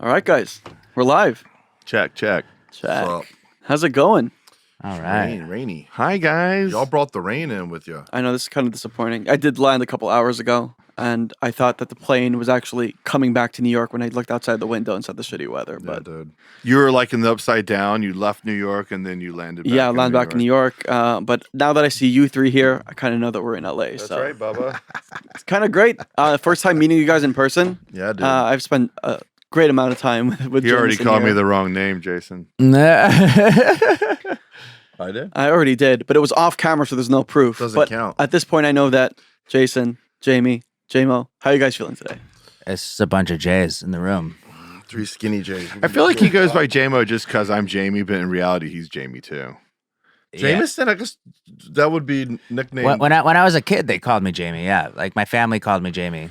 All right, guys. We're live. Check. Check. How's it going? All right. Rainy. Hi, guys. Y'all brought the rain in with you. I know this is kind of disappointing. I did land a couple hours ago, and I thought that the plane was actually coming back to New York when I looked outside the window and saw the shitty weather. Yeah, But dude. You were like in the upside down. You left New York and then you landed back yeah, I landed back in New York. But now that I see you three here, I kind of know that we're in LA. That's so right, Bubba. it's kind of great. First time meeting you guys in person. Yeah, dude. I've spent a great amount of time with You already Jameson called me here. the wrong name, Jason. I did. I already did, but it was off camera, so there's no proof. Doesn't but count. At this point, I know that Jason, Jamie, Jamo, how are you guys feeling today? It's just a bunch of J's in the room. 3 skinny J's. I feel like he goes by Jamo just because I'm Jamie, but in reality, he's Jamie too. Jameson, I guess that would be nickname. When I was a kid, they called me Jamie. Yeah, like my family called me Jamie.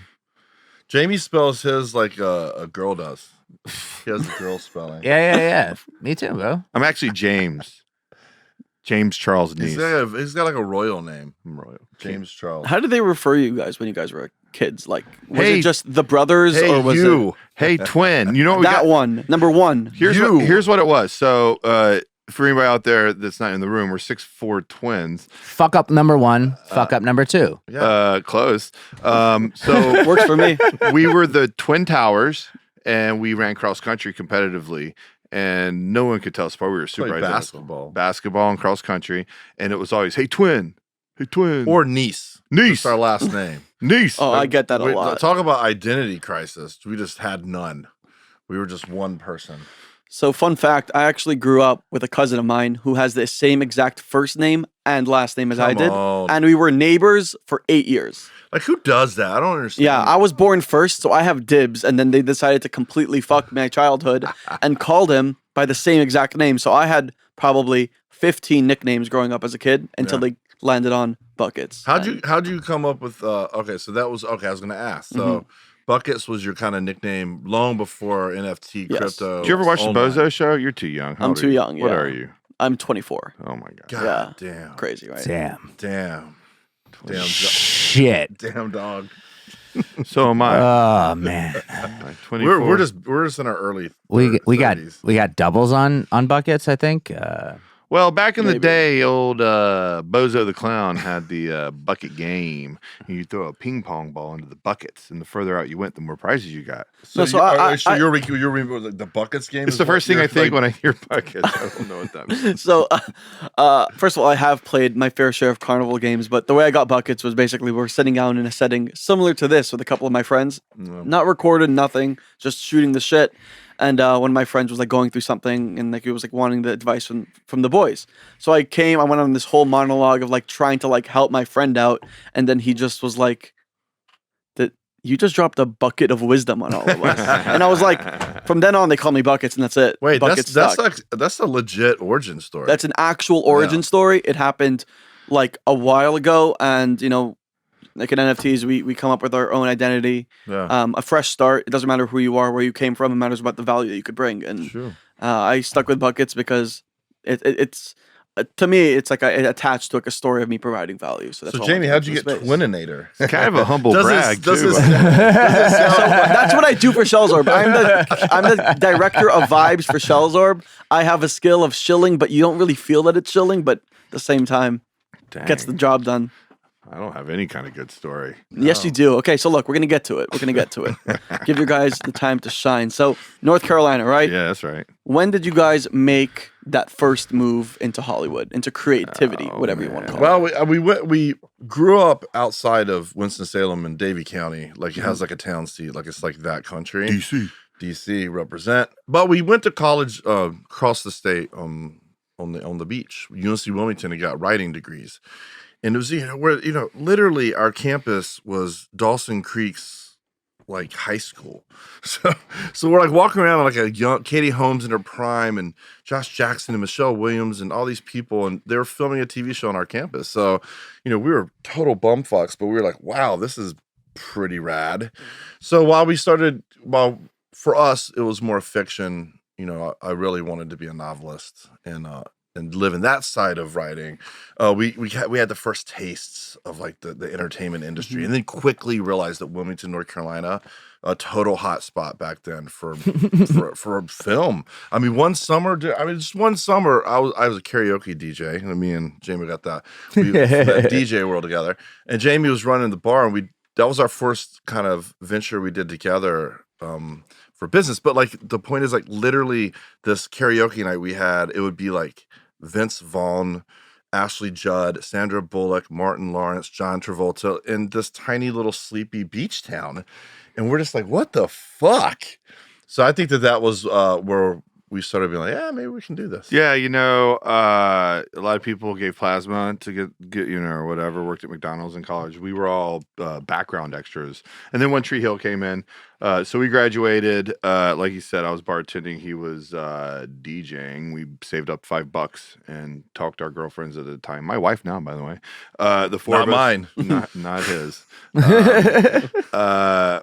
Jamie spells his like a girl does. He has the girl spelling. Yeah. Me too, bro. I'm actually James. James Charles He's Neese. got like a royal name. I'm royal. James Charles. How did they refer you guys when you guys were kids? Like, was Hey- it just the brothers, Hey, or was you. Hey, twin. You know what we it that got? one, number one? Here's what it was. So, for anybody out there that's not in the room, we're 6'4" twins. Fuck up number one. Fuck up number two. Yeah. Close. So Works for me. we were the Twin Towers, and we ran cross country competitively, and no one could tell us apart. We were super Played identical. basketball. Basketball and cross country, and it was always, "Hey, twin, hey, twin," Or niece. niece, That's our last name. niece. Oh, I get that a We- lot. Talk about identity crisis. We just had none. We were just one person. So, fun fact: I actually grew up with a cousin of mine who has the same exact first name and last name as I Come did, on. and we were neighbors for 8 years. Like, who does that? I don't understand. Yeah, I was born first, so I have dibs, and then they decided to completely fuck my childhood and called him by the same exact name. So I had probably 15 nicknames growing up as a kid until they landed on Buckets. How'd you come up with okay, so that was okay, I was gonna ask. So Mm-hmm. Buckets was your kind of nickname long before NFT Yes. crypto. Did you ever watch the Oh my- Bozo Show? You're too young. How I'm old are too you? young, What yeah. are you? I'm 24. Oh my god. God Yeah. damn. Crazy, right? Damn. Damn. Shit. Damn dog. So am I. Oh man. I'm 24. We're just in our early We got 30s. doubles on buckets. I think. Well, back in the Maybe. day, old Bozo the Clown had the bucket game. You throw a ping pong ball into the buckets, and the further out you went, the more prizes you got. No, so I- you're like the buckets game. It's is the what first thing you're I think like- when I hear buckets. I don't know what that means. So, first of all, I have played my fair share of carnival games, but the way I got Buckets was basically we're sitting down in a setting similar to this with a couple of my friends, not recorded, nothing, just shooting the shit. And one of my friends was like going through something, and like he was like wanting the advice from the boys. So I went on this whole monologue of like trying to like help my friend out, and then he just was like, "That you just dropped a bucket of wisdom on all of us." And I was like, from then on, they call me Buckets, and that's it. Wait, Buckets that's stuck. that's a legit origin story. That's an actual origin story. It happened like a while ago, and you know, like in NFTs, we come up with our own identity, yeah. a fresh start. It doesn't matter who you are, where you came from. It matters about the value that you could bring. And True. I stuck with Buckets because it's to me, it's like it attached to like a story of me providing value. So that's So all Jamie, I how'd put you in get space. Twininator? It's kind of a humble brag, does too. this So that's what I do for Shells Orb. I'm the director of vibes for Shells Orb. I have a skill of shilling, but you don't really feel that it's shilling, but at the same time, gets the job done. I don't have any kind of good story. Yes, you do. Okay, so look, we're gonna get to it. Give you guys the time to shine. So, North Carolina, right? Yeah, that's right. When did you guys make that first move into Hollywood, into creativity, whatever you want to call it? Well, we grew up outside of Winston-Salem in Davie County. Like it has like a town seat, like it's like that country. DC represent. But we went to college across the state on the beach, University of Wilmington, and got writing degrees. And it was where literally our campus was Dawson Creek's like high school. So we're like walking around like a young Katie Holmes in her prime and Josh Jackson and Michelle Williams and all these people, and they were filming a TV show on our campus. So, we were total bumfucks, but we were like, wow, this is pretty rad. So for us, it was more fiction. I really wanted to be a novelist, and and live in that side of writing, we had the first tastes of like the entertainment industry, and then quickly realized that Wilmington, North Carolina, a total hotspot back then for film. I mean, just one summer, I was a karaoke DJ, and me and Jamie got that DJ world together, and Jamie was running the bar, and that was our first kind of venture we did together. For business, but like the point is, like literally this karaoke night we had, it would be like Vince Vaughn, Ashley Judd, Sandra Bullock, Martin Lawrence, John Travolta in this tiny little sleepy beach town, and we're just like, what the fuck? So I think that was where we started being like, yeah, maybe we can do this. Yeah, a lot of people gave plasma to get or whatever, worked at McDonald's in college. We were all background extras. And then when Tree Hill came in, so we graduated. Like you said, I was bartending. He was DJing. We saved up $5 and talked to our girlfriends at the time. My wife now, by the way. The four not of us, mine. Not his.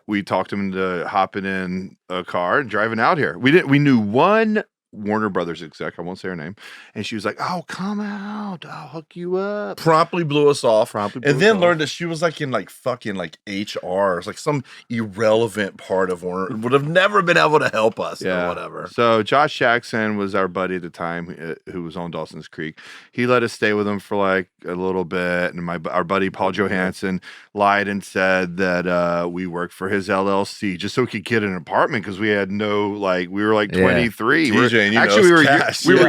We talked him into hopping in a car and driving out here. We knew one Warner Brothers exec, I won't say her name, and she was like, "Oh, come out, I'll hook you up." Promptly blew us off, and then learned that she was like in like fucking like HR, it's like some irrelevant part of Warner, would have never been able to help us or whatever. So Josh Jackson was our buddy at the time, who was on Dawson's Creek. He let us stay with him for like a little bit, and our buddy Paul Johansson lied and said that we worked for his LLC just so we could get an apartment because we had we were like 23. Actually, we were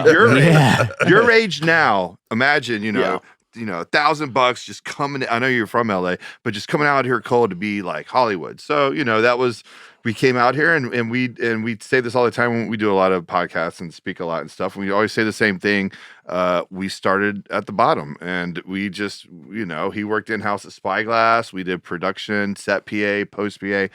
your age. Your age now. Imagine, $1,000 just coming. I know you're from LA, but just coming out here cold to be like Hollywood. So we came out here and we say this all the time when we do a lot of podcasts and speak a lot and stuff. And we always say the same thing. We started at the bottom, and we just he worked in house at Spyglass. We did production, set PA, post PA.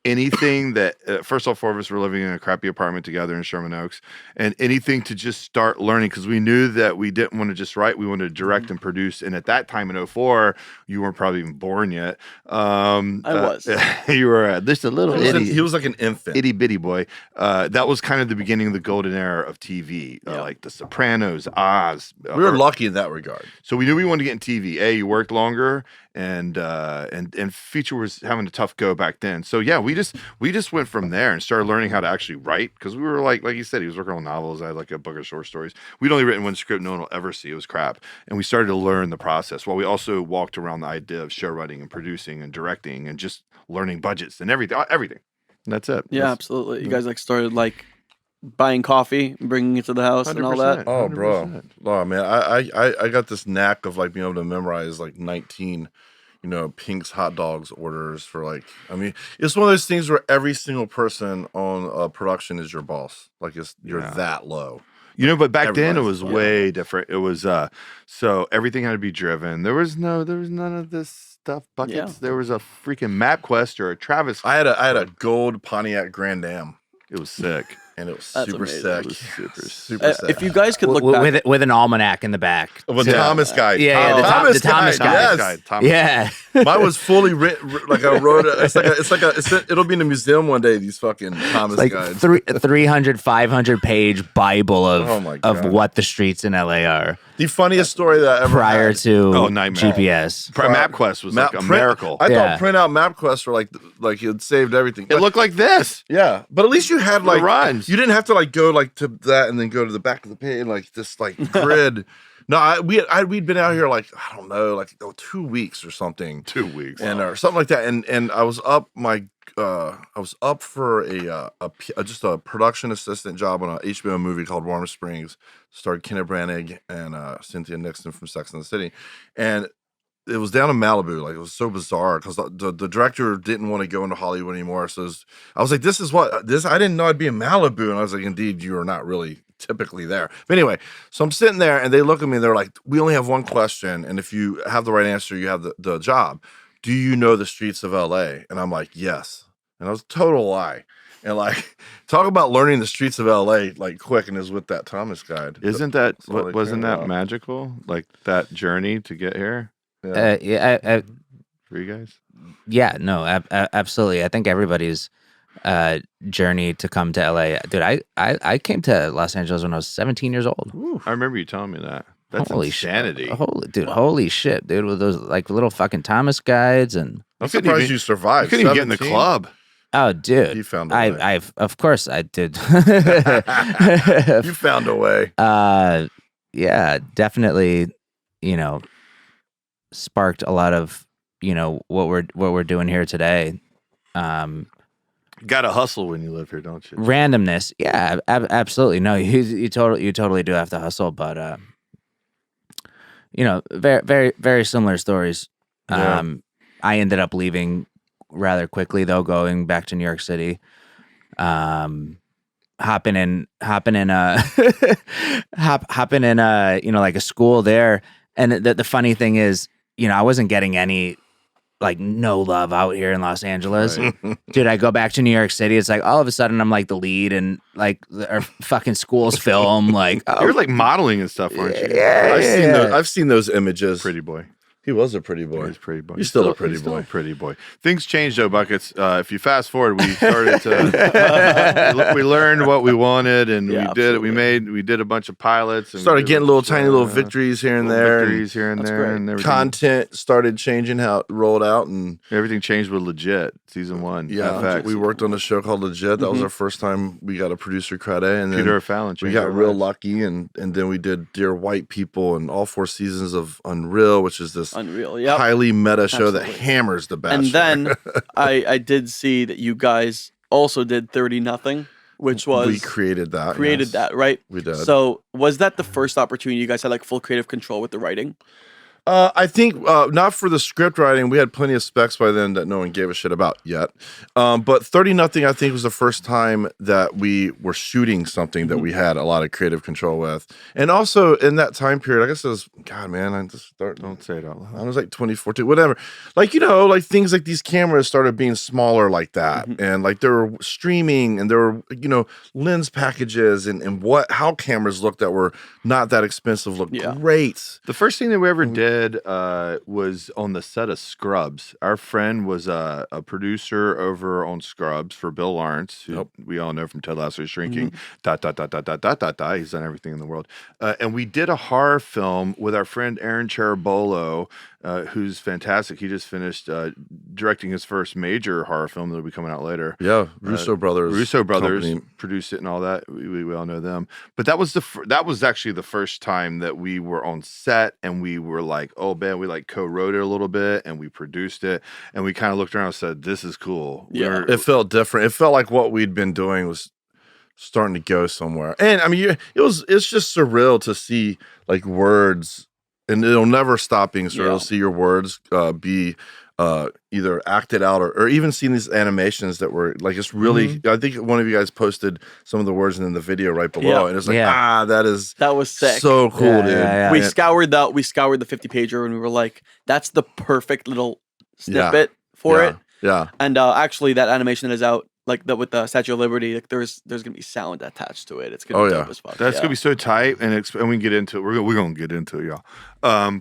Anything that first all four of us were living in a crappy apartment together in Sherman Oaks, and anything to just start learning, because we knew that we didn't want to just write, we wanted to direct and produce. And at that time in 2004, you weren't probably even born yet. I was. You were just a little he was like an infant, itty bitty boy. That was kind of the beginning of the golden era of TV, like The Sopranos, Oz. We were lucky in that regard. So we knew we wanted to get in TV. You worked longer, and feature was having a tough go back then. So yeah, we just went from there and started learning how to actually write, because we were like you said, he was working on novels. I had like a book of short stories. We'd only written one script no one will ever see. It was crap. And we started to learn the process while we also walked around the idea of show writing and producing and directing and just learning budgets and everything. That's it. Yeah, absolutely. You guys started buying coffee, bringing it to the house, and all that. Oh, bro. Oh, man. I got this knack of being able to memorize 19 Pink's hot dogs orders for it's one of those things where every single person on a production is your boss. You're that low. But back then it was way different. It was so everything had to be driven. There was none of this stuff buckets. Yeah. There was a freaking MapQuest or a Travis. I had a gold Pontiac Grand Am. It was sick. And it was super sick. It was super sick. If you guys could look back with an almanac in the back, with a Thomas guide. Yeah, the Thomas guide. Yes. Yeah, mine was fully written. I wrote it. It'll be in a museum one day. These fucking Thomas guides. 300, 500 page Bible of what the streets in LA are. The funniest story that I ever prior had. to GPS. MapQuest was a miracle. I thought print out MapQuest were like it saved everything. It looked like this. Yeah, but at least you had runs. You didn't have to go to that and then go to the back of the page this grid. No, we'd been out here I don't know 2 weeks or something. 2 weeks and or something like that. And I was up for just a production assistant job on a HBO movie called Warm Springs. Starred Kenneth Branagh and Cynthia Nixon from Sex and the City, and it was down in Malibu. It was so bizarre because the director didn't want to go into Hollywood anymore. So I was like, this is what this. I didn't know I'd be in Malibu, and I was like, indeed, you are not really typically there. But anyway, so I'm sitting there, and they look at me, and they're like, we only have one question, and if you have the right answer, you have the job. Do you know the streets of LA? And I'm like, yes. And it was a total lie. And talk about learning the streets of LA quick, and is with that Thomas guide. Wasn't that magical? That journey to get here? Yeah. For you guys? Yeah, no, absolutely. I think everybody's journey to come to LA. Dude, I came to Los Angeles when I was 17 years old. I remember you telling me that. That's insanity. Holy shit, dude, with those like little fucking Thomas guides. And I'm surprised you survived. You couldn't even get in the club. Oh, dude, you found a way. Of course I did. You found a way. Yeah, definitely, sparked a lot of, what we're doing here today. Got to hustle when you live here, don't you? Randomness. Yeah, absolutely. No, you totally do have to hustle, but very, very, very similar stories. Yeah. I ended up leaving rather quickly though, going back to New York City. Hopping in like a school there. And the funny thing is, I wasn't getting any like no love out here in Los Angeles. Right. Dude, I go back to New York City. It's like all of a sudden I'm like the lead and like our fucking school's film. Like you're like modeling and stuff, aren't you? Yeah. I've seen those images. Pretty boy. He was a pretty boy. He's a pretty boy. He's still a pretty boy. Still a pretty boy. Things changed though, Buckets. If you fast forward, we started to we learned what we wanted, and we did it. We did a bunch of pilots. And started getting tiny little victories here and there. Victories here and there, and content started changing how it rolled out, and everything changed with Legit season 1. Yeah, FX. we worked on a show called Legit. That was our first time we got a producer credit, and Peter then Fallon. We got real lucky, and then we did Dear White People and all 4 seasons of Unreal, which is this highly meta show that hammers The Bachelor. And then I did see that you guys also did 30 Nothing, which was we created that. That, right? We did. So was that the first opportunity you guys had like full creative control with the writing? I think not for the script writing. We had plenty of specs by then that no one gave a shit about yet. But 30 Nothing, I think, was the first time that we were shooting something that we had a lot of creative control with. And also in that time period, I guess it was, God, man, don't say it out loud. I was like 2014, whatever. Like, like things like these cameras started being smaller like that. And like there were streaming and there were, lens packages and how cameras looked that were not that expensive looked great. The first thing that we ever did was on the set of Scrubs. Our friend was a producer over on Scrubs for Bill Lawrence, who we all know from Ted Lasso's Shrinking. He's done everything in the world. And we did a horror film with our friend Aaron Cherubolo, who's fantastic. He just finished directing his first major horror film that'll be coming out later. Yeah, Russo Brothers company. Produced it and all that. We all know them. But that was actually the first time that we were on set and we were like, oh man, we like co-wrote it a little bit and we produced it and we kind of looked around and said, this is cool. Yeah, it felt different. It felt like what we'd been doing was starting to go somewhere. And I mean, it's just surreal to see like words, and it'll never stop being surreal to see your words be either acted out or even seeing these animations that were like, it's really, I think one of you guys posted some of the words in the video right below, and it's like, that was sick. So cool, dude. We scoured the 50 pager and we were like, that's the perfect little snippet for it. Yeah. And actually that animation that is out, like with the Statue of Liberty, like there's gonna be sound attached to it. It's gonna be dope as fuck. That's gonna be so tight, and we can get into it. We're gonna get into it, y'all.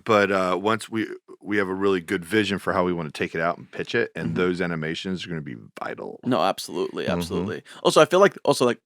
But once we have a really good vision for how we want to take it out and pitch it, and those animations are gonna be vital. No, absolutely. Also, I feel like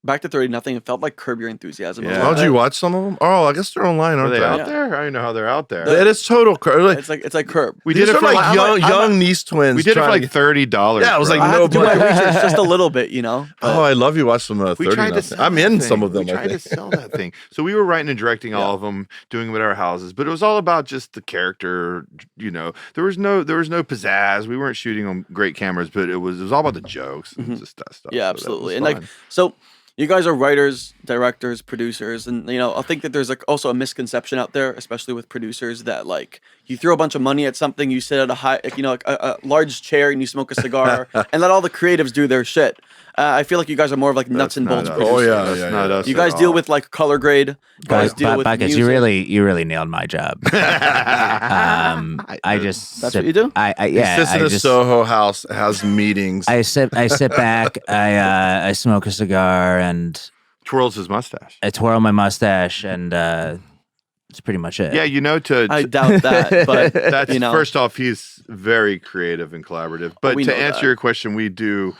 back to 30 Nothing. It felt like Curb Your Enthusiasm. Yeah. Did you watch some of them? Oh, I guess they're online. Aren't they out there? I don't know how they're out there. It is total Curb. It's like Curb. We did it for like young Neese twins. We did it for like $30. Yeah, I was like, I had to do my research just a little bit, Oh, I love you watch some 30 Nothing. I'm in some of them. We tried to sell that thing. So we were writing and directing all of them, doing them at our houses, but it was all about just the character. There was no pizzazz. We weren't shooting on great cameras, but it was all about the jokes and just that stuff. Yeah, absolutely. And so you guys are writers, directors, producers, and I think that there's also a misconception out there, especially with producers, that like you throw a bunch of money at something, you sit at a large chair and you smoke a cigar, and let all the creatives do their shit. I feel like you guys are more of like nuts and bolts producers. Oh yeah, that's not us. You guys deal with like color grade. You guys deal with music. You really nailed my job. I just that's what you do. He sits in a Soho house, has meetings. I sit back. I smoke a cigar and twirls his mustache. I twirl my mustache and. That's pretty much it. Yeah, I doubt that, but that's first off, he's very creative and collaborative. But to answer your question, we do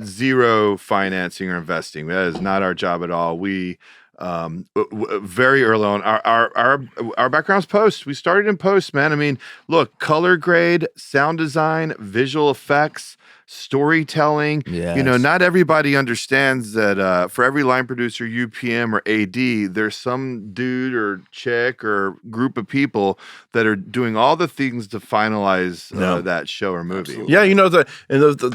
zero financing or investing. That is not our job at all. We very early on, our background's post. We started in post, man. I mean, look, color grade, sound design, visual effects, storytelling. Yes. You know, not everybody understands that for every line producer, UPM or AD, there's some dude or chick or group of people that are doing all the things to finalize that show or movie. Absolutely. Yeah, you know, the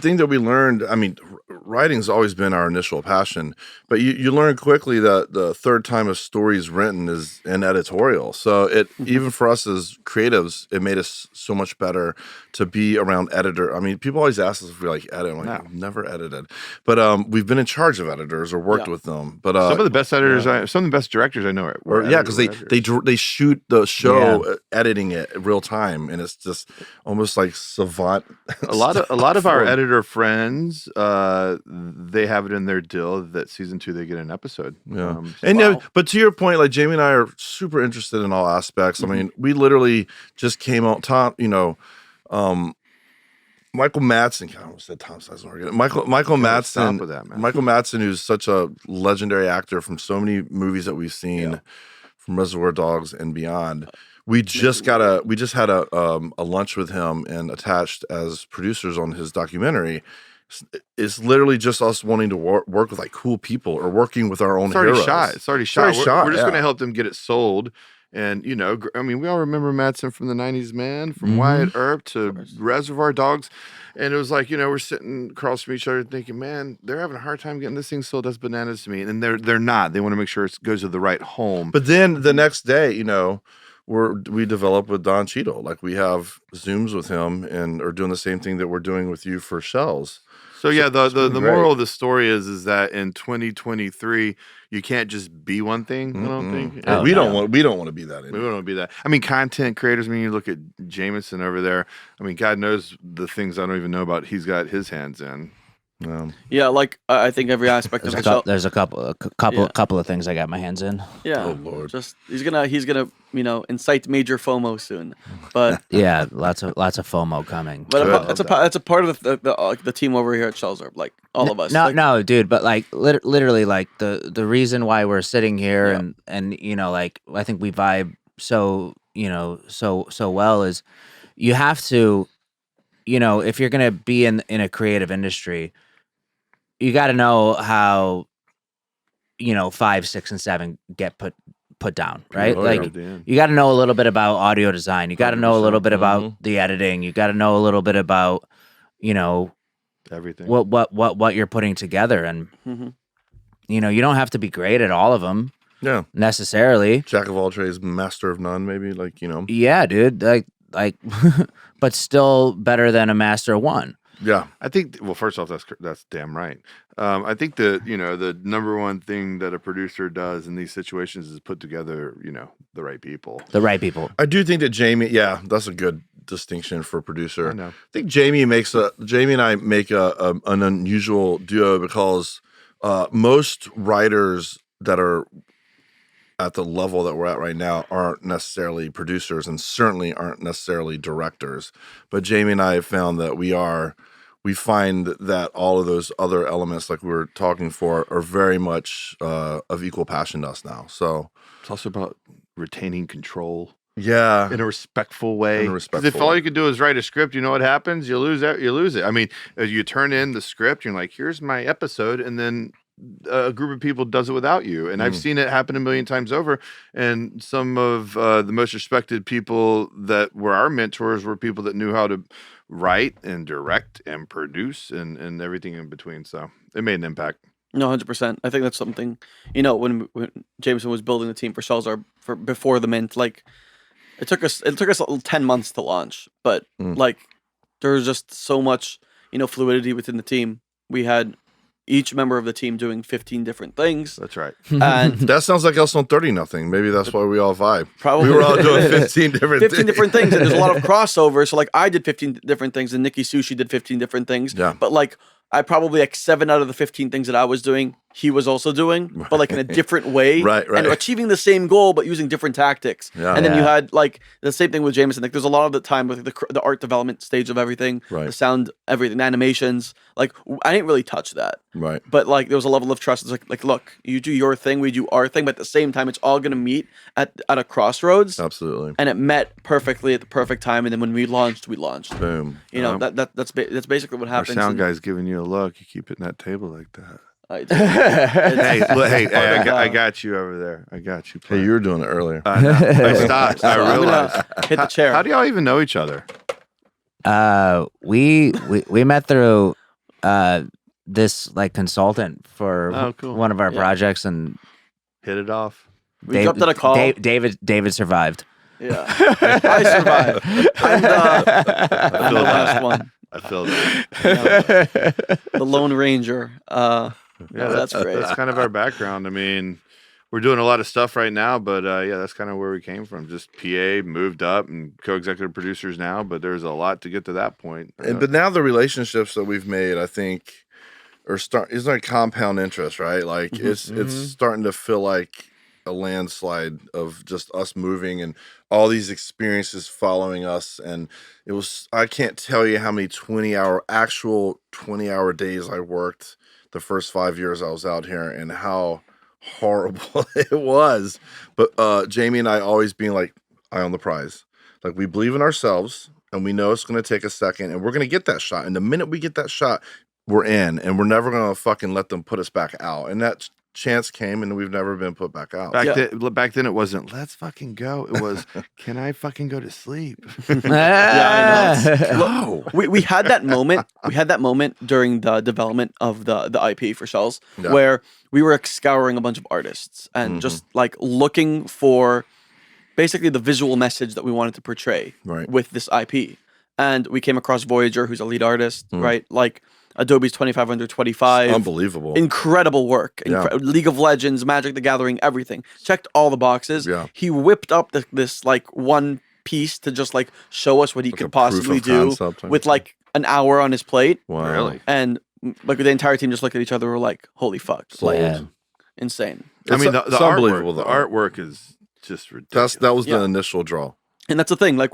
thing that we learned, I mean, writing's always been our initial passion, but you learn quickly that the third time a story is written is an editorial. So it even for us as creatives, it made us so much better to be around editor. I mean, people always ask us if we like edit. I'm like, I've never edited, but we've been in charge of editors or worked with them. But some of the best editors, some of the best directors I know are because they shoot the show editing it real time, and it's just almost like savant. A lot of our editor friends, they have it in their deal that season 2 they get an episode. Yeah, and but to your point, like Jamie and I are super interested in all aspects. I mean, we literally just came out top. You know, Michael Madsen. I almost said Tom Sizemore. Michael Madsen. With that, man. Michael Madsen, who's such a legendary actor from so many movies that we've seen, from Reservoir Dogs and beyond. We just had a lunch with him and attached as producers on his documentary. It's literally just us wanting to work with like cool people or working with our own heroes. It's already shot. We're just going to help them get it sold. And, you know, I mean, we all remember Madsen from the 90s, man, from Wyatt Earp to Reservoir Dogs. And it was like, you know, we're sitting across from each other thinking, man, they're having a hard time getting this thing sold. That's bananas to me. And they're not. They want to make sure it goes to the right home. But then the next day, you know, we develop with Don Cheadle. Like we have Zooms with him and are doing the same thing that we're doing with you for Shells. So yeah, the moral of the story is that in 2023 you can't just be one thing. I don't think we don't want to be that. We don't want to be that. I mean, content creators. I mean, you look at Jameson over there. I mean, God knows the things I don't even know about. He's got his hands in. Yeah, like I think every aspect of the show. There's a couple of things I got my hands in. Yeah. Oh Lord. Just he's gonna incite major FOMO soon, but yeah, lots of FOMO coming. But that's a part of the team over here at Shells Orb, like all of us. No, dude, but like literally, like the reason why we're sitting here and you know, like I think we vibe so well is you have to, you know, if you're gonna be in a creative industry, you got to know how, you know, 5, 6, and 7 get put down, right? You got to know a little bit about audio design. You got to know a little bit about the editing. You got to know a little bit about, you know, everything. What you're putting together, and you know, you don't have to be great at all of them. Yeah, necessarily. Jack of all trades, master of none. Maybe, like, you know. Yeah, dude. Like, but still better than a master of one. Yeah, I think. Well, first off, that's damn right. I think the number one thing that a producer does in these situations is put together, you know, the right people. The right people. I do think that Jamie. Yeah, that's a good distinction for producer. I know. I think Jamie and I make an unusual duo because most writers that are at the level that we're at right now aren't necessarily producers and certainly aren't necessarily directors. But Jamie and I have found that we find that all of those other elements, like we were talking for, are very much of equal passion to us now. So it's also about retaining control. Yeah. In a respectful way. Because if all you can do is write a script, you know what happens? You lose it. I mean, you turn in the script, you're like, here's my episode, and then a group of people does it without you. And I've seen it happen a million times over. And some of the most respected people that were our mentors were people that knew how to write and direct and produce and everything in between. So it made an impact. No, 100%. I think that's something, you know, when Jameson was building the team for Shells Orb before the mint, like it took us 10 months to launch, but like there was just so much, you know, fluidity within the team. We had each member of the team doing 15 different things. That's right. And that sounds like us on 30-0. Maybe that's why we all vibe. Probably. We were all doing 15 different things. 15 different things. And there's a lot of crossover. So like I did 15 different things and Nikki Sushi did 15 different things. Yeah. But like I probably like 7 out of the 15 things that I was doing, he was also doing, but like in a different way, Right. and achieving the same goal but using different tactics. Yeah. And then you had like the same thing with Jameson. Like there's a lot of the time with the art development stage of everything, Right. the sound, everything, the animations. Like I didn't really touch that, Right. but like there was a level of trust. It's like look, you do your thing, we do our thing, but at the same time, it's all gonna meet at a crossroads. Absolutely. And it met perfectly at the perfect time. And then when we launched. Boom. You know, that's basically what Our happens. sound and guy's giving you a look. You keep hitting that table like that. I- Hey, look, I got you over there. I got you. Hey, you were doing it earlier. I stopped. I I'm gonna realized. hit the chair. How do y'all even know each other? We met through this like consultant for Oh, cool. one of our Yeah. projects, and Hit it off. We jumped at a call. David survived. Yeah, I survived. I'm the last one. I feel that. The Lone Ranger. Yeah, that's great. That's kind of our background. I mean, we're doing a lot of stuff right now, but yeah, that's kind of where we came from. Just PA, moved up, and co-executive producers now. But there's a lot to get to that point. But now the relationships that we've made, I think, it's like compound interest, right? Like it's starting to feel like a landslide of just us moving and all these experiences following us. And I can't tell you how many 20-hour days I worked the first 5 years I was out here and how horrible it was. But Jamie and I always being like, eye on the prize. Like we believe in ourselves and we know it's going to take a second and we're going to get that shot. And the minute we get that shot, we're in and we're never going to fucking let them put us back out. And that chance came and we've never been put back out. Back then, it wasn't, let's fucking go. It was, can I fucking go to sleep? Yeah, I know. We had that moment. We had that moment during the development of the IP for Shells, where we were scouring a bunch of artists and just like looking for basically the visual message that we wanted to portray with this IP. And we came across Voyager, who's a lead artist, right? Like Adobe's 2525. Unbelievable. Incredible work. League of Legends, Magic the Gathering, everything. Checked all the boxes. Yeah. He whipped up this like one piece to just like show us what he could possibly do with like an hour on his plate. Wow. Really? And like the entire team just looked at each other and were like, holy fuck. Like, insane. I mean, the unbelievable. artwork is just ridiculous. That was the initial draw. And that's the thing. Like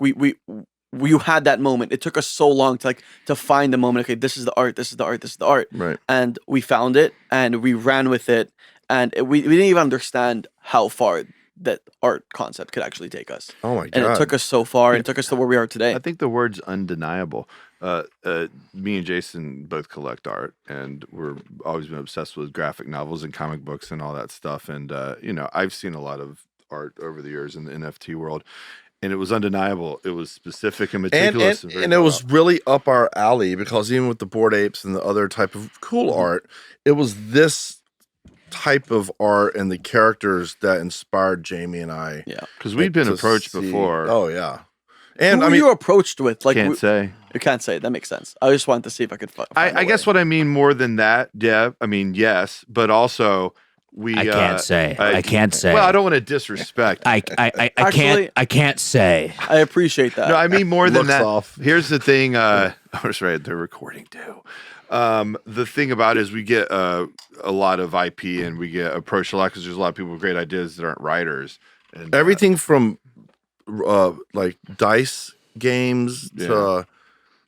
you had that moment. It took us so long to find the moment. Okay, this is the art. This is the art. This is the art. Right. And we found it, and we ran with it, and we didn't even understand how far that art concept could actually take us. Oh my god! And it took us so far, and it took us to where we are today. I think the word's undeniable. Me and Jason both collect art, and we're always been obsessed with graphic novels and comic books and all that stuff. And I've seen a lot of art over the years in the NFT world. And it was undeniable. It was specific and meticulous. And it was really up our alley because even with the Bored Apes and the other type of cool art, it was this type of art and the characters that inspired Jamie and I. Yeah. Because we'd been approached before. Oh, yeah. And who were you approached with? Like, can't say. You can't say. That makes sense. I just wanted to see if I could find I guess what I mean more than that, yeah, I mean, yes, but also... I can't say. I can't say. Well, I don't want to disrespect. I can't say. I appreciate that. No, I mean more than that. Off. Here's the thing. I was right. They're recording too. The thing about it is we get a lot of IP and we get approached a lot because there's a lot of people with great ideas that aren't writers. And, everything from like dice games to,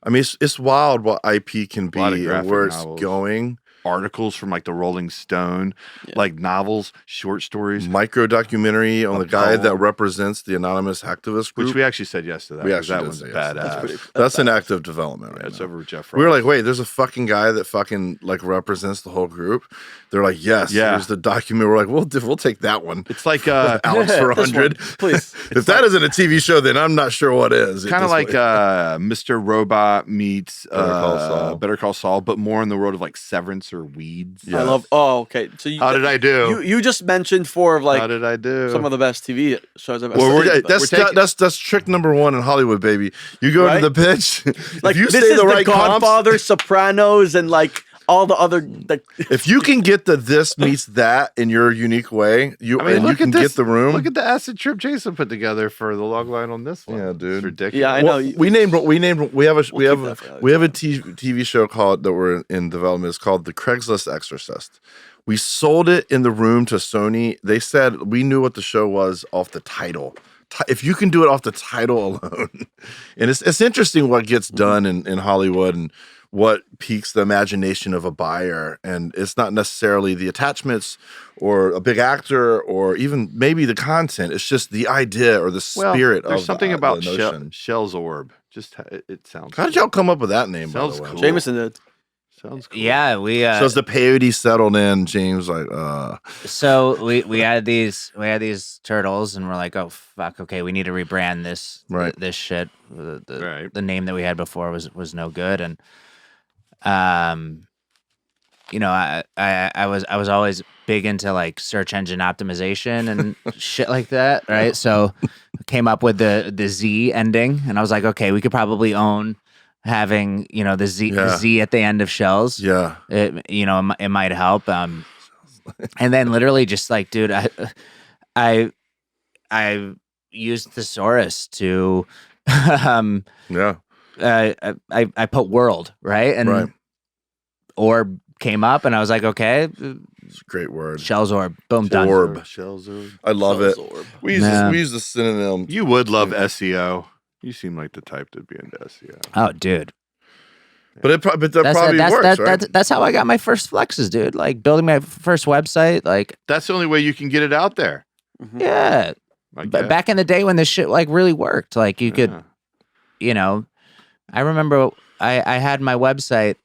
I mean, it's wild what IP can be and where it's going. Articles from like the Rolling Stone, like novels, short stories, micro documentary on the guy that represents the anonymous activist group. Which we actually said yes to that. That was badass. That's an active development. Right, it's over with Jeff. We were like, wait, there's a fucking guy that fucking like represents the whole group. They're like, yes, here's the document. We're like, we'll take that one. It's like Alex for 100, please. If that isn't a TV show, then I'm not sure what is. Kind of like Mr. Robot meets Better Call Saul, but more in the world of like Severance or Weeds. I love. Oh, okay. So how did I do? You just mentioned four of like. How did I do? Some of the best TV shows I've ever seen. That's trick number one in Hollywood, baby. You go into the pitch. Like if you this say is the right Godfather, Sopranos, and like all the other. If you can get this meets that in your unique way, you can get the room. Look at the acid trip Jason put together for the log line on this one. Yeah, dude, it's ridiculous. Yeah, I know. We have a TV show called that we're in development. It's called The Craigslist Exorcist, We sold it in the room to Sony. They said we knew what the show was off the title. If you can do it off the title alone, and it's interesting what gets done in Hollywood and what piques the imagination of a buyer. And it's not necessarily the attachments or a big actor or even maybe the content. It's just the idea or the spirit of there's something about the notion. Shells Orb. Just it sounds. How did y'all come up with that name? Sounds by the way? cool. Jameson did. Sounds cool. Yeah, we So as the peyote settled in, James like, so we had these turtles, and we're like, oh fuck, okay, we need to rebrand this this shit. The name that we had before was no good, and you know, I was always big into like search engine optimization and shit like that, right? So came up with the Z ending, and I was like, okay, we could probably own having, you know, the Z at the end of Shells. yeah. It might help. And then literally just like, dude, I used thesaurus to Yeah. I put world, right? And orb came up, and I was like, okay, It's a great word. Shells Orb, boom, done. Orb. Shells Orb. I love Shells it. Orb. We use the synonym. You would love SEO. You seem like the type to be into SEO. Oh, dude. But that probably works, right? That's how I got my first flexes, dude. Like building my first website, like That's the only way you can get it out there. yeah. Like But back in the day when this shit like really worked, like you could, you know, I remember I had my website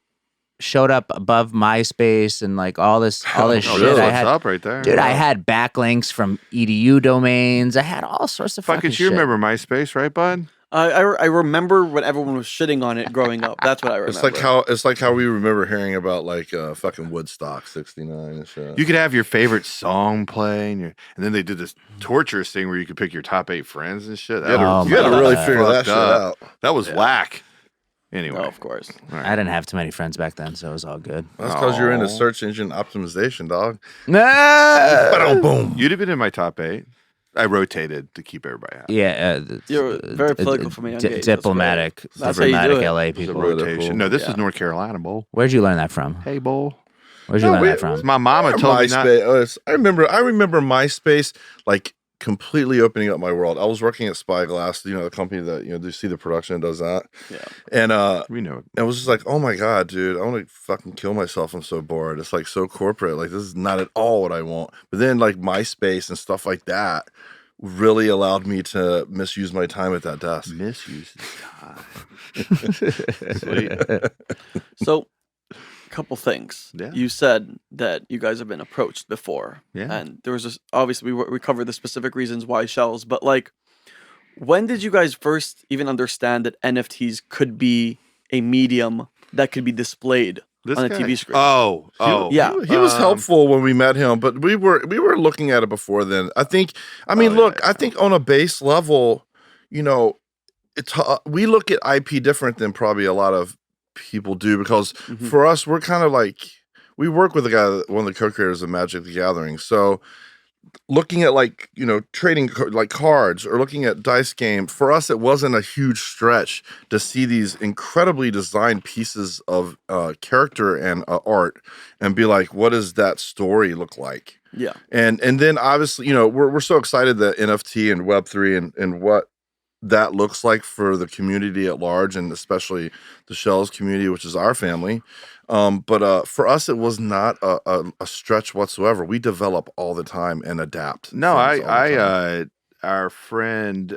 showed up above MySpace and like all this shit. That's I had up right there. dude, I had backlinks from EDU domains. I had all sorts of fucking you shit. remember MySpace, right, bud? I remember when everyone was shitting on it growing up. That's what I remember. It's like how we remember hearing about like fucking Woodstock '69 and shit. You could have your favorite song play, and then they did this torturous thing where you could pick your top 8 friends and shit. You had to really figure that shit out. That was whack. Anyway, No, of course. Right. I didn't have too many friends back then, so it was all good. That's because you're into search engine optimization, dog. No. Boom. You'd have been in my top 8. I rotated to keep everybody happy. Yeah, You're very political for me on games. Diplomatic, That's how you do it. LA It's a people. rotation. No, this Yeah. is North Carolina, Bull. Where'd you learn that from? Hey, Bull. Where'd you learn that from? My mama told me not. MySpace. I remember MySpace like completely opening up my world. I was working at Spyglass, the company that you see the production and does that. Yeah. And We know it. I was just like, oh my god, dude, I want to fucking kill myself. I'm so bored. It's like so corporate. Like this is not at all what I want. But then like MySpace and stuff like that really allowed me to misuse my time at that desk. Misuse time. Sweet. So, a couple things. Yeah. You said that you guys have been approached before. Yeah. And there was this, obviously, we covered the specific reasons why Shells, but like, when did you guys first even understand that NFTs could be a medium that could be displayed on a TV screen? Oh, Yeah. He was helpful when we met him, but we were looking at it before then. I think on a base level, it's we look at IP different than probably a lot of people do because for us, we're kind of like we work with one of the co-creators of Magic the Gathering. So looking at trading like cards or looking at dice game, for us it wasn't a huge stretch to see these incredibly designed pieces of character and art and be like, what does that story look like? Yeah. And then obviously we're so excited that NFT and Web3 and what that looks like for the community at large, and especially the Shells community, which is our family. But for us, it was not a stretch whatsoever. We develop all the time and adapt. No, things all the time. our friend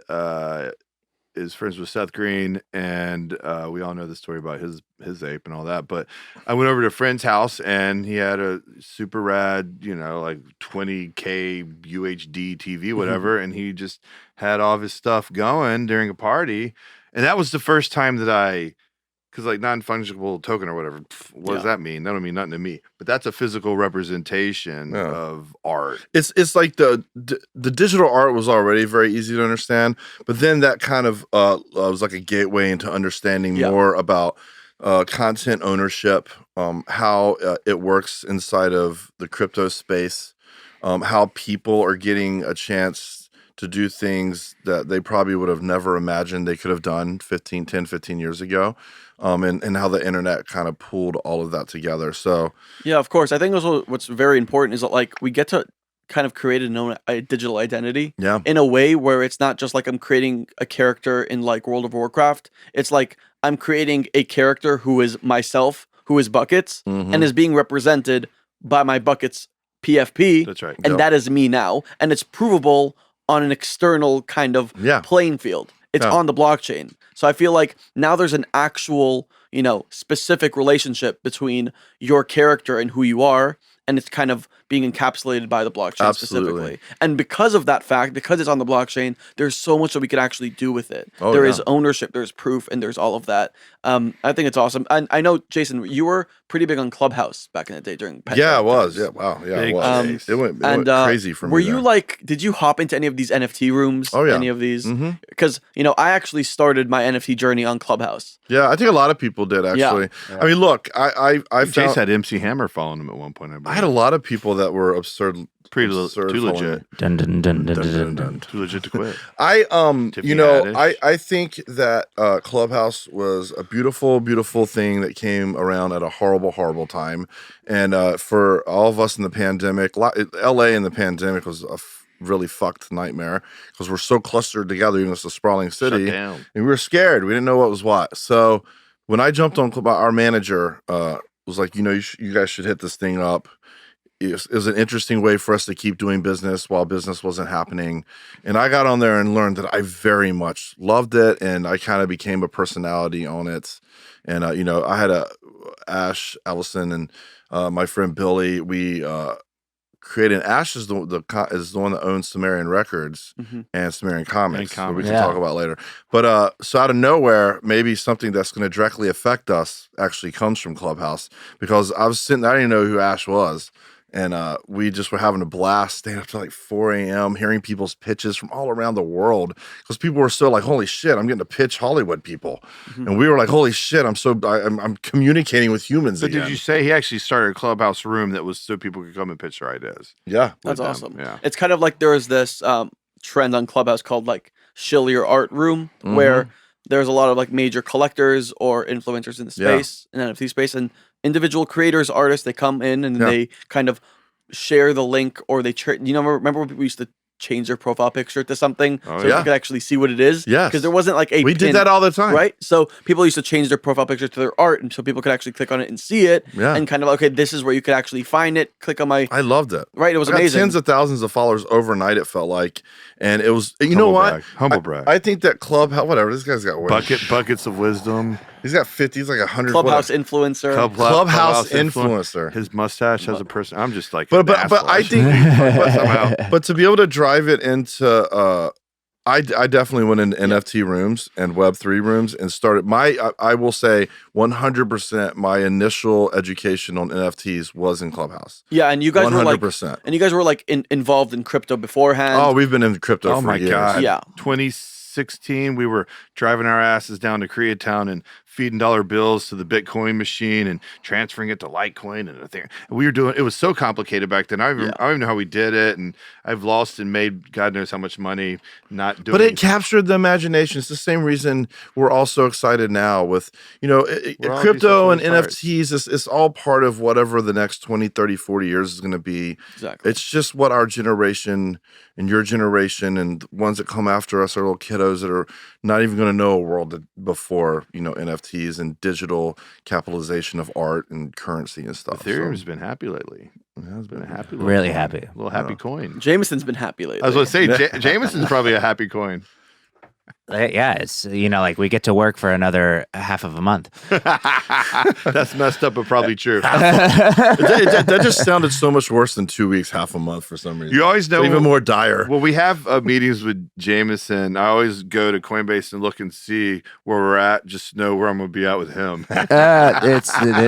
is friends with Seth Green, and we all know the story about his ape and all that. But I went over to a friend's house, and he had a super rad, like 20K UHD TV, whatever, and he just had all of his stuff going during a party, and that was the first time that because like non-fungible token or whatever, what does that mean? That don't mean nothing to me. But that's a physical representation of art. It's like the digital art was already very easy to understand, but then that kind of was like a gateway into understanding more about content ownership, how it works inside of the crypto space, how people are getting a chance to do things that they probably would have never imagined they could have done 10, 15 years ago. And how the internet kind of pulled all of that together. So yeah, of course. I think also what's very important is that like we get to kind of create a digital identity in a way where it's not just like I'm creating a character in like World of Warcraft. It's like I'm creating a character who is myself, who is Buckets, and is being represented by my Buckets PFP. That's right. And that is me now. And it's provable on an external kind of playing field. It's on the blockchain. So I feel like now there's an actual, specific relationship between your character and who you are. And it's kind of being encapsulated by the blockchain specifically. And because of that fact, because it's on the blockchain, there's so much that we could actually do with it. There is ownership, there's proof, and there's all of that. I think it's awesome. And I know, Jason, you were pretty big on Clubhouse back in the day during pandemic. Yeah, it was. Yeah, wow. Yeah, it was. It went crazy for me. Were you did you hop into any of these NFT rooms? Oh, yeah. Any of these? Because, I actually started my NFT journey on Clubhouse. Yeah, I think a lot of people did, actually. Yeah. I mean, look, I Jace had MC Hammer following him at one point, I believe. I had a lot of people that were absurd. Too legit. Dun, dun, dun, dun, dun, dun. Too legit to quit. I think that Clubhouse was a beautiful, beautiful thing that came around at a horrible, horrible time. And for all of us in the pandemic, LA in the pandemic was a really fucked nightmare because we're so clustered together, even though it's a sprawling city. And we were scared. We didn't know what was what. So when I jumped on Clubhouse, our manager was like, you guys should hit this thing up. It was an interesting way for us to keep doing business while business wasn't happening. And I got on there and learned that I very much loved it. And I kind of became a personality on it. And, I had Ash, Allison, and my friend Billy. We created, Ash is the one that owns Sumerian Records and Sumerian Comics, which we can talk about later. But so out of nowhere, maybe something that's going to directly affect us actually comes from Clubhouse, because I was sitting there, I didn't know who Ash was. And we just were having a blast, staying up to like 4 a.m., hearing people's pitches from all around the world, because people were so like, holy shit, I'm getting to pitch Hollywood people. And we were like, holy shit, I'm communicating with humans So again. did you say he actually started a Clubhouse room that was so people could come and pitch their ideas? Yeah. That's awesome. Yeah. It's kind of like there was this trend on Clubhouse called like Shill Your Art Room, where there's a lot of like major collectors or influencers in the space, in NFT space, and individual creators, artists, they come in and they kind of share the link, or they remember when people used to change their profile picture to something so you could actually see what it is? Yes. Because there wasn't like we did that all the time. Right? So people used to change their profile picture to their art, and so people could actually click on it and see it and kind of, okay, this is where you could actually find it. Click on my... I loved it. Right? It was I got amazing. tens of thousands of followers overnight, it felt like. And it was, Humble brag. I think that Clubhouse, whatever, this guy's got buckets of wisdom. He's got 50, he's like 100. Clubhouse influencer. Clubhouse influencer. His mustache has a person. I'm just like, but I think, but to be able to drive it into, I definitely went into NFT rooms and Web3 rooms and started I will say 100% my initial education on NFTs was in Clubhouse. Yeah, and you guys 100%. were like involved in crypto beforehand. Oh, we've been in crypto for years. God. Yeah. 2016, we were driving our asses down to Koreatown and feeding dollar bills to the Bitcoin machine and transferring it to Litecoin and a thing. We were doing it was so complicated back then. I don't even know how we did it, and I've lost and made God knows how much money not doing. But it captured the imagination. It's the same reason we're all so excited now with crypto and NFTs. It's all part of whatever the next 20, 30, 40 years is going to be. Exactly. It's just what our generation and your generation and the ones that come after us are little kiddos that are not even going to know a world before NFTs and digital capitalization of art and currency and stuff. Ethereum's been happy lately. Yeah, it's been a happy. Really happy. A little happy coin. Jameson's been happy lately. I was going to say, Jameson's probably a happy coin. Yeah, it's like we get to work for another half of a month. That's messed up, but probably true. that just sounded so much worse than 2 weeks, half a month for some reason. You always know, it's even more dire. Well, we have meetings with Jameson. I always go to Coinbase and look and see where we're at, just to know where I'm going to be at with him.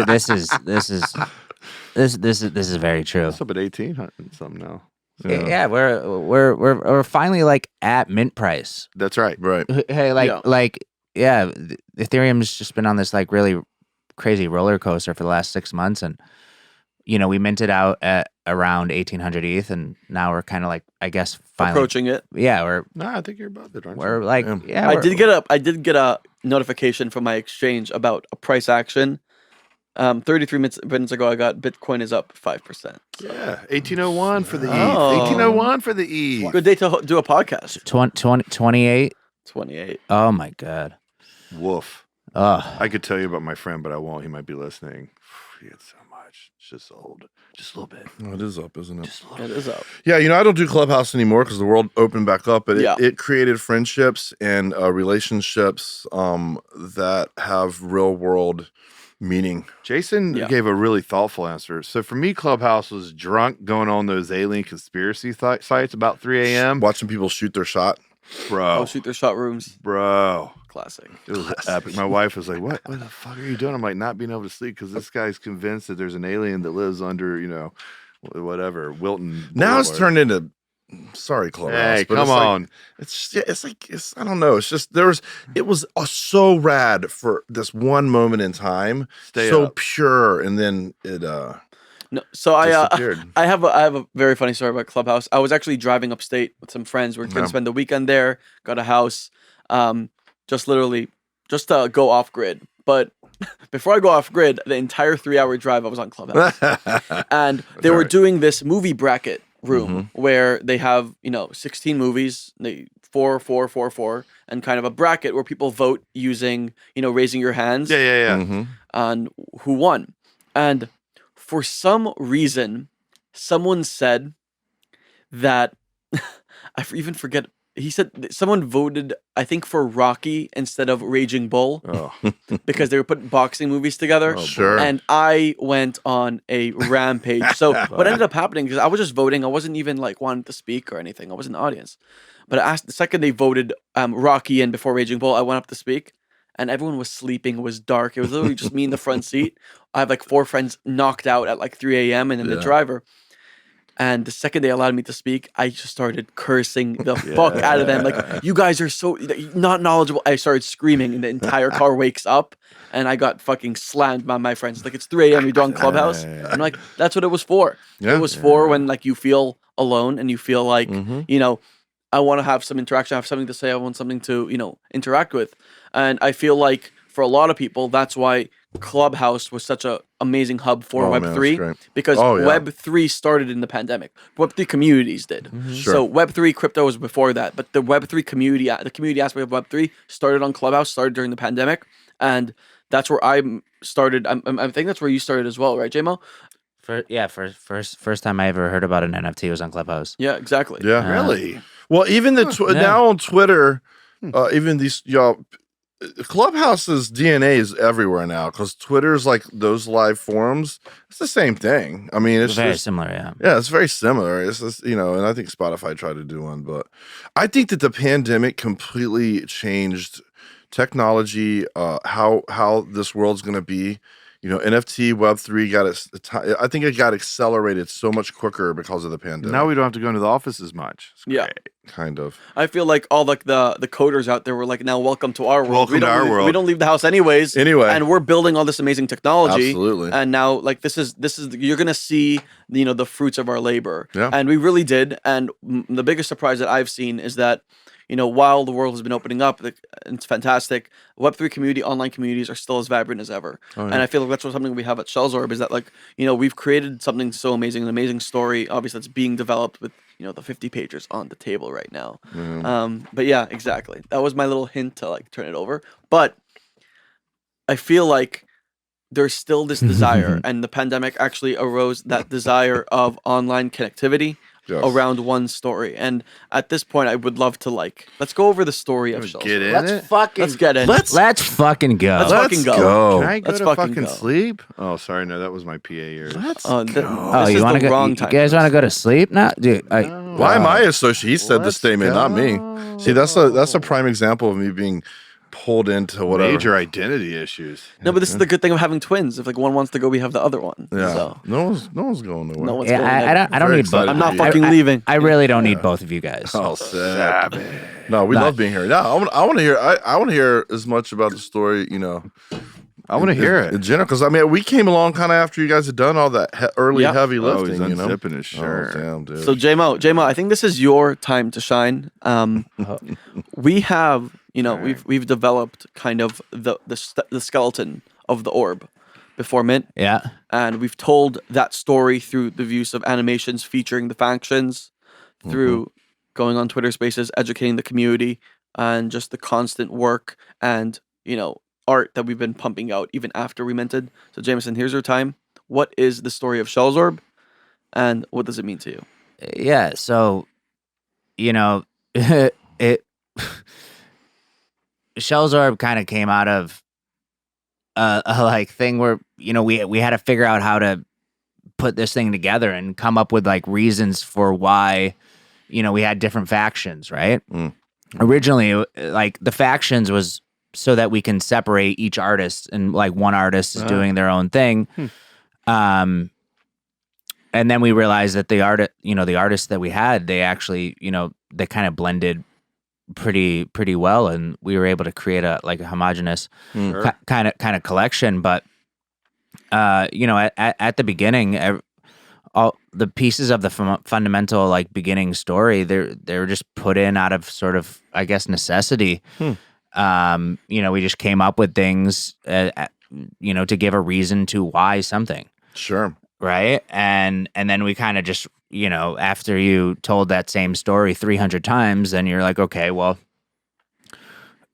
This is very true. It's up at 1800 something now. Yeah, we're finally like at mint price. That's right. Right. Hey, Ethereum's just been on this like really crazy roller coaster for the last 6 months, and we minted out at around 1,800 ETH, and now we're kind of like, I guess, finally approaching it. Yeah, No, I think you're above it, aren't we're you? like, I did get a notification from my exchange about a price action. 33 minutes ago, I got Bitcoin is up 5%. Yeah, 1801 for the ETH. Oh. 1801 for the ETH. Good day to do a podcast. 28. 28. Oh my god. Woof. Oh, I could tell you about my friend, but I won't. He might be listening. He gets so much. It's just old. Just a little bit. Oh, it is up, isn't it? Just a little It bit. is up. Yeah, I don't do Clubhouse anymore because the world opened back up, but Yeah. it created friendships and relationships that have real world meaning. Jason Yeah. gave a really thoughtful answer. So for me, Clubhouse was drunk going on those alien conspiracy sites about 3 a.m. Watching people shoot their shot. Bro. Oh, shoot their shot rooms. Bro. Classic. It was epic. My wife was like, what the fuck are you doing? I'm like, not being able to sleep because this guy's convinced that there's an alien that lives under, whatever, Wilton. Now it's Boulevard. turned into, sorry, Clubhouse. Hey, but come it's like- on. it's I don't know. It's just it was so rad for this one moment in time. Stay so up. pure, and then it No, so disappeared. I have a very funny story about Clubhouse. I was actually driving upstate with some friends. We were going to spend the weekend there. Got a house, just to go off grid. But before I go off grid, the entire 3-hour drive I was on Clubhouse, and they were alright. doing this movie bracket room where they have 16 movies, 4, and kind of a bracket where people vote using raising your hands Yeah. Mhm. on who won. And for some reason, someone said that I even forget. He said that someone voted, I think, for Rocky instead of Raging Bull Oh, because they were putting boxing movies together. Sure. And I went on a rampage. So what ended up happening, because I was just voting, I wasn't even like wanting to speak or anything. I was in the audience. But I asked, the second they voted Rocky in before Raging Bull, I went up to speak. And everyone was sleeping. It was dark. It was literally just me in the front seat. I have like 4 friends knocked out at like 3 a.m. and then the driver. And the second they allowed me to speak, I just started cursing the fuck out of them. Like, you guys are so not knowledgeable. I started screaming and the entire car wakes up. And I got fucking slammed by my friends. Like, it's 3 a.m. You're doing Clubhouse. I'm like, that's what it was for. Yeah. It was for when like you feel alone and you feel like, I want to have some interaction. I have something to say. I want something to, interact with. And I feel like for a lot of people, that's why Clubhouse was such an amazing hub for Oh, man, that's Web3 great. because Oh, yeah. Web3 started in the pandemic. Web3 communities did. Sure. So Web3 crypto was before that, but the Web3 community, the community aspect of Web3 started on Clubhouse, started during the pandemic, and that's where I started. I think that's where you started as well, right, Jamo? First time I ever heard about an NFT was on Clubhouse. Yeah, exactly. Yeah. really? Well, even Yeah. now on Twitter, even these Clubhouse's DNA is everywhere now because Twitter's like those live forums. It's the same thing. I mean, it's Very just, similar, yeah. yeah, it's very similar. It's just, and I think Spotify tried to do one, but I think that the pandemic completely changed technology, how this world's going to be. NFT, Web3 I think it got accelerated so much quicker because of the pandemic. Now we don't have to go into the office as much. It's Yeah. great. Kind of. I feel like all like the coders out there were like, now welcome to our world. Welcome to our world. We don't leave the house anyways. Anyway. And we're building all this amazing technology. Absolutely. And now like this is you're gonna see the fruits of our labor. Yeah. And we really did. And the biggest surprise that I've seen is that while the world has been opening up, it's fantastic. Web3 community, online communities are still as vibrant as ever. Oh, yeah. And I feel like that's something we have at Shells Orb is that we've created something so amazing, an amazing story. Obviously, that's being developed with the 50 pages on the table right now. But yeah, exactly. That was my little hint to turn it over. But I feel like there's still this desire, and the pandemic actually arose that desire of online connectivity. Yes. Around one story, and at this point, I would love to let's go over the story of Shells. Get in Let's it. fucking Let's get in. Let's fucking go. Let's fucking go. Can I go Let's to fucking fucking go. sleep? Oh, sorry. No, that was my PA ears. Let's Oh, This you is want to the go? wrong You time guys for want to us. go to sleep now, dude? Why am I associated? He said the Let's statement, not me. go. See, that's a prime example of me being pulled into whatever. Major identity issues. No, but this is the good thing of having twins. If one wants to go, we have the other one. Yeah. So No one's going nowhere. no one's Yeah, going. I don't Very need both. excited I'm not to be fucking I- leaving. I really don't need both of you guys. Oh, sad. No, we love being here. Yeah, I want to hear. I want to hear as much about the story. I want to hear it. In general, because I mean, we came along kind of after you guys had done all that early heavy Oh, lifting. he's You know, unzipping his shirt. Oh, damn, dude. So Jamo, I think this is your time to shine. We have, we've developed kind of the skeleton of the orb before mint, Yeah. and we've told that story through the use of animations featuring the factions, through going on Twitter Spaces, educating the community, and just the constant work and art that we've been pumping out even after we minted. So Jameson, here's your time. What is the story of Shells Orb, and what does it mean to you? Yeah. So, it Shells Orb kind of came out of a like thing where we had to figure out how to put this thing together and come up with like reasons for why we had different factions, right? Originally, like the factions was so that we can separate each artist, and like one artist is doing their own thing. And then we realized that the artists that we had, they actually, they kind of blended pretty well, and we were able to create a homogenous kind of collection. But at the beginning, all the pieces of the fundamental like beginning story, they were just put in out of sort of, I guess, necessity. We just came up with things, to give a reason to why something. Sure. Right. And then we kind of just, after you told that same story 300 times, then you're like, okay, well,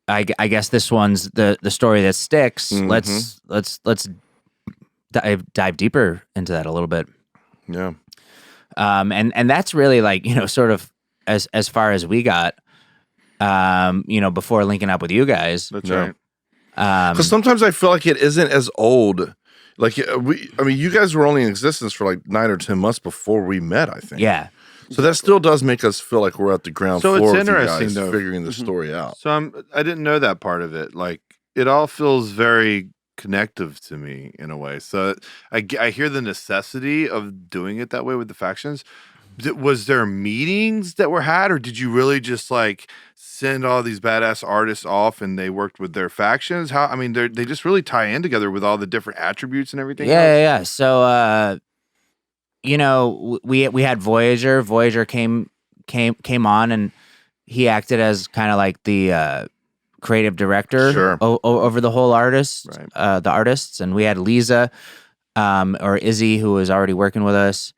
I guess this one's the story that sticks. Let's dive deeper into that a little bit. Yeah. And that's really like, sort of as far as we got, before linking up with you guys. That's right. Because sometimes I feel like it isn't as old. Like you guys were only in existence for like 9 or 10 months before we met, I think. Yeah. So that still does make us feel like we're at the ground So floor it's with you interesting, guys though. figuring the story out. So I didn't know that part of it. Like it all feels very connective to me in a way. So I hear the necessity of doing it that way with the factions. Was there meetings that were had, or did you really just like send all these badass artists off and they worked with their factions? They just really tie in together with all the different attributes and everything. Yeah. So, we had Voyager. Voyager came on, and he acted as kind of like the creative director over the whole the artists. And we had Lisa, or Izzy, who was already working with us.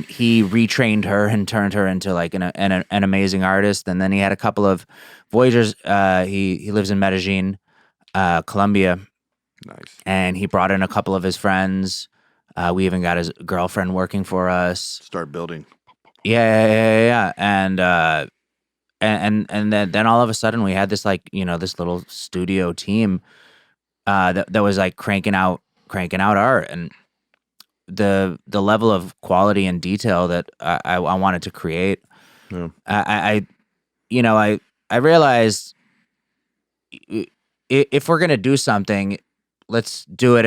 He retrained her and turned her into like an amazing artist. And then he had a couple of Voyagers. He lives in Medellin, Colombia. Nice. And he brought in a couple of his friends. We even got his girlfriend working for us. Start building. Yeah. And then all of a sudden we had this like, this little studio team that was like cranking out art, and the level of quality and detail that I wanted to create. Yeah. I realized if we're gonna do something, let's do it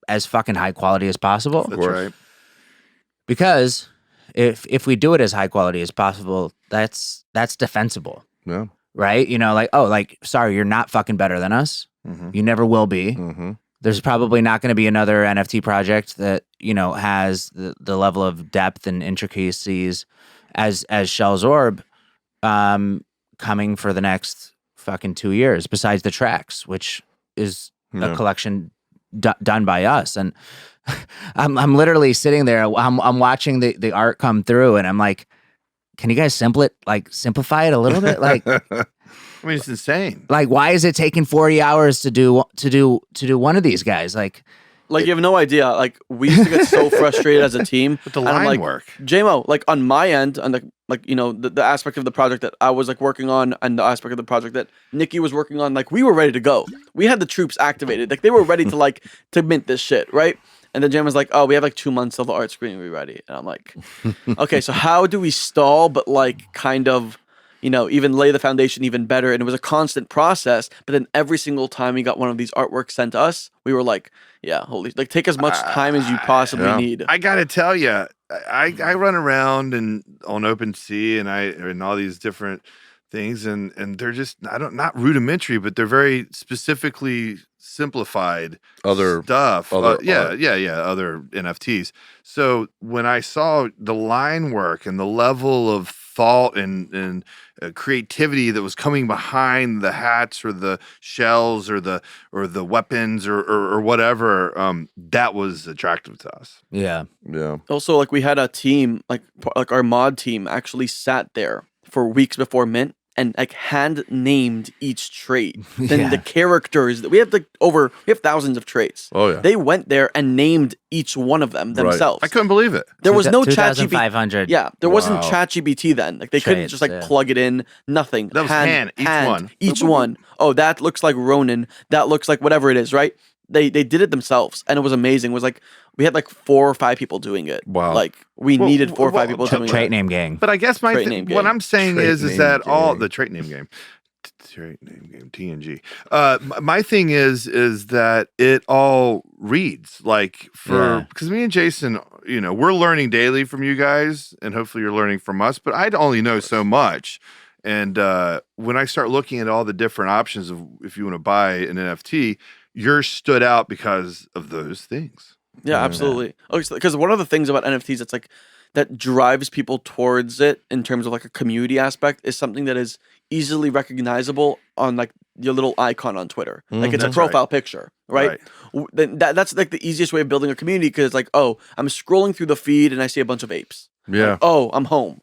as fucking high quality as possible. That's right. Because if we do it as high quality as possible, that's defensible. Yeah. Right? Sorry, you're not fucking better than us. You never will be. There's probably not going to be another NFT project that, has the level of depth and intricacies as Shells Orb coming for the next fucking 2 years, besides the tracks, which is a collection done by us. And I'm literally sitting there, I'm watching the art come through, and I'm like, can you guys simplify it a little bit? Like, It's insane. Like, why is it taking 40 hours to do one of these guys? Like you have no idea. Like, we used to get so frustrated as a team. But the and I'm line like, work. Jamo, like on my end, and the aspect of the project that I was like working on, and the aspect of the project that Nikki was working on, like we were ready to go. We had the troops activated. Like they were ready to mint this shit, right? And then Jam was like, "Oh, we have like 2 months till the art screening will be ready." And I'm like, "Okay, so how do we stall, but like kind of, even lay the foundation even better?" And it was a constant process. But then every single time we got one of these artworks sent to us, we were like, "Yeah, take as much time as you possibly need." I gotta tell you, I run around and on OpenSea and all these different things, and they're just not rudimentary, but they're very specifically simplified Other stuff. other art. Other NFTs. So when I saw the line work and the level of thought and creativity that was coming behind the hats or the shells or the weapons or whatever, that was attractive to us. Yeah. Yeah. Also, like we had a team, like our mod team, actually sat there for weeks before mint and like hand named each trait. Then Yeah. the characters we have thousands of traits. Oh yeah. They went there and named each one of them Right. themselves. I couldn't believe it. There was no chat GPT. 2,500. Yeah, there wasn't Wow. chat GPT then. Like they couldn't Traits, just like yeah. plug it in. Nothing. That was hand, each one. Each one. Oh, that looks like Ronin. That looks like whatever it is, right? They did it themselves, and it was amazing. It was like we had like 4 or 5 people doing it. Wow. Like we Well, needed 4 or 5 well, people doing Trait it. name gang. But I guess Trait name what game. I'm saying Trait is name that all game. the trait name game. Trait name game, TNG. My thing is that it all reads like Yeah. because me and Jason, we're learning daily from you guys, and hopefully you're learning from us. But I only know so much, and when I start looking at all the different options of if you want to buy an NFT, yours stood out because of those things. Yeah, absolutely. Because one of the things about NFTs that's like that drives people towards it in terms of like a community aspect is something that is easily recognizable on like your little icon on Twitter. Like it's a That's right. profile picture, right? Then that's like the easiest way of building a community because like, oh, I'm scrolling through the feed and I see a bunch of apes. Yeah. Oh, I'm home.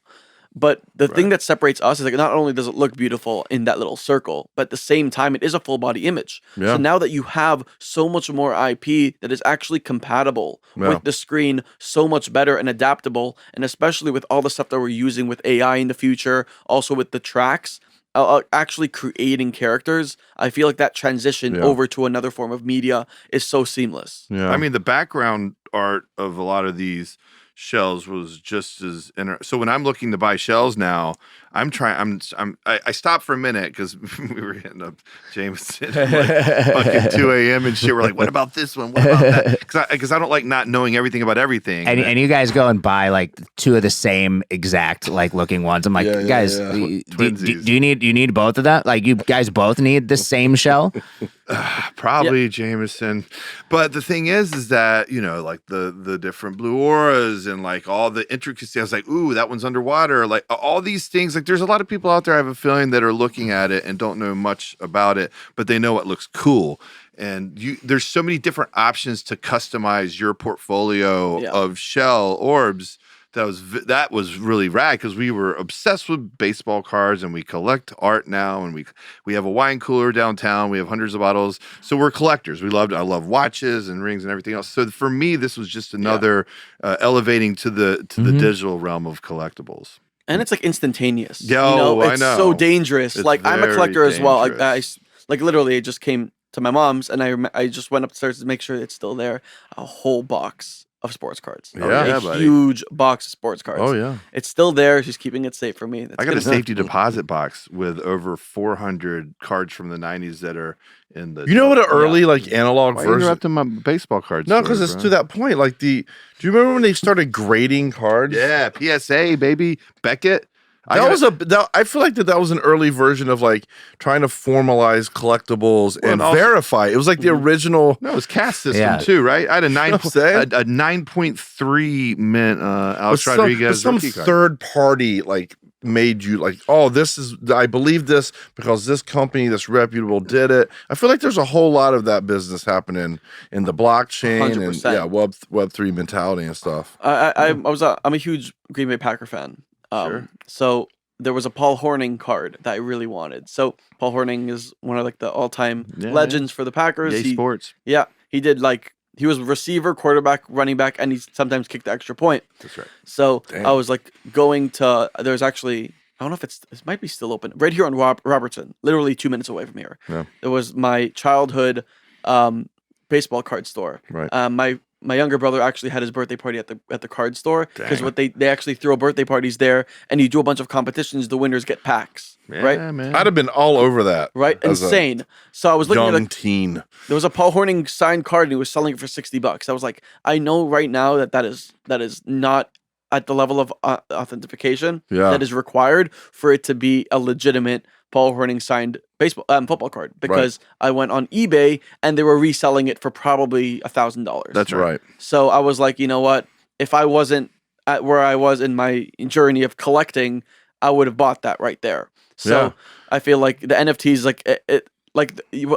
But the thing that separates us is like not only does it look beautiful in that little circle, but at the same time it is a full body image. Yeah. So now that you have so much more IP that is actually compatible Yeah. with the screen, so much better and adaptable, and especially with all the stuff that we're using with AI in the future, also with the tracks, actually creating characters, I feel like that transition Yeah. over to another form of media is so seamless. Yeah. I mean, the background art of a lot of these shells was just as so when I'm looking to buy shells now, I stopped for a minute because we were hitting up Jameson like fucking 2 a.m. and shit. We're like, what about this one? What about that? Because I don't like not knowing everything about everything. And you guys go and buy like 2 of the same exact like looking ones. I'm like, Yeah, yeah, guys, yeah. do Twinsies. you need both of that? Like you guys both need the same shell? Probably Jameson. But the thing is that, like the different blue auras and like all the intricacy, I was like, ooh, that one's underwater. Like all these things, like there's a lot of people out there, I have a feeling, that are looking at it and don't know much about it, but they know it looks cool. And there's so many different options to customize your portfolio of shell orbs. That was really rad because we were obsessed with baseball cards and we collect art now, and we have a wine cooler downtown. We have hundreds of bottles, so we're collectors. I love watches and rings and everything else. So for me, this was just another elevating to the digital realm of collectibles. And it's like instantaneous. Yo, I it's know. so dangerous. It's like I'm a very collector as well. Like dangerous. like literally, I just came to my mom's and I just went upstairs to make sure it's still there. A whole box of sports cards. Yeah, a buddy. huge box of sports cards. Oh yeah. It's still there. She's keeping it safe for me. That's I got a good. safety deposit box with over 400 cards from the 90s that are in the. You know what an early like analog Why are you version? interrupting my baseball cards? No, because it's to that point. Like do you remember when they started grading cards? Yeah, PSA, baby. Beckett. I feel like that was an early version of like trying to formalize collectibles and and also- verify. It was like the original. No, it was cast system Yeah. too, right? I had a know what I'm saying? a 9.3 mint Alex But Rodriguez some rookie card. third party like made you like, oh, this is, I believe this because this company that's reputable did it. I feel like there's a whole lot of that business happening in the blockchain 100%. and Web3 mentality and stuff. I'm a huge Green Bay Packer fan. Sure. So there was a Paul Hornung card that I really wanted. So Paul Hornung is one of like the all-time Yeah, legends for the Packers. Yay Sports. Yeah, he did like he was receiver, quarterback, running back, and he sometimes kicked the extra point. That's right. So Damn. I was like going to. There's actually I don't know if it might be still open right here on Robertson, literally 2 minutes away from here. Yeah. There was my childhood baseball card store. Right. My younger brother actually had his birthday party at the card store because Dang. what they actually throw birthday parties there, and you do a bunch of competitions. The winners get packs, right? Yeah, man. I'd have been all over that. Right, as a insane. So I was looking at young like teen. there was a Paul Hornung signed card, and he was selling it for $60. I was like, I know right now that is not at the level of authentication Yeah. that is required for it to be a legitimate Paul Horning signed football card because I went on eBay and they were reselling it for probably $1,000. That's right. So I was like, you know what? If I wasn't at where I was in my journey of collecting, I would have bought that right there. So I feel like the NFTs,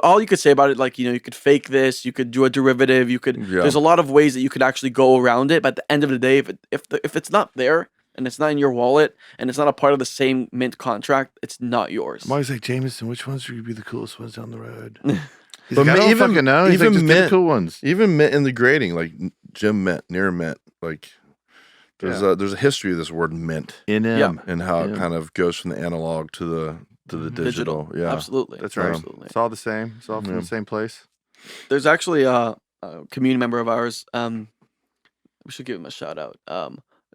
all you could say about it, like, you could fake this, you could do a derivative, there's a lot of ways that you could actually go around it. But at the end of the day, if it's not there and it's not in your wallet and it's not a part of the same mint contract, it's not yours. I'm always like, Jameson, which ones would be the coolest ones down the road? But fucking know. He's like, just get the cool ones. Even mint in the grading, like Jim Mint, near mint, like there's a history of this word mint NM and how it kind of goes from the analog to the digital. Yeah, absolutely. That's right. Absolutely. It's all the same. It's all from the same place. There's actually a community member of ours. We should give him a shout out.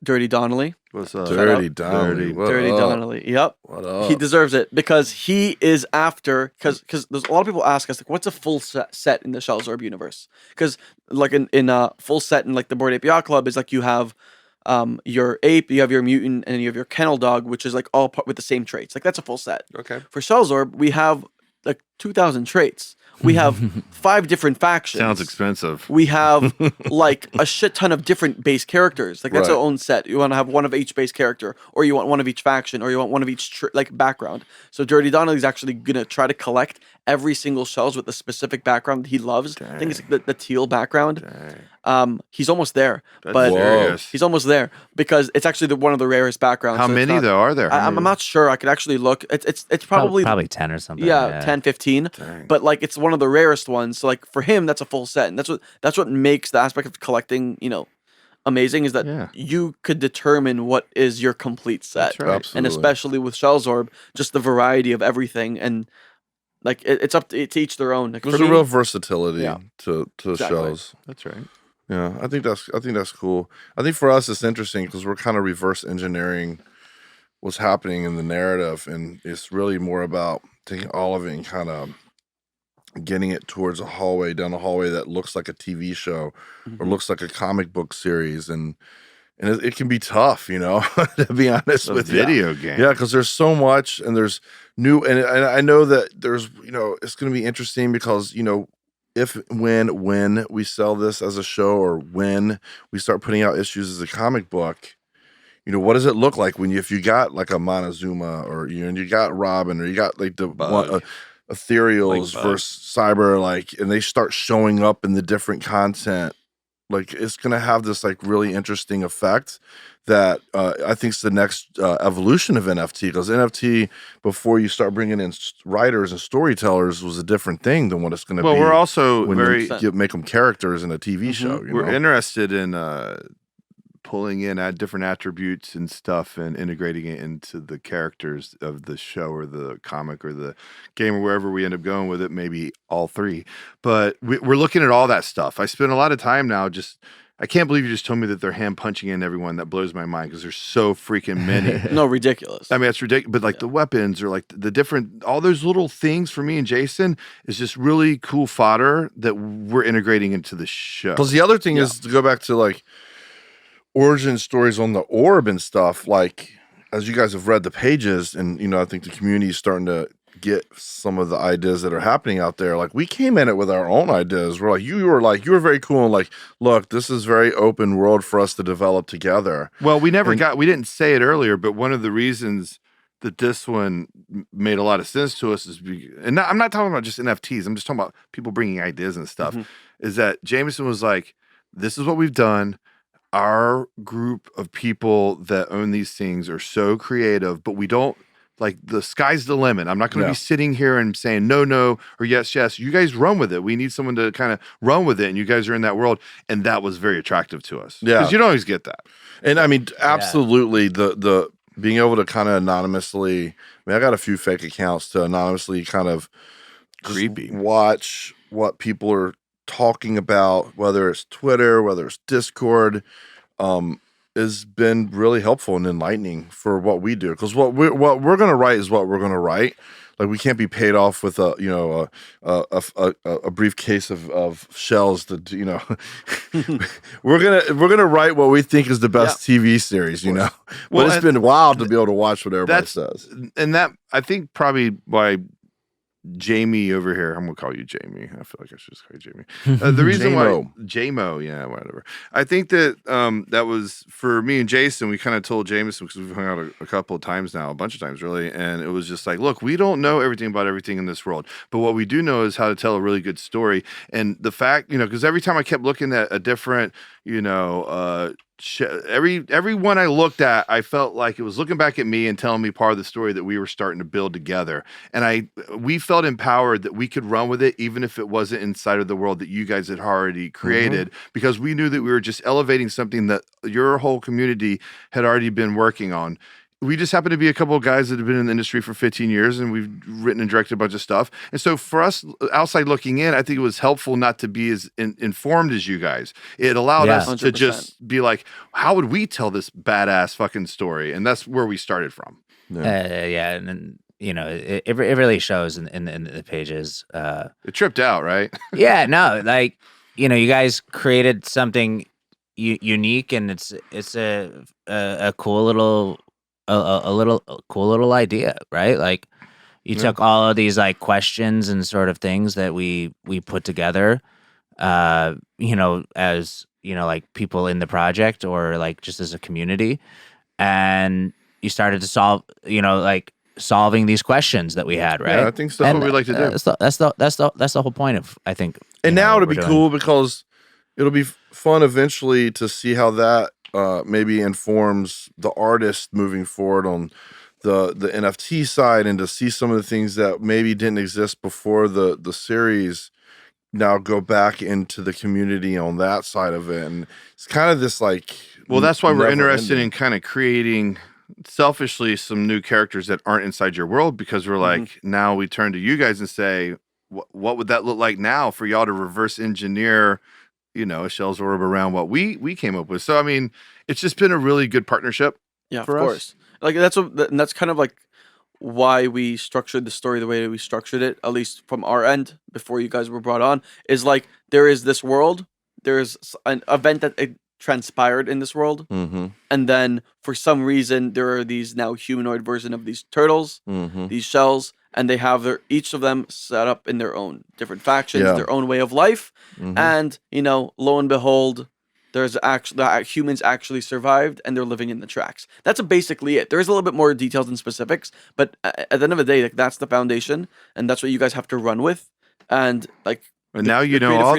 Dirty Donnelly. What's up? Dirty Donnelly. Dirty Donnelly. Yep. What up? He deserves it because he is after, because there's a lot of people ask us, like, what's a full set in the Shells Orb universe? Because like in a full set in like the Bored Ape Yacht Club is like you have your ape, you have your mutant, and you have your kennel dog, which is like all with the same traits. Like that's a full set. Okay. For Shells Orb, we have like 2,000 traits. We have 5 different factions. Sounds expensive. We have like a shit ton of different base characters. Like that's our own set. You want to have one of each base character, or you want one of each faction, or you want one of each background. So Dirty Donnelly is actually gonna try to collect every single Shells with a specific background that he loves. Dang. I think it's like the teal background. Dang. He's almost there, That's but serious. he's almost there because it's actually one of the rarest backgrounds. How so many though are there? I'm not sure. I could actually look. It's probably 10 or something. yeah, 10, 15. Dang. But like it's one of the rarest ones. So like for him, that's a full set, and that's what makes the aspect of collecting, amazing, is that you could determine what is your complete set. That's right. Absolutely. And especially with Shells Orb, just the variety of everything, and like it's up to each their own. Like, There's for a me, real versatility to Exactly. Shells. That's right. Yeah, I think that's cool. I think for us it's interesting because we're kind of reverse engineering what's happening in the narrative, and it's really more about taking all of it and kind of getting it towards down a hallway that looks like a TV show or looks like a comic book series, and it can be tough, to be honest with you. Video game. Yeah, because there's so much, and there's new, and I know that there's, it's going to be interesting because, when we sell this as a show or when we start putting out issues as a comic book, what does it look like if you got like a Montezuma or, and you got Robin or you got like the Ethereals Like versus Cyber, and they start showing up in the different content. Like it's going to have this like really interesting effect that I think is the next evolution of NFT, because NFT, before you start bringing in writers and storytellers, was a different thing than what it's going to be. Well, we're also when very you make them characters in a TV show. we're interested in pulling in different attributes and stuff and integrating it into the characters of the show or the comic or the game or wherever we end up going with it, maybe all 3. But we're looking at all that stuff. I spend a lot of time now I can't believe you just told me that they're hand punching in everyone. That blows my mind because there's so freaking many. no, ridiculous. I mean, it's ridiculous. But like the weapons or like the different, all those little things for me and Jason is just really cool fodder that we're integrating into the show. Because the other thing is to go back to like origin stories on the orb and stuff, like as you guys have read the pages, and I think the community is starting to get some of the ideas that are happening out there. Like we came in it with our own ideas. We're like, you were very cool and like, look, this is very open world for us to develop together. Well, we didn't say it earlier, but one of the reasons that this one made a lot of sense to us I'm not talking about just NFTs. I'm just talking about people bringing ideas and stuff. Is that Jameson was like, this is what we've done. Our group of people that own these things are so creative, but we don't, like, the sky's the limit. I'm not going to be sitting here and saying no, or yes. You guys run with it. We need someone to kind of run with it, and you guys are in that world. And that was very attractive to us. Yeah. Because you don't always get that. And I mean, absolutely, the being able to kind of anonymously, I got a few fake accounts to anonymously kind of creepy watch what people are talking about, whether it's Twitter, whether it's Discord, has been really helpful and enlightening for what we do. Because what we're going to write is what we're going to write. like we can't be paid off with a briefcase of shells that we're gonna write what we think is the best TV series, you know. Well, but it's been wild to be able to watch what everybody says. And that I think probably why Jamie over here, I'm gonna call you Jamie. I feel like I should just call you Jamie. The reason why Jamo, yeah, whatever. I think that that was for me and Jason. We kind of told Jameson because we've hung out a couple of times now, a bunch of times really, and it was just like, look, we don't know everything about everything in this world, but what we do know is how to tell a really good story. And the fact, because every time I kept looking at a different, every one I looked at, I felt like it was looking back at me and telling me part of the story that we were starting to build together. And we felt empowered that we could run with it, even if it wasn't inside of the world that you guys had already created, because we knew that we were just elevating something that your whole community had already been working on. We just happen to be a couple of guys that have been in the industry for 15 years and we've written and directed a bunch of stuff. And so for us outside looking in, I think it was helpful not to be as informed as you guys. It allowed us 100%. to just be like, how would we tell this badass fucking story? And that's where we started from. Yeah. And then, it really shows in the pages. It tripped out, right? Yeah, no, like, you guys created something unique and it's a cool little cool little idea, right? Like you took all of these like questions and sort of things that we put together, as like people in the project or like just as a community, and you started to solve, solving these questions that we had, right? Yeah, I think that's what we like to do. That's the whole point of, I think. And now it'll be cool because it'll be fun eventually to see how that maybe informs the artist moving forward on the NFT side, and to see some of the things that maybe didn't exist before the series now go back into the community on that side of it. And it's kind of this like, well, that's why we're interested in kind of creating selfishly some new characters that aren't inside your world, because we're like, now we turn to you guys and say, what would that look like now for y'all to reverse engineer a Shells Orb around what we came up with. So I mean, it's just been a really good partnership. Yeah, for of us. course. Like that's kind of like why we structured the story the way that we structured it, at least from our end before you guys were brought on, is like there is this world, there's an event that it transpired in this world, and then for some reason there are these now humanoid version of these turtles, these shells, and they have each of them set up in their own different factions, their own way of life, and lo and behold, there's actually humans actually survived and they're living in the tracks. That's basically it. There's a little bit more details and specifics, but at the end of the day, like, that's the foundation, and that's what you guys have to run with. And like, and now you know all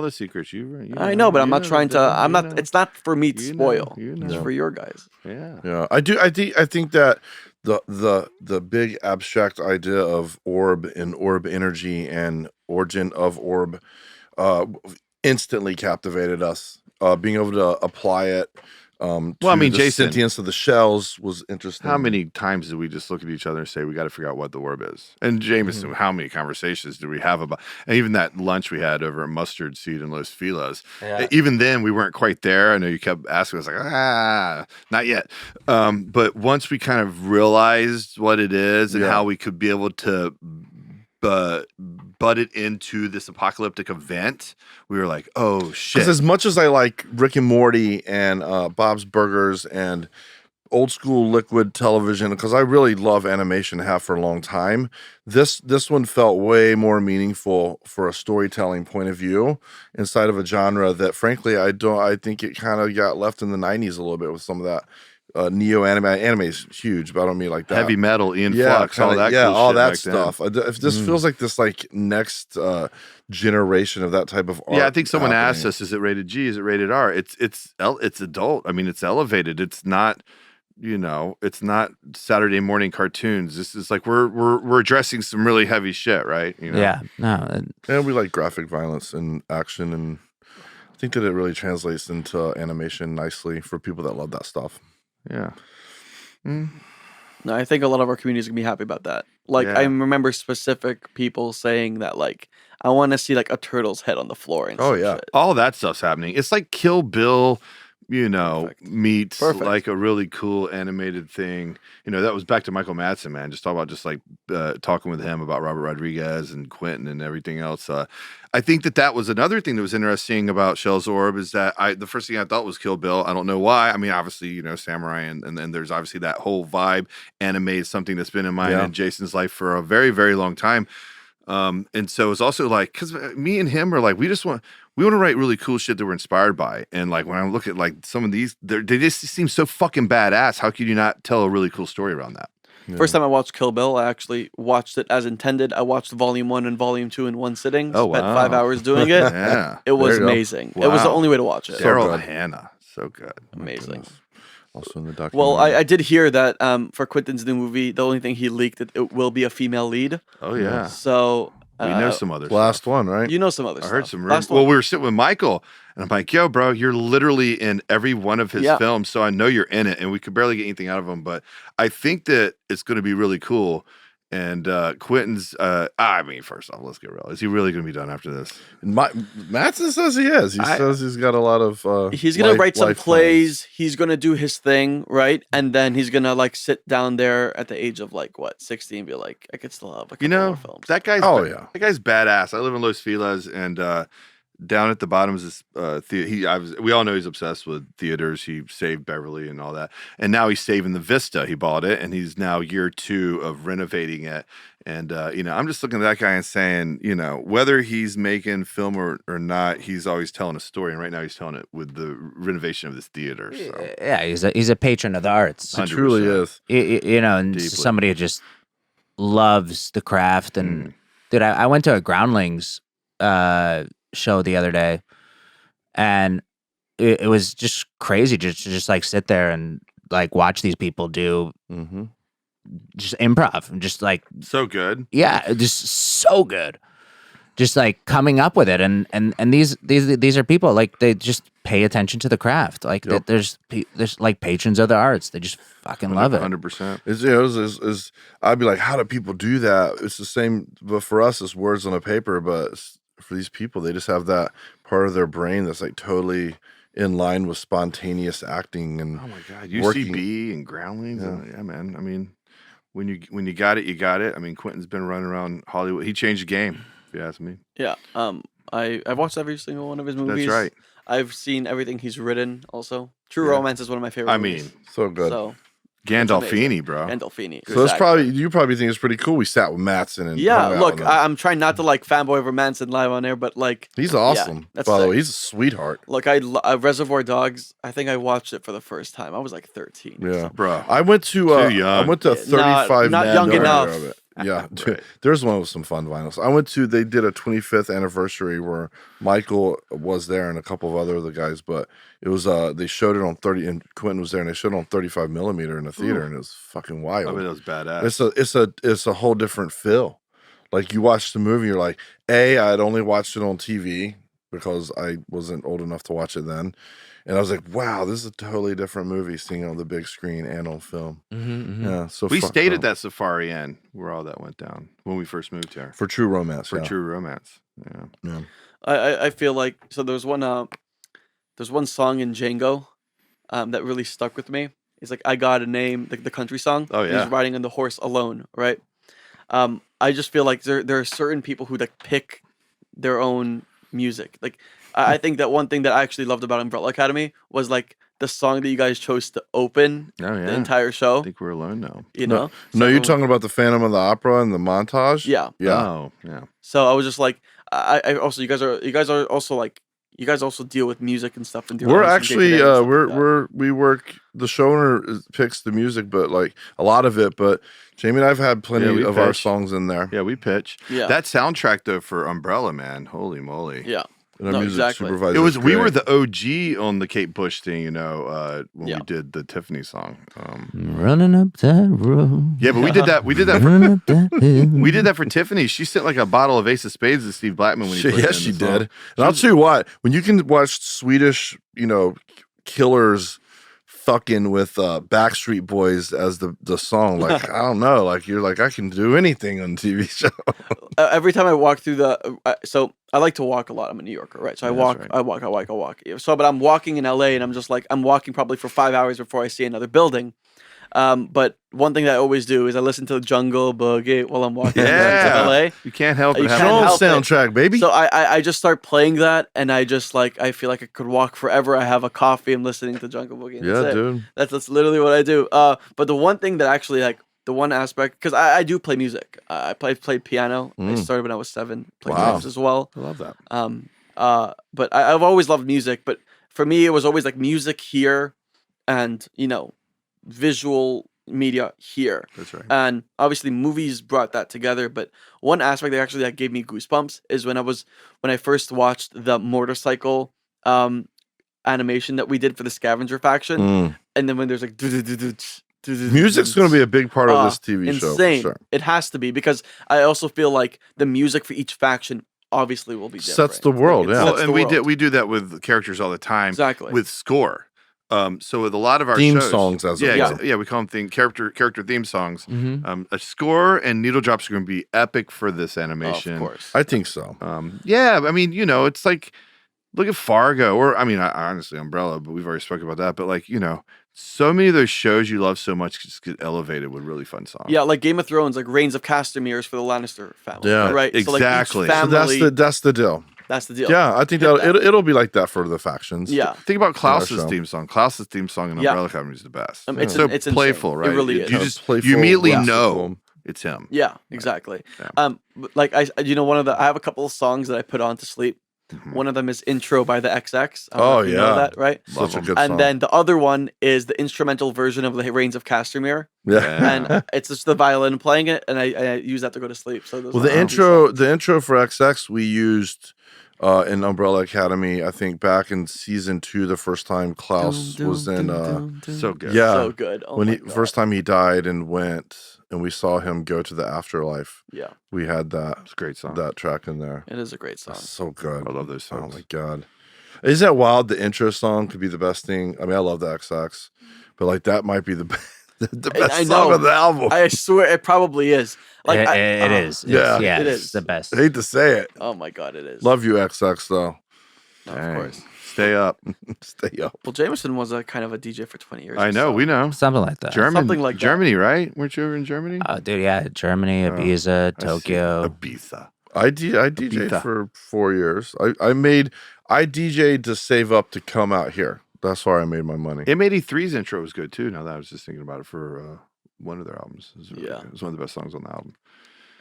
the secrets. I know, but I'm not trying to. I'm not. It's not for me to spoil. It's for your guys. Yeah. I think that the big abstract idea of orb and orb energy and origin of orb instantly captivated us. Being able to apply it to the Jason, sentience of the shells was interesting. How many times did we just look at each other and say, we got to figure out what the orb is? And Jameson, how many conversations did we have about, and even that lunch we had over at Mustard Seed and Los Filas, even then we weren't quite there. I know you kept asking us like, not yet. But once we kind of realized what it is and how we could be able to butt it into this apocalyptic event, we were like, oh shit. Because as much as I like Rick and Morty and Bob's Burgers and old school liquid television, because I really love animation, have for a long time, this one felt way more meaningful for a storytelling point of view inside of a genre that frankly I think it kind of got left in the 90s a little bit with some of that neo anime. Anime is huge, but I don't mean like that. Heavy metal, Ian Flux, all that. Yeah, cool all shit that back stuff. If this feels like this like next generation of that type of art. Yeah, I think someone asked us, is it rated G? Is it rated R? It's adult. I mean, it's elevated. It's not, it's not Saturday morning cartoons. This is like we're addressing some really heavy shit, right? Yeah, no. And we like graphic violence and action, and I think that it really translates into animation nicely for people that love that stuff. Yeah. No, I think a lot of our community is gonna be happy about that. Like, I remember specific people saying that, like, I want to see like a turtle's head on the floor. And shit. All that stuff's happening. It's like Kill Bill meets Perfect. like a really cool animated thing. That was back to Michael Madsen, man. Just talk about just like talking with him about Robert Rodriguez and Quentin and everything else. I think that was another thing that was interesting about Shells Orb is that the first thing I thought was Kill Bill. I don't know why. I mean, obviously, samurai and then there's obviously that whole vibe. Anime is something that's been in mine and Jason's life for a very, very long time. And so it's also like, because me and him are like, we want to write really cool shit that we're inspired by. And like when I look at like some of these, they just seem so fucking badass. How could you not tell a really cool story around that? Yeah. First time I watched Kill Bill, I actually watched it as intended. I watched Volume 1 and Volume 2 in one sitting. Oh, spent wow. 5 hours doing it. Yeah. It was amazing. Wow. It was the only way to watch it. Daryl Hannah. So good. Amazing. Also in the documentary. Well, I did hear that for Quentin's new movie, the only thing he leaked that it will be a female lead. Oh, yeah. So We know some others. Last one, right? You know some other I stuff. heard some Last rumors. Well, one. we were sitting with Michael, and I'm like, yo, bro, you're literally in every one of his films, so I know you're in it, and we could barely get anything out of him, but I think that it's going to be really cool. And Quentin's, first off, let's get real. Is he really going to be done after this? Madsen says he is. He says he's got a lot of. He's gonna write some life plays. He's gonna do his thing, right? And then he's gonna like sit down there at the age of like 60 and be like, I could still have a couple more films. That guy's yeah. that guy's badass. I live in Los Feliz, and down at the bottom is this we all know he's obsessed with theaters. He saved Beverly and all that, and now he's saving the Vista. He bought it, and he's now year 2 of renovating it. And I'm just looking at that guy and saying, whether he's making film or not, he's always telling a story. And right now he's telling it with the renovation of this theater. So. Yeah, he's a patron of the arts. He truly is. And Deeply. somebody who just loves the craft. And dude, I went to a Groundlings show the other day, and it was just crazy just like sit there and like watch these people do just improv and just like So good. yeah, just so good, just like coming up with it. And these are people like they just pay attention to the craft. Like there's like patrons of the arts. They just fucking love it. 100%. I'd be like, how do people do that? It's the same, but for us, it's words on a paper. But for these people, they just have that part of their brain that's like totally in line with spontaneous acting and Oh my God, UCB and Groundlings. Yeah, man. I mean, when you got it, you got it. I mean, Quentin's been running around Hollywood. He changed the game, if you ask me. Yeah. I've watched every single one of his movies. That's right. I've seen everything he's written. Also, True Romance is one of my favorite. I movies. mean, so good. So Gandolfini, bro. Gandolfini. So that's probably you probably think it's pretty cool. We sat with Madsen and Yeah, hung out look, with him. I'm trying not to like fanboy over Manson live on air, but like He's awesome. that's by the sick. way, he's a sweetheart. Look, Reservoir Dogs. I think I watched it for the first time. I was like 13. or Yeah, something. Bro. I went to Too young. I went to 35. not Mad young Dog enough. of it. Yeah, there's one with some fun vinyls. I went to. They did a 25th anniversary where Michael was there and a couple of other guys, but it was they showed it on 30 and Quentin was there and they showed it on 35 millimeter in the theater and it was fucking wild. I mean, that was badass. It's a whole different feel. Like you watch the movie, you're like, I'd only watched it on TV because I wasn't old enough to watch it then. And I was like, wow, this is a totally different movie seeing it on the big screen and on film. Yeah, so We fun- stayed at that Safari Inn where all that went down when we first moved here. for True Romance. For yeah. True Romance. Yeah. I feel like so there's one song in Django that really stuck with me. It's like I Got a Name, the country song. Oh, yeah. He's riding on the horse alone, right? I just feel like there are certain people who like pick their own music. Like I think that one thing that I actually loved about Umbrella Academy was like the song that you guys chose to open Oh, yeah. the entire show. I think we're alone now. You know? No, you're So- talking about the Phantom of the Opera and the montage? Yeah. Yeah. Oh, yeah. So I was just like, I also you guys are also like you guys also deal with music and stuff and deal We're with some actually day-to-day and stuff like that. we work the showrunner picks the music, but like a lot of it. But Jamie and I've had plenty Yeah, we of our pitch. songs in there. Yeah, we pitch. Yeah. That soundtrack though for Umbrella, man. Holy moly. Yeah. And our No, music exactly. supervisor. It was is we were great. the OG on the Kate Bush thing, when Yeah. we did the Tiffany song. Running up that road. Yeah, but we did that. We did that. Running up that hill. We did that for Tiffany. She sent like a bottle of Ace of Spades to Steve Blackman when he put it in Yes, the she song. did. And I'll tell you what, when you can watch Swedish, killers fucking with Backstreet Boys as the song. Like, I don't know. Like, you're like, I can do anything on TV show. Every time I walk through so I like to walk a lot. I'm a New Yorker, right? So I walk. So, but I'm walking in LA, and I'm just like, I'm walking probably for 5 hours before I see another building. But one thing that I always do is I listen to the Jungle Boogie while I'm walking to LA. You can't help it. You can't Shellz help it. soundtrack, baby. So I just start playing that, and I just like, I feel like I could walk forever. I have a coffee. I'm listening to Jungle Boogie. And that's it. Dude. That's literally what I do. But the one thing that actually like the one aspect, because I do play music. I played piano. I started when I was 7. Played drums as well. I love that. But I've always loved music. But for me, it was always like music here, and visual media here. That's right. And obviously movies brought that together, but one aspect that actually gave me goosebumps is when I first watched the motorcycle animation that we did for the scavenger faction, and then when there's like music's going to be a big part of this TV show. Insane. For sure. It has to be, because I also feel like the music for each faction obviously will be different. Sets the world, Like, it yeah. sets Well, the and world. we do that with characters all the time. Exactly. With score. So with a lot of our Theme shows, songs, as it were. we call them character theme songs. Mm-hmm. A score and needle drops are going to be epic for this Oh, animation. of course. I think so. I mean, it's like, look at Fargo, or I mean, honestly, Umbrella, but we've already spoken about that. But like, so many of those shows you love so much just get elevated with really fun songs. Yeah, like Game of Thrones, like Reigns of Castamere's for the Lannister family. Yeah, right. exactly. So, like, each family, So that's the deal. that's the deal. Yeah, I think it'll be like that for the factions. Yeah. Think about Klaus's show. theme song. Klaus's theme song in Yeah. Umbrella Academy is the best. It's so insane. playful, It right? really is. You Yeah, just playful, you immediately whimsical. know it's him. Yeah, exactly. Yeah. But like I have a couple of songs that I put on to sleep. One of them is Intro by the XX. I don't know if you know that, right? Such a good And song. then the other one is the instrumental version of the Reigns of Castamere. yeah. And it's just the violin playing it, and I use that to go to sleep. So those Well, are the two intro songs. for XX we used in Umbrella Academy. I think back in season 2, the first time Klaus was in. So good. Yeah, So good. Oh when my he God. first time he died and went, and we saw him go to the afterlife. Yeah, We had It's a great song. that track in there. it is a great song. That's so good. I love those Oh songs. my god, isn't that wild? The intro song could be the best thing. I mean, I love the XX, but like that might be the the best I song know. of the album. I swear it probably is. Like it is. Yeah. Yeah, It it's is. the best. I hate to say it. Oh my God, it is. Love you, XX, though. No, of Dang. course. Stay up. Stay up. Well, Jameson was a kind of a DJ for 20 years. I know. We know. Something like that. Something like that. Germany, right? Weren't you ever in Germany? Oh, dude, yeah, Germany, Ibiza, Tokyo. Ibiza. I DJ'd Ibiza. for 4 years. I DJ'd to save up to come out here. That's where I made my money. M83's intro was good too. Now that I was just thinking about it for one of their albums. It was really Yeah. good. It was one of the best songs on the album.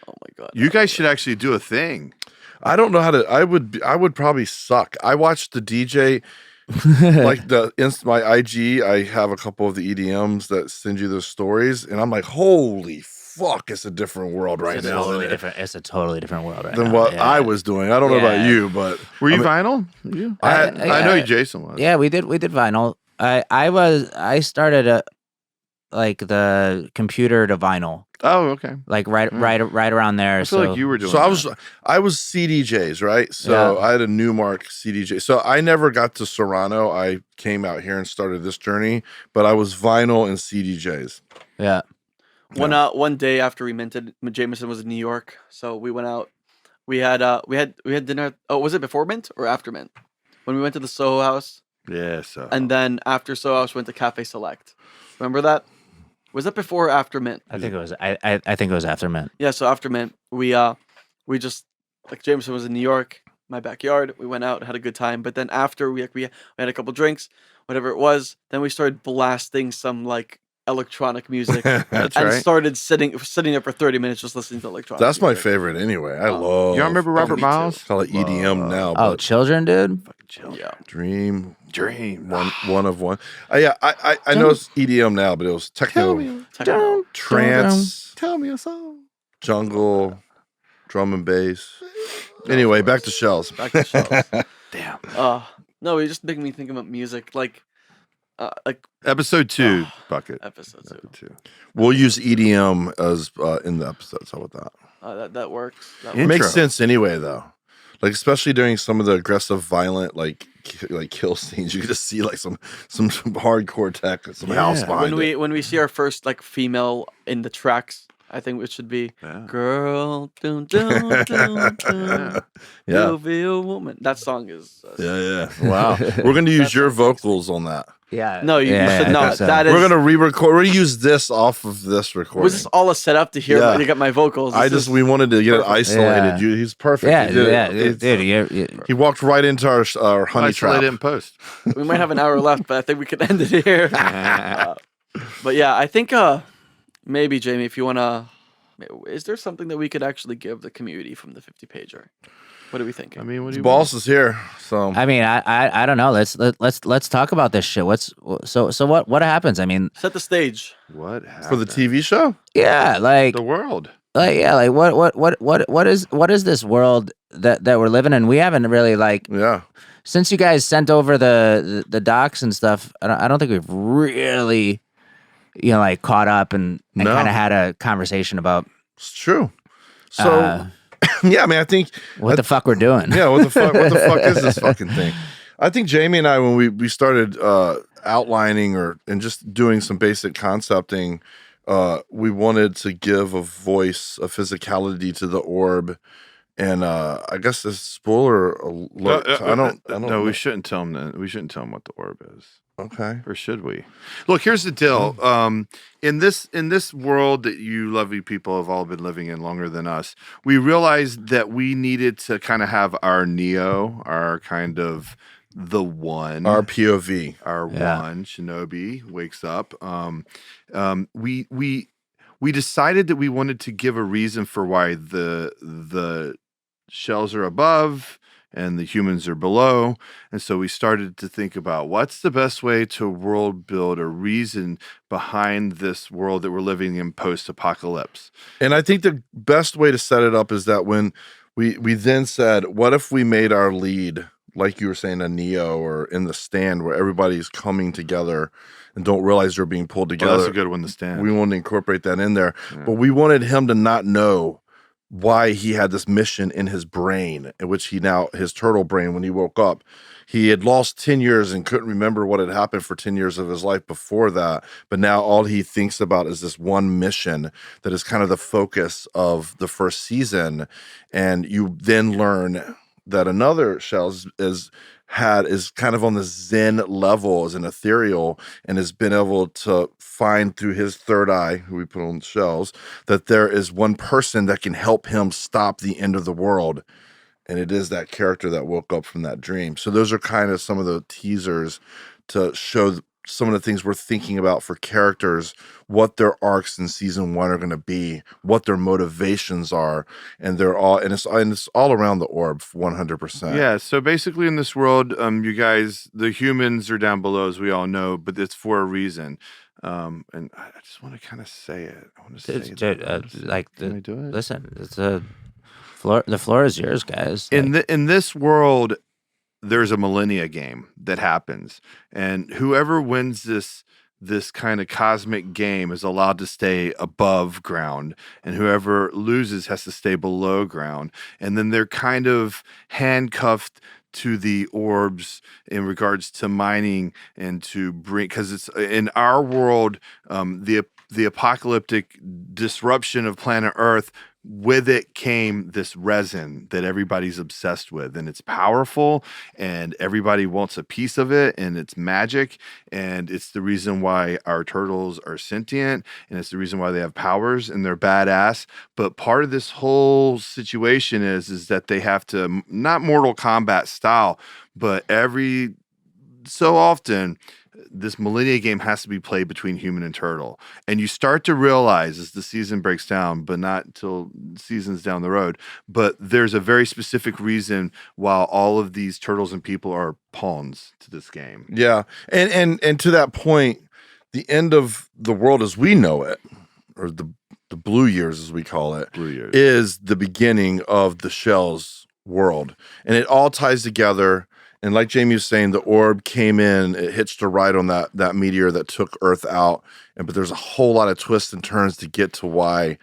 Oh my God. You guys should actually do a thing. I don't know how to. I would probably suck. I watched the DJ. Like my IG, I have a couple of the EDMs that send you those stories, and I'm like, holy fuck, it's a different world right It's now totally different. It's a totally different world right than now. what Yeah. I was doing. I don't know about Yeah. you, but Were you I mean- vinyl? You? I- I know Jason was. Yeah, we did vinyl. I started like the computer to vinyl, Oh, okay. like right around there. I feel like you were doing. so that. I was CDJs, right? So Yeah. I had a Newmark CDJ. So I never got to Serrano. I came out here and started this journey, but I was vinyl and CDJs. Yeah. One day after we minted, Jameson was in New York, so we went out. We had dinner. Oh, was it before mint or after mint? When we went to the Soho House, Yeah. So. and then after Soho House, we went to Cafe Select. Remember that? Was that before or after mint? I think it was. I think it was after Mint. Yeah. So after mint, we just, like, Jameson was in New York, my backyard. We went out, had a good time. But then after we had a couple drinks, whatever it was. Then we started blasting some like electronic music. That's and right. started sitting there for 30 minutes just listening to electronic That's my music. favorite anyway. I love. You don't remember Robert me too. Miles? Call it EDM now. Oh, But children, dude. Fucking chill. Yeah. Dream. Dream. One of one. Yeah, I know it's EDM now, but it was techno, Techno. trance, Tell me a song. jungle, drum and bass. Anyway, back to Shells. Back to Shells. Damn. No, it just making me think about music, like Episode 2, bucket. episode 2. Episode 2. We'll use EDM as in the episodes. How about that? That works. That Intro. Makes sense anyway, though. like especially during some of the aggressive, violent like kill scenes. You can just see like some hardcore tech, some house behind when we see our first like female in the tracks. I think it should be "Girl, dun, dun, dun, dun, you'll be a woman." That song is Wow, we're gonna use your vocals on that. Yeah. No, you should not. So. That is. We're gonna re-record. We're gonna use this off of this recording. Was this all a setup to hear to get my vocals? We wanted to get it isolated. Yeah. He's perfect. Dude. He walked right into our honey trap. In post. We might have an hour left, but I think we could end it here. But yeah, I think maybe Jamie, if you wanna, is there something that we could actually give the community from the 50-pager? What are we thinking? I mean, what do you boss is here, so I mean, I don't know. Let's talk about this shit. What happens? I mean, set the stage. What happened? for the TV show? yeah, like The world. what is this world that we're living in? We haven't really since you guys sent over the docs and stuff. I don't think we've really caught up and kind of had a conversation about. It's true. So. Yeah, I mean, I think what the fuck we're doing. Yeah, what the fuck is this fucking thing? I think Jamie and I, when we started outlining and just doing some basic concepting, we wanted to give a voice, a physicality to the orb, and I guess this spoiler alert. I don't. No, we shouldn't tell him that. We shouldn't tell him what the orb is. Okay. Or should we? Look, here's the deal. In this world that you lovely people have all been living in longer than us, we realized that we needed to kind of have our Neo, our kind of the one, our POV, our one Shinobi wakes up. We decided that we wanted to give a reason for why the shells are above and the humans are below. And so we started to think about what's the best way to world build a reason behind this world that we're living in post-apocalypse. And I think the best way to set it up is that when we then said, what if we made our lead, like you were saying, a Neo or in the Stand, where everybody's coming together and don't realize they're being pulled together. Well, that's a good one, the Stand. We wanted to incorporate that in there. Yeah. But we wanted him to not know why he had this mission in his brain, in which his turtle brain, when he woke up, he had lost 10 years and couldn't remember what had happened for 10 years of his life before that. But now all he thinks about is this one mission that is kind of the focus of the first season. And you then learn that another Shells is kind of on the Zen level as an ethereal and has been able to find through his third eye, who we put on Shells, that there is one person that can help him stop the end of the world. And it is that character that woke up from that dream. So those are kind of some of the teasers to show some of the things we're thinking about for characters, what their arcs in season 1 are going to be, what their motivations are, and it's all around the orb 100%. Yeah, so basically in this world, you guys, the humans are down below, as we all know, but it's for a reason. And I just want to kind of say it. I want to say it. Can I do it? Listen, it's the floor is yours, guys. In this world, there's a millennia game that happens, and whoever wins this kind of cosmic game is allowed to stay above ground, and whoever loses has to stay below ground. And then they're kind of handcuffed to the orbs in regards to mining and to bring, because it's in our world, the apocalyptic disruption of planet Earth. With it came this resin that everybody's obsessed with, and it's powerful, and everybody wants a piece of it, and it's magic, and it's the reason why our turtles are sentient, and it's the reason why they have powers, and they're badass. But part of this whole situation is that they have to, not Mortal Kombat style, but every so often, this millennia game has to be played between human and turtle. And you start to realize as the season breaks down, but not until seasons down the road, but there's a very specific reason why all of these turtles and people are pawns to this game. Yeah. And to that point, the end of the world as we know it, or the blue years as we call it, is the beginning of the Shellz world. And it all ties together. And like Jamie was saying, the orb came in, it hitched a ride on that meteor that took Earth out. But there's a whole lot of twists and turns to get to why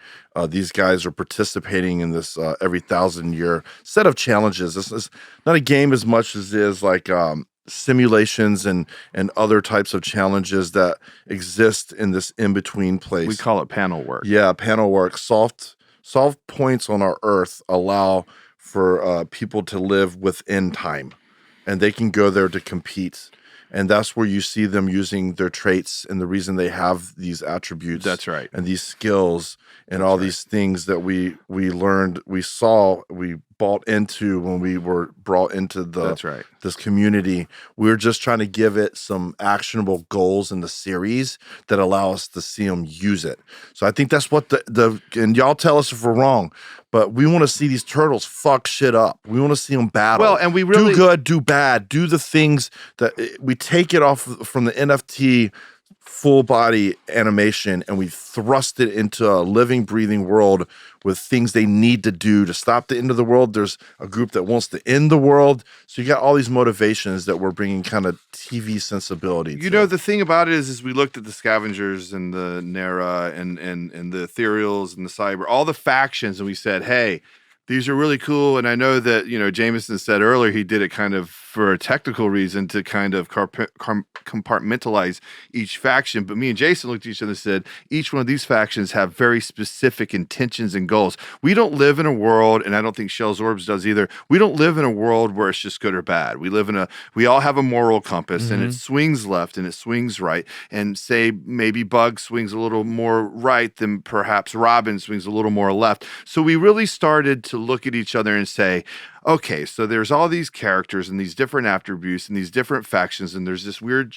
these guys are participating in this every 1,000-year set of challenges. This is not a game as much as it is like simulations and other types of challenges that exist in this in-between place. We call it panel work. Yeah, panel work. Soft points on our Earth allow for people to live within time, and they can go there to compete. And that's where you see them using their traits and the reason they have these attributes. That's right. And these skills and all these things that we learned, we saw, we bought into when we were brought into this community. We were just trying to give it some actionable goals in the series that allow us to see them use it. So I think that's what and y'all tell us if we're wrong, but we want to see these turtles fuck shit up. We want to see them battle. Well, and we really do good, do bad, do the things that we take it off from the NFT full body animation and we thrust it into a living, breathing world with things they need to do to stop the end of the world. There's a group that wants to end the world. So you got all these motivations that we're bringing kind of TV sensibility to. You know, the thing about it is we looked at the Scavengers and the Nera and the Ethereals and the Cyber, all the factions, and we said, hey, these are really cool. And I know that, Jameson said earlier he did it kind of for a technical reason to kind of compartmentalize each faction. But me and Jason looked at each other and said, each one of these factions have very specific intentions and goals. We don't live in a world, and I don't think Shells Orbs does either. We don't live in a world where it's just good or bad. We all have a moral compass, and it swings left and it swings right. And say maybe Bug swings a little more right than perhaps Robin swings a little more left. So we really started to look at each other and say, okay, so there's all these characters and these different attributes and these different factions, and there's this weird,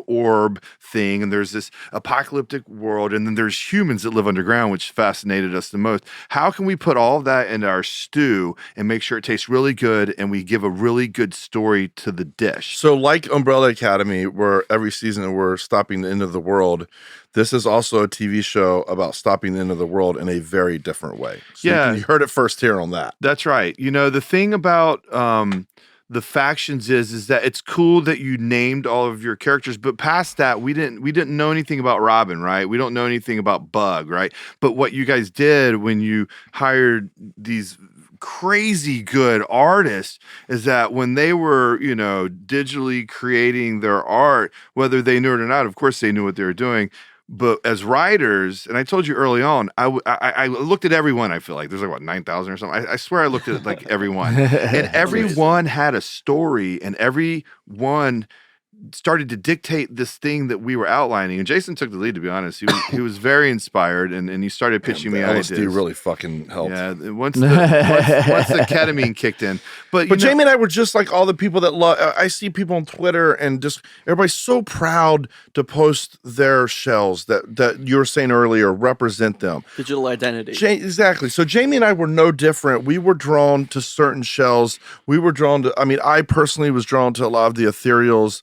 orb thing, and there's this apocalyptic world, and then there's humans that live underground, which fascinated us the most. How can we put all of that into our stew and make sure it tastes really good and we give a really good story to the dish? So like Umbrella Academy, where every season we're stopping the end of the world, this is also a TV show about stopping the end of the world in a very different way. So you heard it first here on that. That's right. The thing about the factions is that it's cool that you named all of your characters, but past that, we didn't know anything about Robin, right? We don't know anything about Bug, right? But what you guys did when you hired these crazy good artists is that when they were, digitally creating their art, whether they knew it or not, of course they knew what they were doing. But as writers, and I told you early on, I looked at everyone. I feel like there's like what 9,000 or something. I swear I looked at like everyone, and everyone had a story, and everyone started to dictate this thing that we were outlining. And Jason took the lead, to be honest. He was very inspired, and he started pitching me ideas. LSD really fucking helped. Yeah, once the ketamine kicked in. But Jamie and I were just like all the people that love. I see people on Twitter and just everybody's so proud to post their shells that you were saying earlier represent them. Digital identity. Exactly. So Jamie and I were no different. We were drawn to certain shells. We were drawn to. I mean, I personally was drawn to a lot of the ethereals.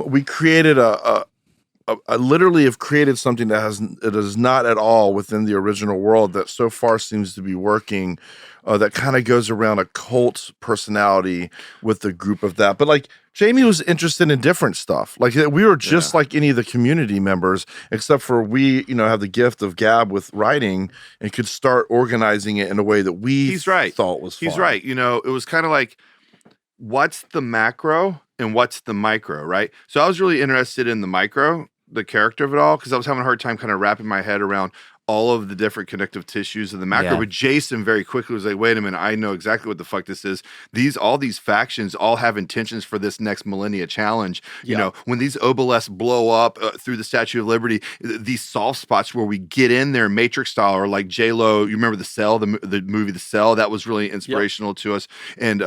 We created I literally have created something it is not at all within the original world that so far seems to be working. That kind of goes around a cult personality with the group of that. But like Jamie was interested in different stuff. Like we were just like any of the community members, except for we, have the gift of gab with writing and could start organizing it in a way that we thought was fun. He's right. It was kind of like, what's the macro and what's the micro, right? So I was really interested in the micro, the character of it all, because I was having a hard time kind of wrapping my head around all of the different connective tissues of the macro. But Jason very quickly was like, wait a minute, I know exactly what the fuck this is. All these factions all have intentions for this next millennia challenge. When these obelisks blow up through the Statue of Liberty, these soft spots where we get in there Matrix style, or like J-Lo, you remember The Cell, the movie The Cell? That was really inspirational to us. And,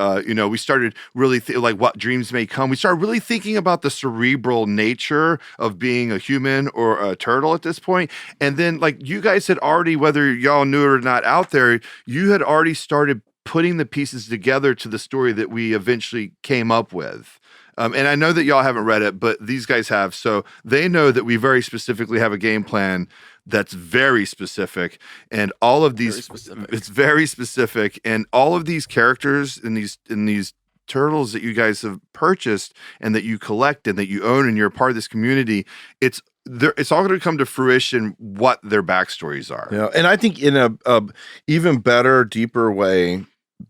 we started really, like what dreams may come. We started really thinking about the cerebral nature of being a human or a turtle at this point. And then like you guys had already, whether y'all knew it or not out there, you had already started putting the pieces together to the story that we eventually came up with. And I know that y'all haven't read it, but these guys have. So they know that we very specifically have a game plan that's very specific. And all of these, it's very specific. And all of these characters in these turtles that you guys have purchased and that you collect and that you own and you're a part of this community, it's all going to come to fruition what their backstories are. Yeah, and I think in a even better, deeper way,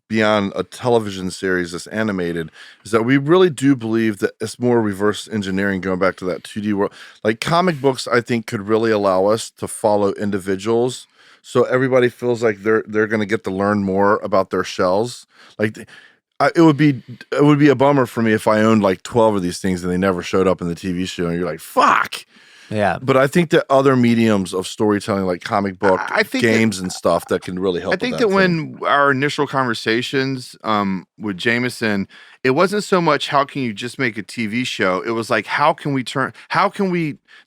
beyond a television series that's animated, is that we really do believe that it's more reverse engineering, going back to that 2D world. Like comic books, I think could really allow us to follow individuals, so everybody feels like they're going to get to learn more about their shells. Like it would be a bummer for me if I owned like 12 of these things and they never showed up in the TV show, and you're like, fuck. Yeah. But I think that other mediums of storytelling, like comic book, games and stuff, that can really help. I think that when our initial conversations with Jameson, it wasn't so much how can you just make a TV show. It was like, how can we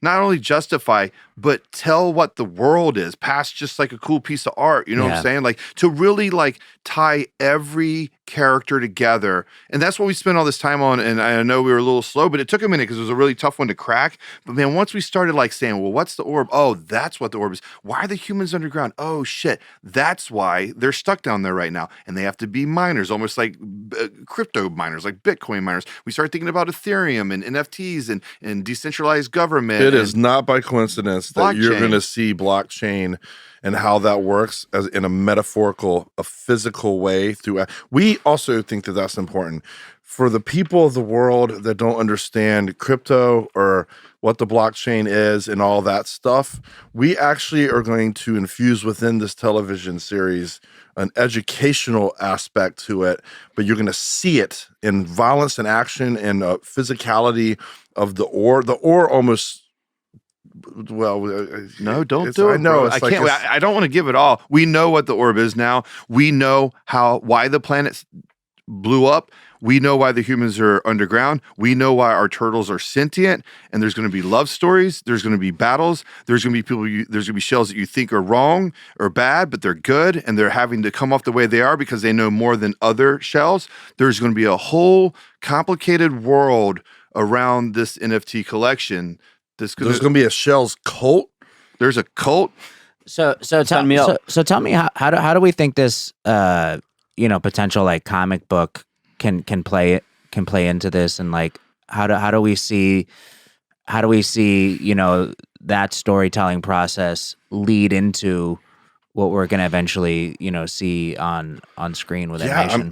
not only justify, but tell what the world is past just like a cool piece of art. You know what I'm saying? Like to really like tie every character together. And that's what we spent all this time on. And I know we were a little slow, but it took a minute because it was a really tough one to crack. But man, once we started like saying, well, what's the orb? Oh, that's what the orb is. Why are the humans underground? Oh shit. That's why they're stuck down there right now. And they have to be miners, almost like crypto miners, like Bitcoin miners. We started thinking about Ethereum and NFTs and decentralized government. It is not by coincidence that you're going to see blockchain and how that works as in a metaphorical, a physical way through. We also think that that's important for the people of the world that don't understand crypto or what the blockchain is and all that stuff. We actually are going to infuse within this television series an educational aspect to it, but you're going to see it in violence and action and physicality of the ore. The ore almost. Well, no, don't do it. No, I can't. I don't want to give it all. We know what the orb is now. We know why the planet blew up. We know why the humans are underground. We know why our turtles are sentient. And there's going to be love stories. There's going to be battles. There's going to be there's going to be shells that you think are wrong or bad, but they're good, and they're having to come off the way they are because they know more than other shells. There's going to be a whole complicated world around this NFT collection. There's going to be a Shells cult. There's a cult. So tell me, tell me how do we think this potential like comic book can play into this, and like how do we see that storytelling process lead into what we're going to eventually see on screen with animation?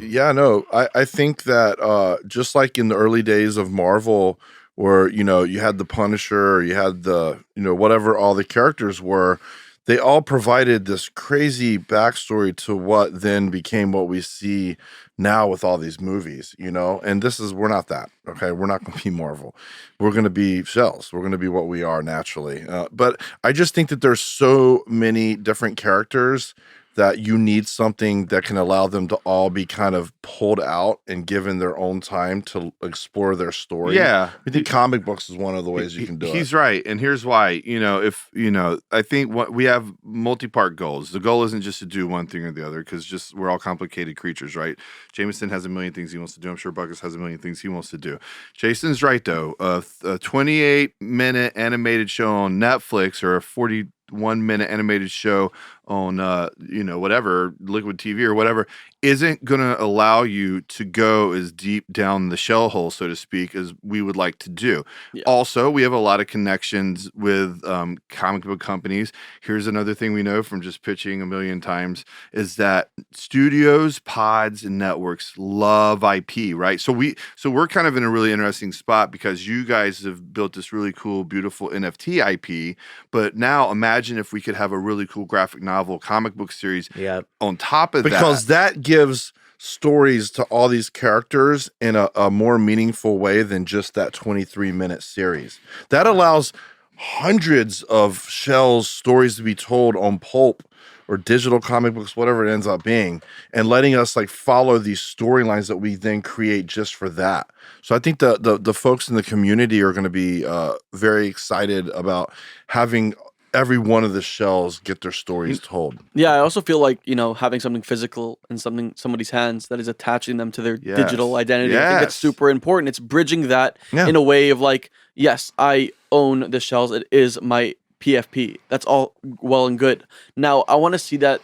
I think that just like in the early days of Marvel, where you had the Punisher, or you had the whatever all the characters were, they all provided this crazy backstory to what then became what we see now with all these movies, and we're not that, okay? We're not going to be Marvel. We're going to be Shells. We're going to be what we are naturally. But I just think that there's so many different characters that you need something that can allow them to all be kind of pulled out and given their own time to explore their story. Yeah. I think comic books is one of the ways you can do it. He's right. And here's why. I think what we have multi-part goals. The goal isn't just to do one thing or the other, because we're all complicated creatures, right? Jameson has a million things he wants to do. I'm sure Buckus has a million things he wants to do. Jason's right, though. A 28-minute animated show on Netflix, or a 41-minute animated show on whatever, Liquid TV or whatever, isn't going to allow you to go as deep down the shell hole, so to speak, as we would like to do. Yeah. Also, we have a lot of connections with comic book companies. Here's another thing we know from just pitching a million times, is that studios, pods, and networks love IP, right? So we're kind of in a really interesting spot, because you guys have built this really cool, beautiful NFT IP, but now imagine if we could have a really cool graphic novel comic book series on top of that. Because that gives stories to all these characters in a more meaningful way than just that 23-minute series. That allows hundreds of Shells stories to be told on pulp or digital comic books, whatever it ends up being, and letting us like follow these storylines that we then create just for that. So I think the folks in the community are going to be very excited about having every one of the Shells get their stories told. Yeah, I also feel like, having something physical in somebody's hands that is attaching them to their digital identity. I think that's super important. It's bridging that in a way of like, yes, I own the Shells. It is my PFP. That's all well and good. Now, I want to see that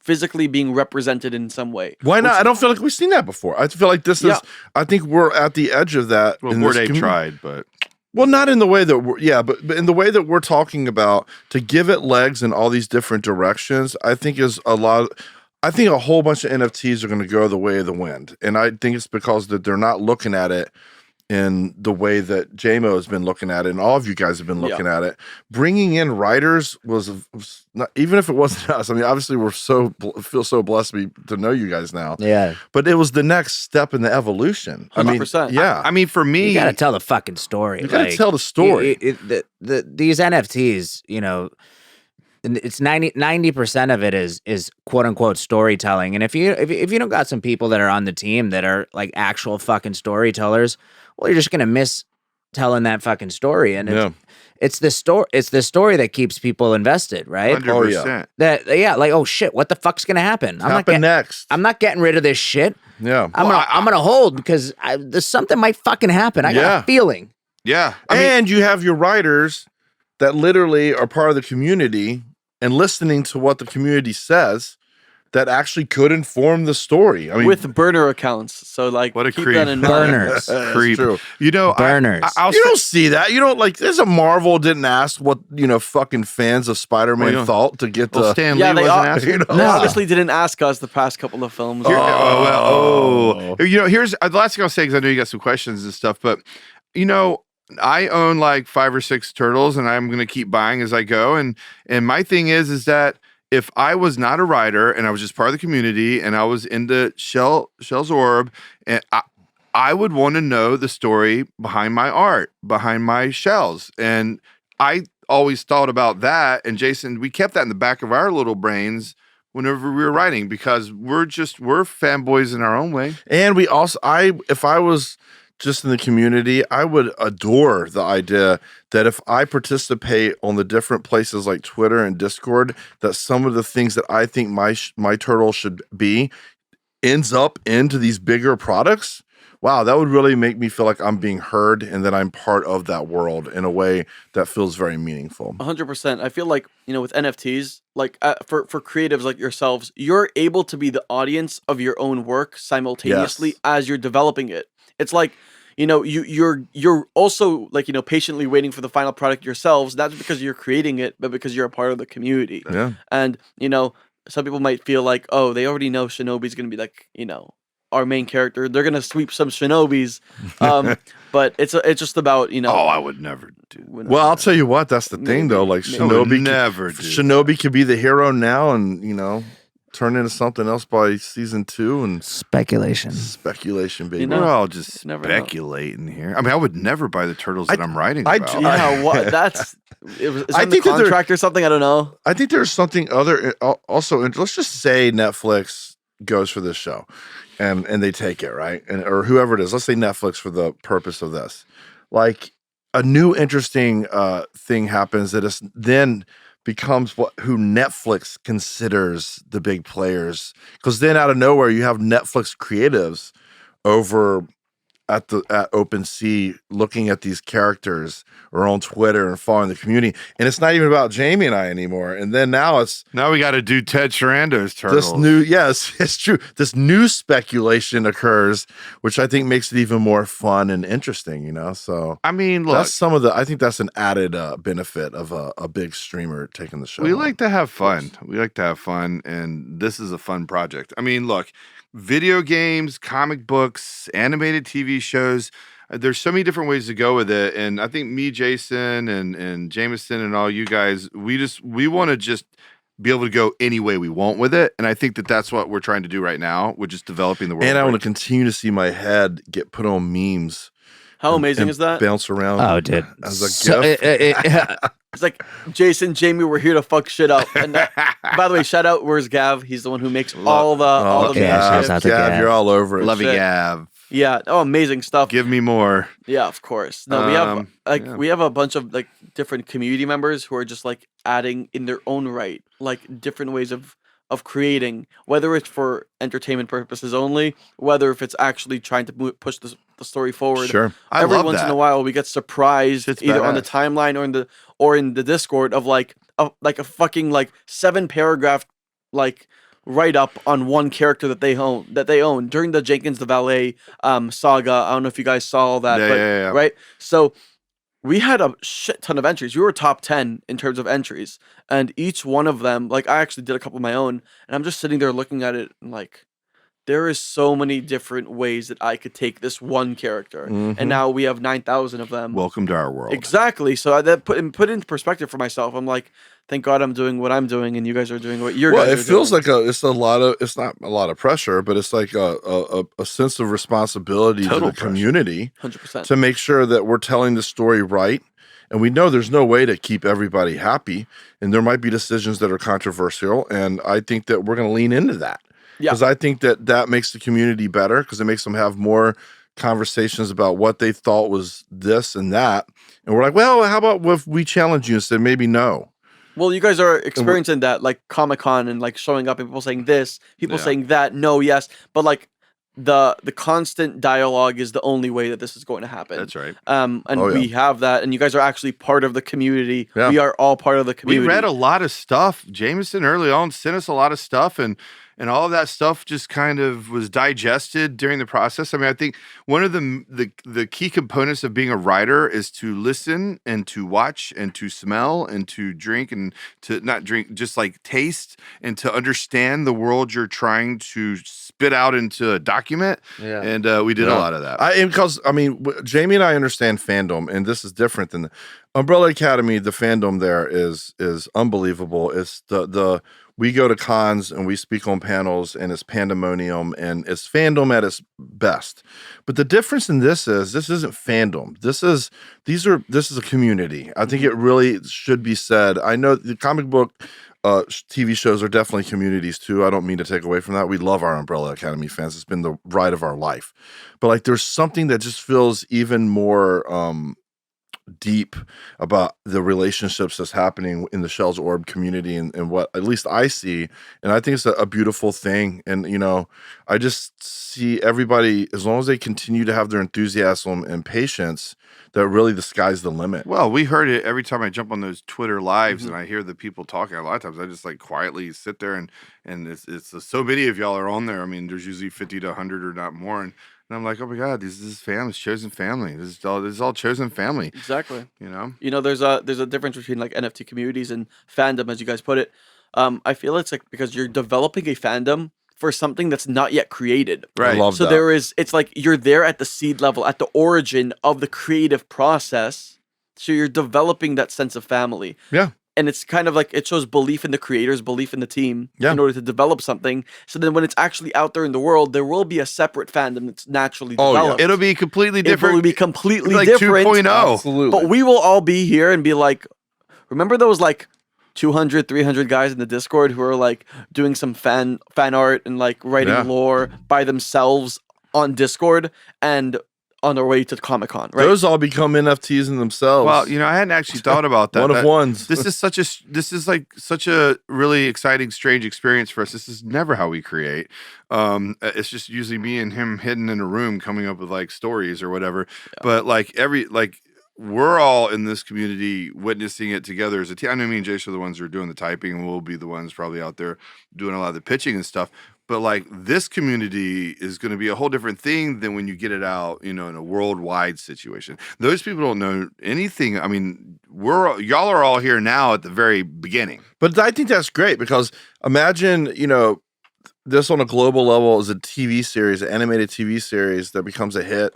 physically being represented in some way. Why not? I don't feel like we've seen that before. I feel like this is. I think we're at the edge of that. Well, Bored Ape tried, but well, not in the way that we're but in the way that we're talking about to give it legs in all these different directions. I think is a lot. I think a whole bunch of NFTs are going to go the way of the wind, and I think it's because that they're not looking at it in the way that Jamo has been looking at it, and all of you guys have been looking at it. Bringing in writers was not, even if it wasn't us. I mean, obviously, we're feel so blessed to know you guys now. Yeah, but it was the next step in the evolution. 100%. I mean, for me, you got to tell the fucking story. You got to tell the story. These NFTs, it's 90% of it is quote unquote storytelling. And if you don't got some people that are on the team that are like actual fucking storytellers, well, you're just gonna miss telling that fucking story. And it's the story that keps people invested, right? 100%. Like, oh shit, what the fuck's gonna happen? Next. I'm not getting rid of this shit. Yeah. I'm gonna hold because there's something might fucking happen. I got a feeling. Yeah. And you have your writers that literally are part of the community and listening to what the community says that actually could inform the story. I mean, with burner accounts. So like, what a keep creep. that in mind. Burners. Creep. True. Burners. You don't see that. You don't like. There's a Marvel didn't ask what fucking fans of Spider-Man thought to get the. Stan Lee wasn't asking. They obviously didn't ask us the past couple of films. Here's the last thing I'll say because I know you got some questions and stuff, but I own like 5 or 6 turtles, and I'm gonna keep buying as I go. And my thing is that if I was not a writer and I was just part of the community and I was into Shells Orb, and I would want to know the story behind my art, behind my shells. And I always thought about that. And Jason, we kept that in the back of our little brains whenever we were writing because we're fanboys in our own way. And we also, if I was just in the community, I would adore the idea that if I participate on the different places like Twitter and Discord, that some of the things that I think my turtle should be ends up into these bigger products. Wow, that would really make me feel like I'm being heard and that I'm part of that world in a way that feels very meaningful. 100%. I feel like, with NFTs, like for creatives like yourselves, you're able to be the audience of your own work simultaneously as you're developing it. It's like, you're also like, patiently waiting for the final product yourselves, not because you're creating it, but because you're a part of the community. Yeah. And, some people might feel like, oh, they already know Shinobi's going to be like, our main character. They're going to sweep some Shinobis. But it's just about, Oh, I would never do. Well, I'll tell you what, that's the thing though. Like Shinobi could be the hero now and, turn into something else by season 2 and speculation, baby. We're all just speculating here. I mean, I would never buy the turtles that I'm writing about. Is that in the contract or something? I don't know. I think there's something also. Let's just say Netflix goes for this show, and they take it right, or whoever it is. Let's say Netflix for the purpose of this. Like a new interesting thing happens that is then becomes who Netflix considers the big players, because then out of nowhere you have Netflix creatives over at OpenSea looking at these characters or on Twitter and following the community, and it's not even about Jamie and I anymore. And then now we got to do Ted Sarando's turtles. It's true. This new speculation occurs, which I think makes it even more fun and interesting. So I mean, look, that's I think that's an added benefit of a big streamer taking the show. We like to have fun. And this is a fun project. I mean, look. Video games, comic books, animated TV shows. There's so many different ways to go with it. And I think me, Jason, and Jameson and all you guys, we want to just be able to go any way we want with it. And I think that's what we're trying to do right now. We're just developing the world. And I want to continue to see my head get put on memes. How amazing is that? Bounce around. Oh, dude. As a gift. It's like, Jason, Jamie, we're here to fuck shit up. And by the way, shout out, where's Gav? He's the one who makes all the shouts out to Gav. You're all over it. Love you, Gav. Yeah. Oh, amazing stuff. Give me more. Yeah, of course. No, we have a bunch of like different community members who are just like adding in their own right, like different ways of creating, whether it's for entertainment purposes only, whether if it's actually trying to push the story forward. Sure. Every once in a while we get surprised either on the timeline or in the Discord of like a fucking like 7-paragraph like write up on one character that they own during the Jenkins the Valet saga. I don't know if you guys saw all that, but right. So we had a shit ton of entries. We were top 10 in terms of entries, and each one of them, like I actually did a couple of my own, and I'm just sitting there looking at it and like, there is so many different ways that I could take this one character, and now we have 9,000 of them. Welcome to our world. Exactly. So that put into perspective for myself. I'm like, thank God I'm doing what I'm doing, and you guys are doing what you're doing. Well, it feels like it's not a lot of pressure, but it's like a sense of responsibility to the community 100%. to make sure that we're telling the story right. And we know there's no way to keep everybody happy, and there might be decisions that are controversial, and I think that we're going to lean into that. Because I think that makes the community better, because it makes them have more conversations about what they thought was this and that. And we're like, well, how about if we challenge you and said maybe no? Well, you guys are experiencing that, like Comic-Con, and like showing up and people saying this, people saying that, no, yes. But like the constant dialogue is the only way that this is going to happen. That's right. And we have that, and you guys are actually part of the community. Yeah. We are all part of the community. We read a lot of stuff. Jameson early on sent us a lot of stuff, and all of that stuff just kind of was digested during the process. I mean, I think one of the key components of being a writer is to listen and to watch and to smell and to drink, and to not drink, just like taste, and to understand the world you're trying to spit out into a document. Yeah. And we did a lot of that. Because Jamie and I understand fandom, and this is different than the Umbrella Academy. The fandom there is unbelievable. It's we go to cons and we speak on panels, and it's pandemonium, and it's fandom at its best. But the difference in this isn't fandom. This is a community. I think it really should be said. I know the comic book TV shows are definitely communities too. I don't mean to take away from that. We love our Umbrella Academy fans. It's been the ride of our life. But like, there's something that just feels even more deep about the relationships that's happening in the Shells Orb community, and what at least I see, and I think it's a beautiful thing. And I just see everybody, as long as they continue to have their enthusiasm and patience, that really the sky's the limit. Well, we heard it every time I jump on those Twitter lives and I hear the people talking. A lot of times I just like quietly sit there, and it's so many of y'all are on there. I mean, there's usually 50 to 100 or not more, and I'm like, oh my God, this is family, it's chosen family. This is all chosen family. Exactly. There's a difference between like NFT communities and fandom, as you guys put it. I feel it's like because you're developing a fandom for something that's not yet created. Right. I love so that. It's like you're there at the seed level, at the origin of the creative process. So you're developing that sense of family. Yeah. And it's kind of like it shows belief in the creators, belief in the team in order to develop something. So then when it's actually out there in the world, there will be a separate fandom that's naturally developed. Yeah. It'll be completely different. It will be completely like different. 2.0. Absolutely. But we will all be here and be like, remember those like 200, 300 guys in the Discord who are like doing some fan art and like writing lore by themselves on Discord and on their way to Comic-Con, right? Those all become NFTs in themselves. Well, I hadn't actually thought about that. One-of-ones. This is such a really exciting, strange experience for us. This is never how we create. It's just usually me and him hidden in a room coming up with like stories or whatever. Yeah. But we're all in this community witnessing it together as a team. I know me and Jace are the ones who are doing the typing, and we'll be the ones probably out there doing a lot of the pitching and stuff. But like, this community is going to be a whole different thing than when you get it out, in a worldwide situation. Those people don't know anything. I mean, y'all are all here now at the very beginning. But I think that's great, because imagine, this on a global level is a TV series, an animated TV series that becomes a hit,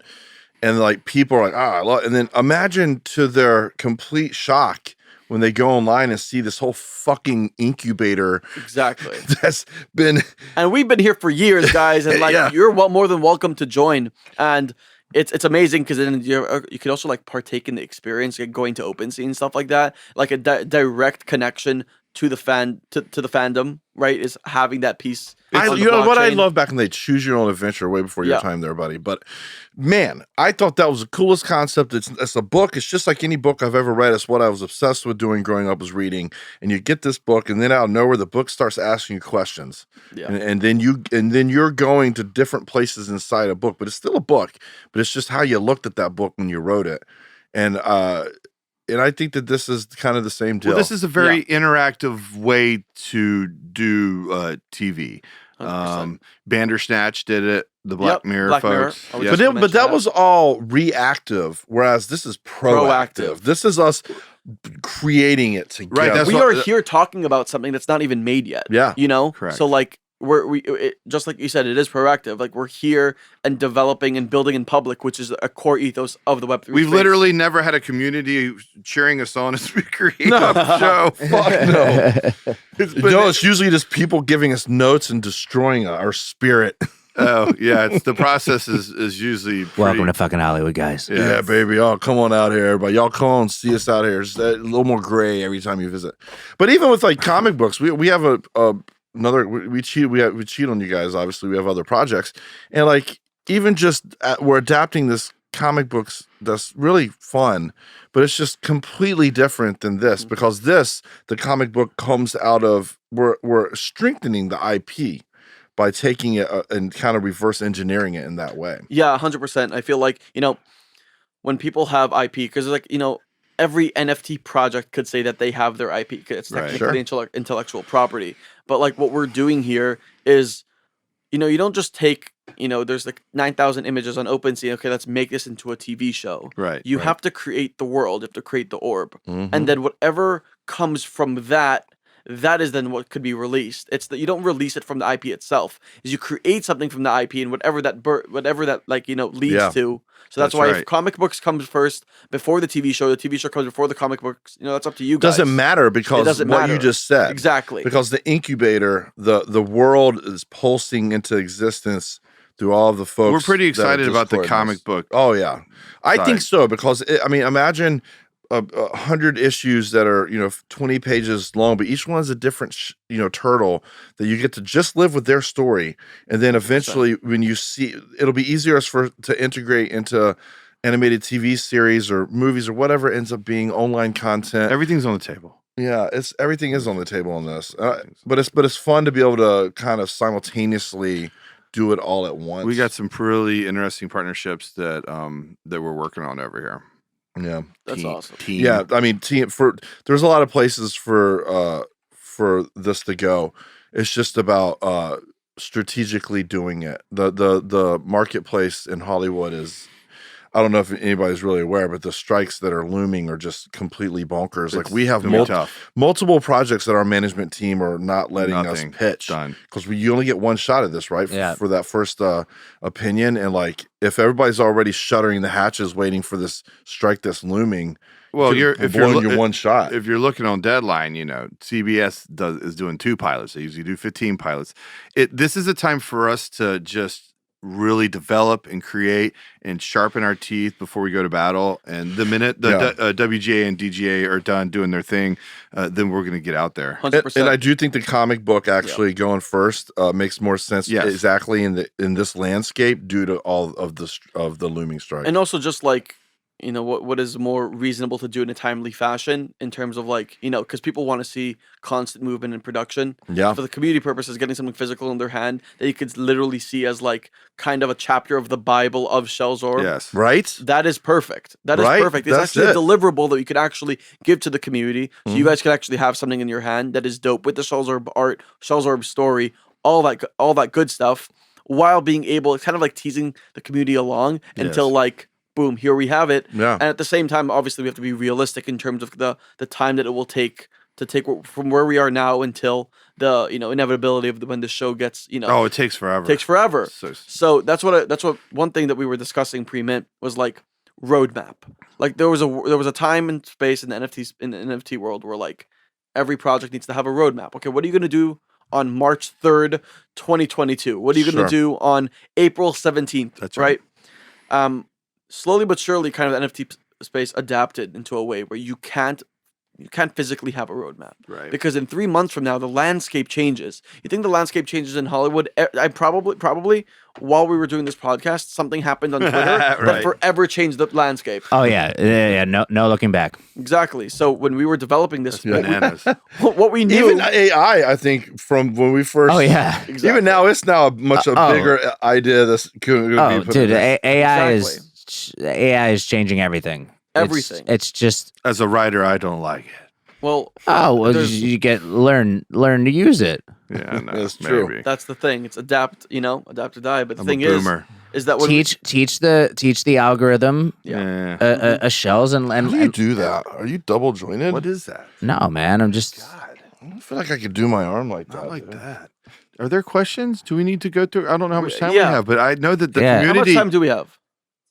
and like people are like, I love it. And then imagine, to their complete shock, when they go online and see this whole fucking incubator. Exactly. That's been... And we've been here for years, guys, and like you're more than welcome to join. And it's amazing, because then you can also like partake in the experience, like going to OpenSea and stuff like that. Like a direct connection to the fandom, right? Is having that piece. What I love back in the day, choose your own adventure, way before your time there, buddy. But man, I thought that was the coolest concept. It's a book. It's just like any book I've ever read. It's what I was obsessed with doing growing up, was reading. And you get this book, and then out of nowhere, the book starts asking you questions. Yeah. And then you're going to different places inside a book, but it's still a book. But it's just how you looked at that book when you wrote it. And and I think that this is kind of the same deal. Well, this is a very interactive way to do TV. 100%. Bandersnatch did it. The Black Mirror Black Mirror. folks. I was Yeah. just gonna But that mention was all reactive, whereas this is proactive. This is us creating it together. Right, that's we what- are here talking about something that's not even made yet. Yeah. You know? Correct. So like just like you said, it is proactive. Like we're here and developing and building in public, which is a core ethos of the Web3 We've space. literally never had a community cheering us on as we create a show. Fuck no. It's been- No, it's usually just people giving us notes and destroying our spirit. Oh yeah, it's the process is usually pretty, Welcome to fucking Hollywood, guys. Yeah, baby. Oh, come on out here, everybody. Y'all come on, see us out here. It's a little more gray every time you visit. But even with like comic books, we have another. We cheat on you guys. Obviously, we have other projects, and like even just we're adapting this comic books that's really fun, but it's just completely different than this because the comic book comes out of we're strengthening the IP. By taking it and kind of reverse engineering it in that way. Yeah, 100%. I feel like, when people have IP, because like, every NFT project could say that they have their IP. 'Cause it's Right. technically intellectual property. But like what we're doing here is, you don't just take, there's like 9,000 images on OpenSea. Okay, let's make this into a TV show. Right. You have to create the world. You have to create the orb. Mhm. And then whatever comes from that is then what could be released. It's that you don't release it from the IP itself. Is you create something from the IP and whatever that leads Yeah. to. So that's That's why right. if comic books comes first before the TV show comes before the comic books. That's up to you guys. Doesn't matter because doesn't what matter. you just said. Exactly. Because the incubator, the world is pulsing into existence through all of the folks. We're pretty that are excited about the Discord comic this. book. Oh yeah, I side. think so because imagine 100 issues that are 20 pages long, but each one has a different turtle that you get to just live with their story, and then eventually when you see, it'll be easier to integrate into animated TV series or movies or whatever ends up being online content. Everything's on the table. Yeah, everything is on the table on this, but it's fun to be able to kind of simultaneously do it all at once. We got some really interesting partnerships that we're working on over here. Yeah, That's awesome. Team. yeah. I mean, there's a lot of places for this to go. It's just about strategically doing it. The marketplace in Hollywood is. I don't know if anybody's really aware, but the strikes that are looming are just completely bonkers. Like we have gonna be tough. multiple projects that our management team are not letting Nothing us pitch done. because you only get one shot at this, right? Yeah. For that first opinion, and like if everybody's already shuttering the hatches, waiting for this strike that's looming. Well, if you're your one shot. If you're looking on deadline, CBS is doing 2 pilots. They usually do 15 pilots. This is a time for us to just really develop and create and sharpen our teeth before we go to battle. And the minute the WGA and DGA are done doing their thing, then we're going to get out there. 100%. And I do think the comic book actually going first makes more sense Yes. exactly in this landscape due to all of the looming strike. And also just like, what is more reasonable to do in a timely fashion in terms of like, because people want to see constant movement in production. Yeah. For the community purposes, getting something physical in their hand that you could literally see as like kind of a chapter of the Bible of Shells Orb. Yes. Right? That is perfect. That is Right? perfect. It's That's actually it. a deliverable that you could actually give to the community. So you guys could actually have something in your hand that is dope with the Shells Orb art, Shells Orb story, all that good stuff, while being able, it's kind of like teasing the community along until like, boom, here we have it. Yeah. And at the same time, obviously, we have to be realistic in terms of the time that it will take to take from where we are now until the inevitability of when the show gets Oh, it takes forever. takes forever. So- So that's what one thing that we were discussing pre-mint was like roadmap. Like there was a time and space in the NFT world where like every project needs to have a roadmap. Okay, what are you gonna do on March 3rd, 2022? What are you gonna Sure. do on April 17th? That's right. Slowly but surely, kind of the NFT space adapted into a way where you can't physically have a roadmap. Right. Because in 3 months from now, the landscape changes. You think the landscape changes in Hollywood? I probably while we were doing this podcast, something happened on Twitter that Right. forever changed the landscape. Oh yeah. No looking back. Exactly. So when we were developing this, Bananas. what we knew, Even AI, I think, from when we first. Oh yeah. Exactly. Even now, it's now a bigger idea. This could be Oh put dude, in this. AI Exactly. is changing everything. everything. It's just As a writer, I don't like it. well, well, you get learn to use it. Yeah, no, That's true. maybe. that's the thing. It's adapt or die. But the I'm thing a boomer. is that when Teach the algorithm Yeah. a shells and How do you do that? Are you double jointed? What is that? no, man. I'm just I don't feel like I could do my arm like that. Not like dude. that. Are there questions? Do we need to go through? I don't know how much time we Yeah. have, but I know that the Yeah. how much community. time do we have?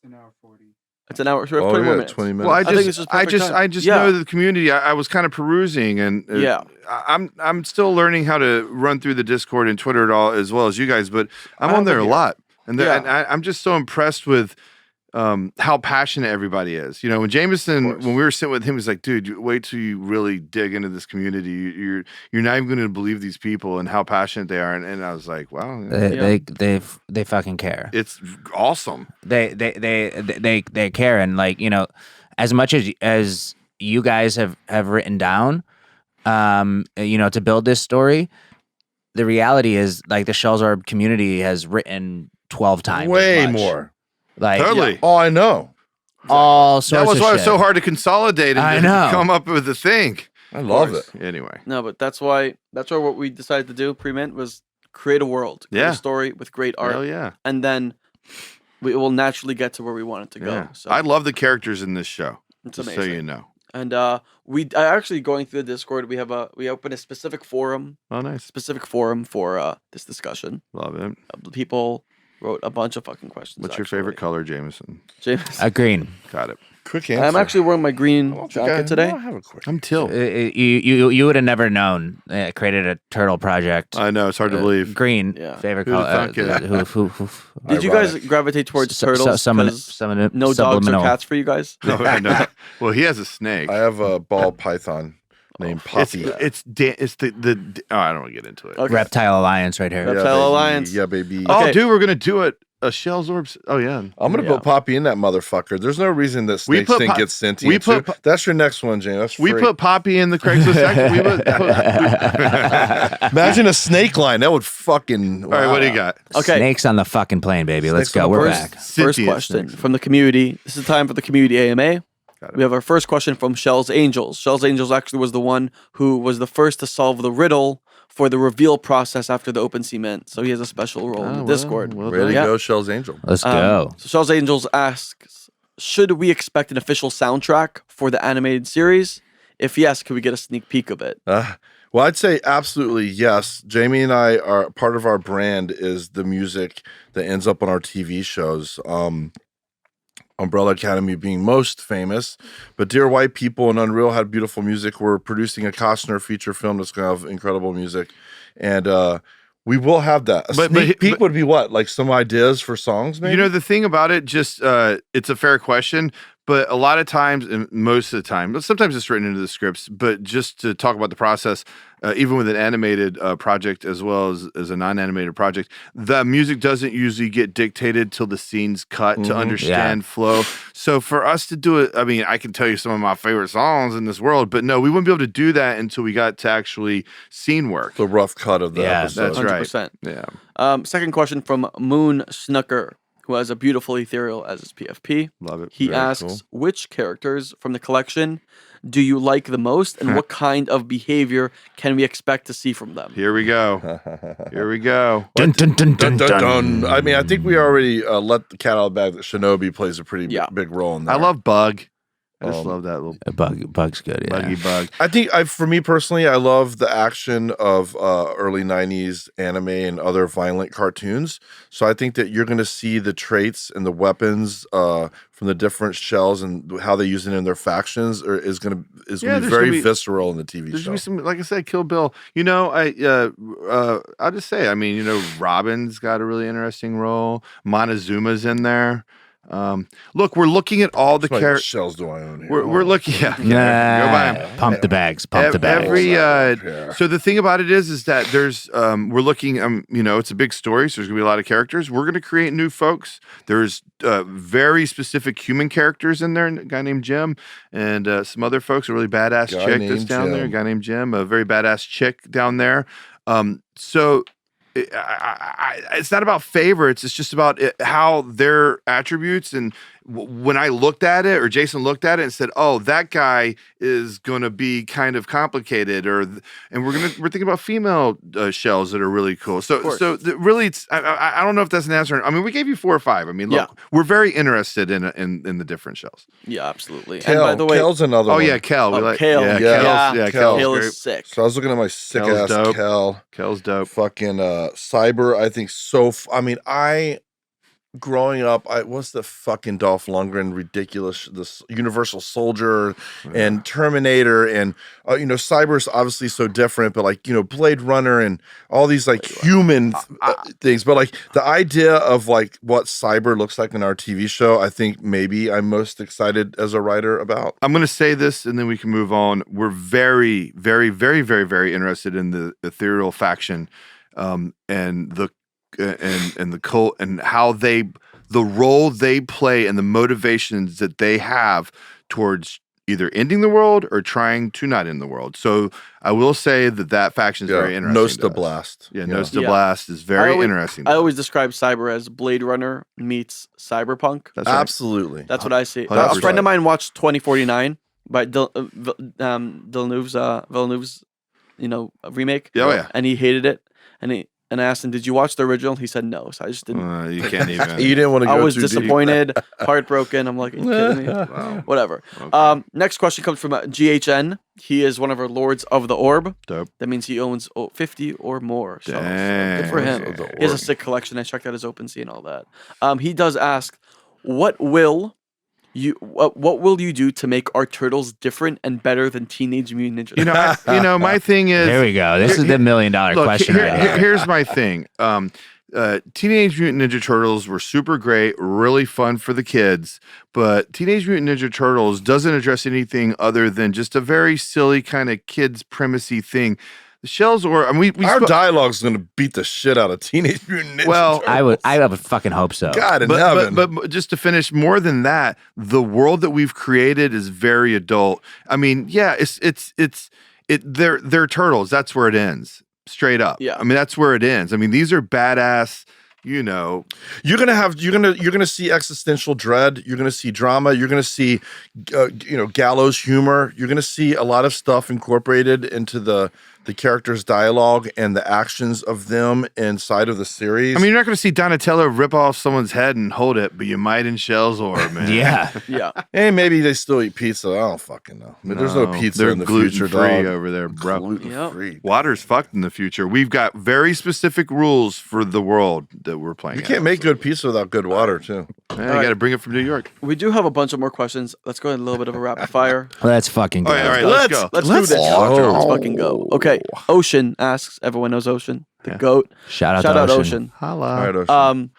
An hour 40. It's an hour. So we have Oh 20 more yeah, minutes. 20 minutes. Well, I think this is perfect time. I just Yeah. know that the community. I was kind of perusing, and Yeah. I'm still learning how to run through the Discord and Twitter at all as well as you guys. But I'm on there a lot, and, Yeah. and I'm just so impressed with how passionate everybody is. You know, when Jameson, when we were sitting with him, he's like, "Dude, wait till you really dig into this community. You're not even going to believe these people and how passionate they are." And I was like, "Wow, they fucking care. it's awesome." They care, and like, you know, as much as you guys have written down, you know, to build this story, the reality is like the Shells Orb community has written 12 times Way as much. more. Like Totally. Oh, I know. all sorts That was of why shit. it's so hard to consolidate and I to know. come up with a thing. I love it. Anyway, No, but that's why what we decided to do pre-mint was create a world, create Yeah. a story with great art, hell yeah. and then we will naturally get to where we want it to go. Yeah. So I love the characters in this show. it's Just amazing. so you know. And I actually going through the Discord. We opened a specific forum Oh, nice. for this discussion. Love it. People wrote a bunch of fucking questions. What's your favorite color, Jameson? James? Green. Got it. Quick answer. I'm actually wearing my I green don't think I jacket today. have a quick. I'm Till. You would have never known. Created a turtle project. I know it's hard to believe. Green. Yeah. Favorite Who'da color. thunk it? Who Did you guys gravitate towards turtles? Some 'cause no dogs or cats for you guys? No, no. Well, he has a snake. I have a ball python named Poppy. It's the. Oh, I don't want to get into it. Okay. Reptile Alliance right here. Reptile baby. Alliance. Yeah, baby. Oh, Okay. dude, we're gonna do it. A Shells Orb. Oh yeah. I'm gonna Yeah. put Poppy in that motherfucker. There's no reason that We snakes put thing Pop- gets sentient. we put too. Po- That's your next one, James. That's We free. put Poppy in the Craigslist section. Imagine a snake line. That would fucking. All right, what do you got? Okay. Snakes on the fucking plane, baby. Let's Snakes go. on the We're First, back. first Sentient question snakes. from the community. This is time for the community AMA. Got it. We have our first question from Shellz Angels. Shellz Angels actually was the one who was the first to solve the riddle for the reveal process after the OpenSea mint. So he has a special role in the Discord. Ready to Yeah. go, Shell's Angel. Let's go. So Shellz Angels asks, should we expect an official soundtrack for the animated series? If yes, could we get a sneak peek of it? Well, I'd say absolutely yes. Jamie and I are part of our brand is the music that ends up on our TV shows. Umbrella Academy being most famous, but Dear White People and Unreal had beautiful music. We're producing a Costner feature film that's going to have incredible music, and we will have that. A sneak peek would be what, like some ideas for songs, maybe? You know, the thing about it, just it's a fair question, but a lot of times, and most of the time, but sometimes it's written into the scripts, but just to talk about the process, even with an animated project as well as a non-animated project, the music doesn't usually get dictated till the scene's cut to understand flow. So for us to do it, I mean, I can tell you some of my favorite songs in this world, but no, we wouldn't be able to do that until we got to actually scene work. The rough cut of the episode. That's right. 100%. Yeah. Second question from Moon Snooker, who has a beautiful ethereal as his PFP. Love it. He Very asks, cool. which characters from the collection do you like the most, and what kind of behavior can we expect to see from them? Here we go. Here we go. Dun, dun, dun, dun, Dun, dun, dun. dun. I mean, I think we already let the cat out of the bag that Shinobi plays a pretty Yeah. big role in that. I love Bug. I just love that little Bug's good. Yeah. buggy bug. I think for me personally, I love the action of early 90s anime and other violent cartoons. So I think that you're going to see the traits and the weapons from the different shells and how they use it in their factions is going to be there's very gonna be- visceral in the TV There's show. gonna be some, like I said, Kill Bill. You know, I'll just say, I mean, you know, Robin's got a really interesting role. Montezuma's in there. Look, we're looking at all the How many characters. shells do I own here? We're looking. Yeah, Nah, go buy 'em. pump the bags. Pump the bags. Every Yeah. so the thing about it is that there's we're looking you know, it's a big story, so there's gonna be a lot of characters. We're gonna create new folks. There's very specific human characters in there. A guy named Jim and some other folks. A really badass Guy chick that's named down there. A Jim. guy named Jim. A very badass chick down there. So. It's not about favorites. It's just about how their attributes and when I looked at it, or Jason looked at it and said, "Oh, that guy is going to be kind of complicated," and we're thinking about female shells that are really cool. Really, I don't know if that's an answer. I mean, we gave you 4 or 5. I mean, look, we're very interested in the different shells. Yeah, absolutely. Kel, and by the way, Kel's another one. Yeah, Kel. Kel. Kel is sick. So I was looking at my sick ass dope. Kel. Kel's dope. Fucking Cyber, I think growing up, what's the fucking Dolph Lundgren ridiculous, this Universal Soldier and Terminator, and Cyber's obviously so different, but like Blade Runner and all these like human things, but like the idea of like what Cyber looks like in our TV show, I think maybe I'm most excited as a writer about. I'm going to say this and then we can move on. We're very, very, very, very, very interested in the ethereal faction and the cult and how the role they play and the motivations that they have towards either ending the world or trying to not end the world. So I will say that faction is very interesting. Nosta Blast. Yeah, Nosta Blast is very interesting. I always describe Cyber as Blade Runner meets Cyberpunk. That's right. Absolutely. That's what I see. 100%. A friend of mine watched 2049 by Villeneuve's remake. Oh, yeah. And he hated it. And I asked him, "Did you watch the original?" He said no. So I just didn't. You can't even. You didn't want to go. I was too disappointed, heartbroken. I'm like, are you kidding me? Wow. Whatever. Okay. Next question comes from GHN. He is one of our Lords of the Orb. Dope. That means he owns 50 or more. So Dang. good for him. Lords of the He has a Orb. sick collection. I checked out his OpenSea and all that. He does ask, what will you do to make our turtles different and better than Teenage Mutant Ninja Turtles? My thing is. There we go. This is the $1 million question right here. Here's my thing. Teenage Mutant Ninja Turtles were super great, really fun for the kids, but Teenage Mutant Ninja Turtles doesn't address anything other than just a very silly kind of kids premisey thing. The Shells Orb. I mean, our dialogue's going to beat the shit out of Teenage Mutant Ninja Turtles. I would fucking hope so. God in heaven. But just to finish, more than that, the world that we've created is very adult. I mean, yeah, they're turtles. That's where it ends. Straight up. Yeah. I mean, that's where it ends. I mean, these are badass. You're gonna see existential dread. You're gonna see drama. You're gonna see, gallows humor. You're gonna see a lot of stuff incorporated into the characters' dialogue and the actions of them inside of the series. I mean, you're not going to see Donatello rip off someone's head and hold it, but you might in Shells Orb, man. Yeah. Yeah. And maybe they still eat pizza. I don't fucking know. I mean, there's no pizza in the future, gluten-free dog. over there, bro. Gluten-free. Water's fucked in the future. We've got very specific rules for the world that we're playing. You can't make good pizza without good water, too. You got to bring it from New York. We do have a bunch of more questions. Let's go ahead, a little bit of a rapid fire. Let's fucking go. All right, let's go. Let's do this. Let's fucking go. Okay. Ocean asks, everyone knows Ocean, the GOAT. Shout out Ocean. Holla. All right, Ocean.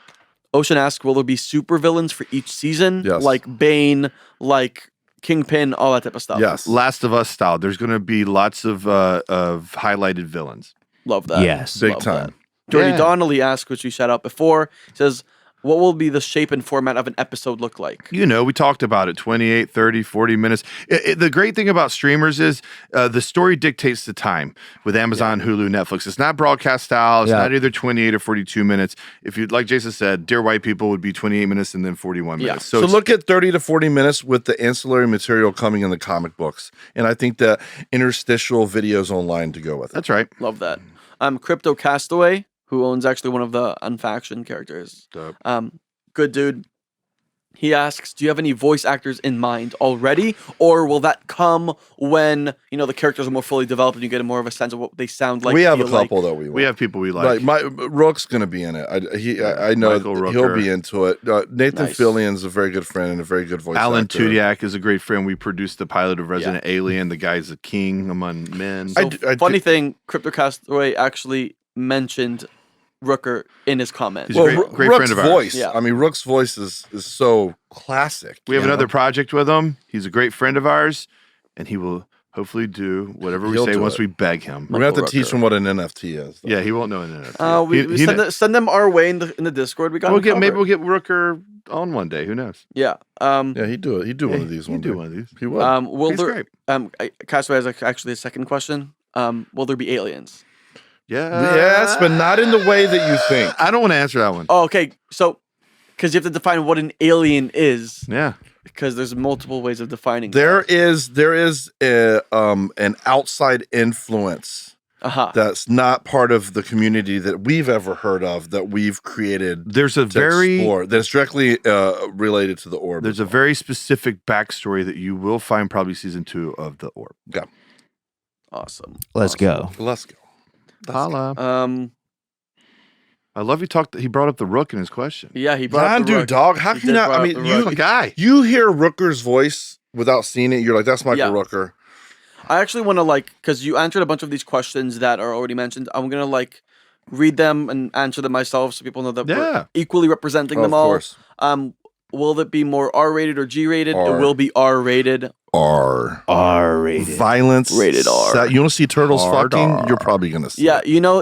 Ocean asks, will there be supervillains for each season? Yes. Like Bane, like Kingpin, all that type of stuff. Yes. Last of Us style. There's going to be lots of highlighted villains. Love that. Yes. Big Love time. that. Jordy Yeah. Donnelly asked, which we shout out before, says, what will be the shape and format of an episode look like? We talked about it, 28, 30, 40 minutes. The great thing about streamers is the story dictates the time with Amazon, Hulu, Netflix. It's not broadcast style. It's not either 28 or 42 minutes. If you, like Jason said, Dear White People would be 28 minutes and then 41 minutes. So look at 30 to 40 minutes with the ancillary material coming in the comic books. And I think the interstitial videos online to go with it. That's right. Love that. Crypto Castaway, who owns actually one of the Unfaction characters. Dope. Good dude. He asks, do you have any voice actors in mind already? Or will that come when, the characters are more fully developed and you get more of a sense of what they sound like? We have a feel couple like? that we want. We have people we like. Rook's going to be in it. I know Michael he'll Rooker. be into it. Nathan Nice. Fillion's a very good friend and a very good voice Alan actor. Tudyk is a great friend. We produced the pilot of Resident Alien. The guy's a king among men. So funny thing, Crypto Castaway actually mentioned Rooker in his comments. He's a great Rook's friend of ours. voice. Yeah. I mean, Rook's voice is so classic. We have you know? another project with him. He's a great friend of ours, and he will hopefully do whatever we He'll say do once it. we beg him. We're going to have to Rooker. teach him what an NFT is. though. Yeah, he won't know in it. We send them our way in the Discord. We got Maybe we'll get Rooker on one day. Who knows? Yeah. Yeah, he'd do it. He'd do one of these He'd one do day. one of these. He would. Will He's there? great. Castaway has actually a second question. Will there be aliens? Yeah. Yes, but not in the way that you think. I don't want to answer that one. Oh, okay. So because you have to define what an alien is. Yeah. Because there's multiple ways of defining. There is an outside influence that's not part of the community that we've ever heard of that we've created. There's a that's directly related to the orb. There's a very specific backstory that you will find probably season 2 of the orb. Yeah. Awesome. Let's go. Let's go. Holla. I love he brought up the rook in his question. Yeah, he brought up the rook. Dog. How can you not? I mean, you hear Rooker's voice without seeing it. You're like, that's Michael Rooker. I actually want to because you answered a bunch of these questions that are already mentioned. I'm gonna read them and answer them myself so people know that we're equally representing them all. Of course. Will it be more R-rated or G-rated? It will be R-rated. R-rated. Violence. Rated R. You want to see turtles fucking? You're probably gonna see. Yeah, it. you know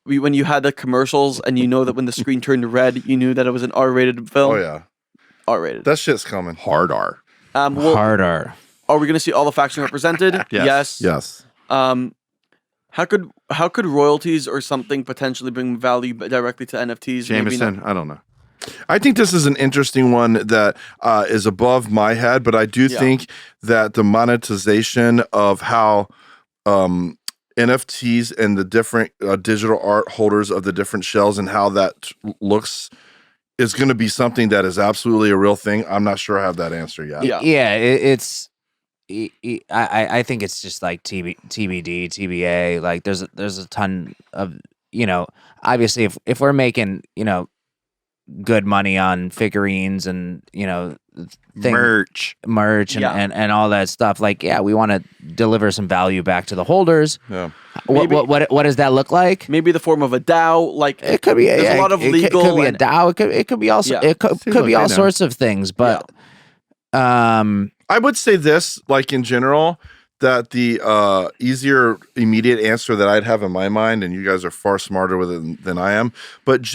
when you had the commercials and you know that when the screen turned red, you knew that it was an R-rated film. Oh yeah, R-rated. that shit's coming. Hard R. Hard R. Are we going to see all the factions represented? Yes. How could royalties or something potentially bring value directly to NFTs? Jameson, I don't know. I think this is an interesting one that is above my head, but I do think that the monetization of how NFTs and the different digital art holders of the different shells and how that looks is going to be something that is absolutely a real thing. I'm not sure I have that answer yet. It's. I think it's just like TBD, TBA. Like there's a ton of obviously if we're making good money on figurines and merch and all that stuff, we want to deliver some value back to the holders. Yeah. What does that look like? Maybe the form of a DAO. It could be there's a lot of legal. It could be a DAO. It could be also it could be all sorts of things. But I would say this, in general, that the easier immediate answer that I'd have in my mind, and you guys are far smarter with it than I am, but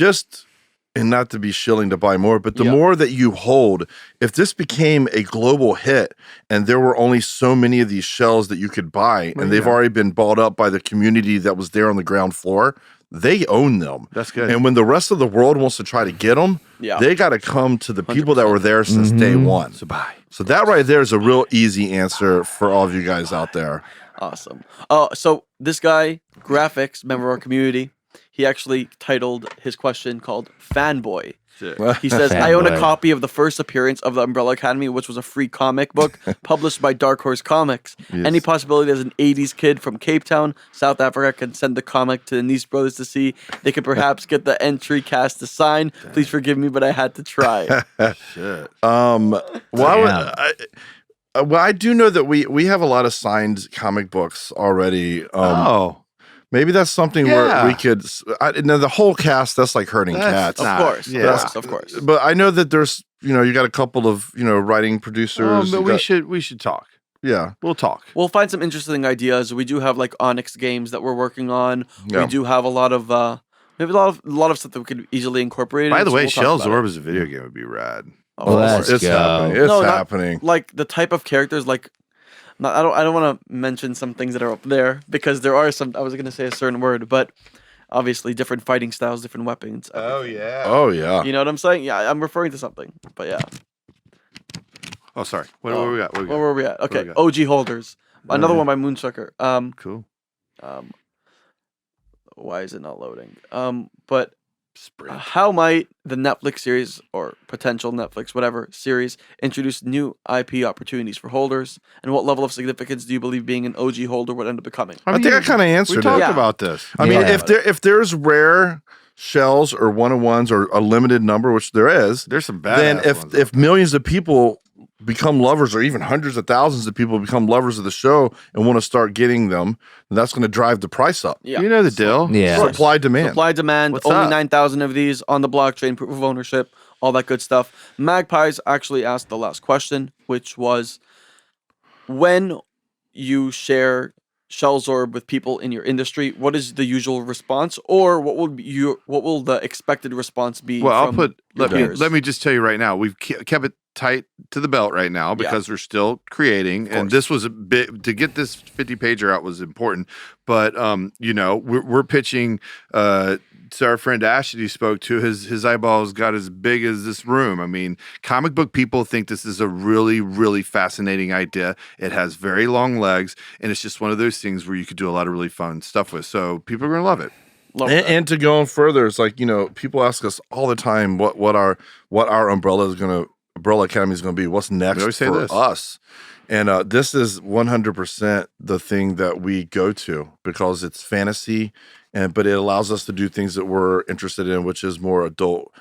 and not to be shilling to buy more, but the more that you hold, if this became a global hit and there were only so many of these shells that you could buy, and they've already been bought up by the community that was there on the ground floor, they own them. That's good. And when the rest of the world wants to try to get them, they got to come to the people that were there since day one. So that right there is a real easy answer for all of you guys out there. Awesome. So this guy, Graphics, member of our community, he actually titled his question called Fanboy. He says, I own a copy of the first appearance of the Umbrella Academy, which was a free comic book published by Dark Horse Comics. Yes. Any possibility as an 80s kid from Cape Town, South Africa, can send the comic to the Neese brothers to see? They could perhaps get the entry cast to sign. Please forgive me, but I had to try. Shit. I do know that we have a lot of signed comic books already. Maybe that's something where we could. The whole cast, that's like herding cats. Of course. But I know that there's, you got a couple of, writing producers. But we should talk. Yeah, we'll talk. We'll find some interesting ideas. We do have Onyx games that we're working on. Yeah. We do have a lot of a lot of stuff that we could easily incorporate. By the way, Shells Orb as a video game would be rad. It's happening. It's happening. The type of characters I don't want to mention some things that are up there because there are some. I was going to say a certain word, but obviously different fighting styles, different weapons. Everything. Oh yeah. You know what I'm saying? Yeah, I'm referring to something, but yeah. Oh, sorry. Where were we at? Where were we at? Okay, OG holders. Another one by Moonsucker. Cool. Why is it not loading? But how might the Netflix series or potential Netflix, whatever series, introduce new IP opportunities for holders? And what level of significance do you believe being an OG holder would end up becoming? I think I kind of answered it. We talked about this. I mean, if there's rare shells or one-on-ones or a limited number, which there is, there's some bad. Then if millions of people become lovers, or even hundreds of thousands of people become lovers of the show and want to start getting them, then that's going to drive the price up. Yeah. You know the deal. Yeah. Supply demand. What's only 9,000 of these on the blockchain, proof of ownership, all that good stuff. Magpies actually asked the last question, which was, when you share Shells Orb with people in your industry, what is the usual response, or what will the expected response be? Well, let me just tell you right now, we've kept it tight to the belt right now because we're still creating, and this was a bit to get this 50-pager out was important. But we're pitching to our friend Ash that he spoke to, his eyeballs got as big as this room. I mean, comic book people think this is a really, really fascinating idea. It has very long legs, and it's just one of those things where you could do a lot of really fun stuff with. So people are going to love it. And to go on further, it's like, people ask us all the time what our Umbrella Academy is going to be. What's next for us? And this is 100% the thing that we go to because it's fantasy, but it allows us to do things that we're interested in, which is more adult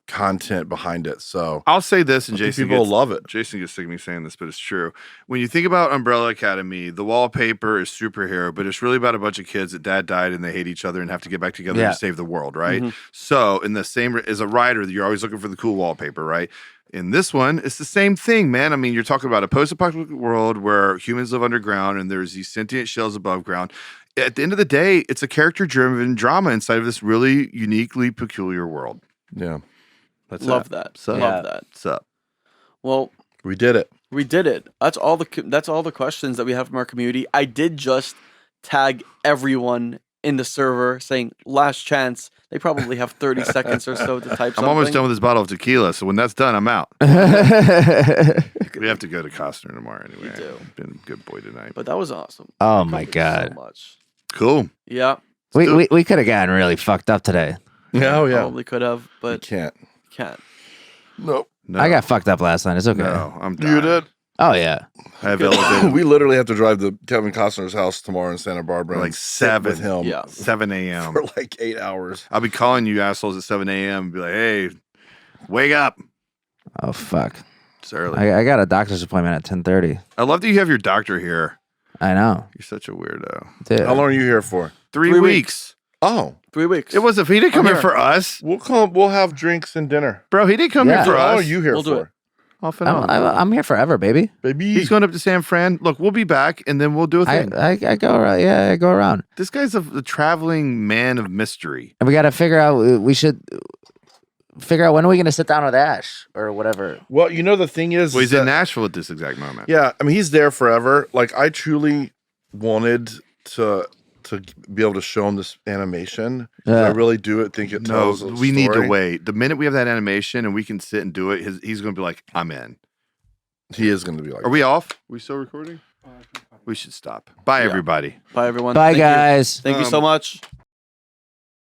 content behind it. So I'll say this, and Jason people love it. Jason gets sick of me saying this, but it's true. When you think about Umbrella Academy, the wallpaper is superhero, but it's really about a bunch of kids that dad died and they hate each other and have to get back together to save the world, right? So in the same, as a writer, you're always looking for the cool wallpaper, right? In this one, it's the same thing, man. I mean, you're talking about a post-apocalyptic world where humans live underground and there's these sentient shells above ground. At the end of the day, it's a character-driven drama inside of this really uniquely peculiar world. Yeah. Love that. Love that. What's up? Well, we did it. We did it. That's all the questions that we have from our community. I did just tag everyone in the server saying last chance. They probably have 30 seconds or so to type something. I'm almost done with this bottle of tequila, so when that's done, I'm out. We have to go to Costner tomorrow anyway. We do. Been a good boy tonight. But that was awesome. Oh my God. So much. Cool. Yeah. We could have gotten really fucked up today. Oh, yeah. Probably could have, but can't. No. I got fucked up last night. It's okay. No, I'm done. You did? Oh, yeah. I have elevated. We literally have to drive to Kevin Costner's house tomorrow in Santa Barbara. Like and sit with him 7 a.m. for like 8 hours. I'll be calling you assholes at 7 a.m. and be like, hey, wake up. Oh, fuck. It's early. I got a doctor's appointment at 10:30. I love that you have your doctor here. I know. You're such a weirdo. Dude. How long are you here for? 3 weeks. Oh. 3 weeks. It wasn't. He didn't come here for us. We'll have drinks and dinner. Bro, he didn't come here for How us. long are you here We'll do for? it. Off and on. I'm here forever, baby. Baby. He's going up to San Fran. Look, we'll be back, and then we'll do a thing. I go around. Yeah, I go around. This guy's a traveling man of mystery. And we got to figure out. We should figure out when are we going to sit down with Ash or whatever. Well, the thing is, Well, he's in Nashville at this exact moment. yeah, I mean, he's there forever. Like, I truly wanted to be able to show him this animation. I really do think it tells a we need to story. wait. The minute we have that animation and we can sit and do it, he's going to be like, I'm in. He is going to be like, Are we off? Are we still recording? We should stop. Bye, everybody. Bye, everyone. Bye, Thank you. guys. Thank you so much.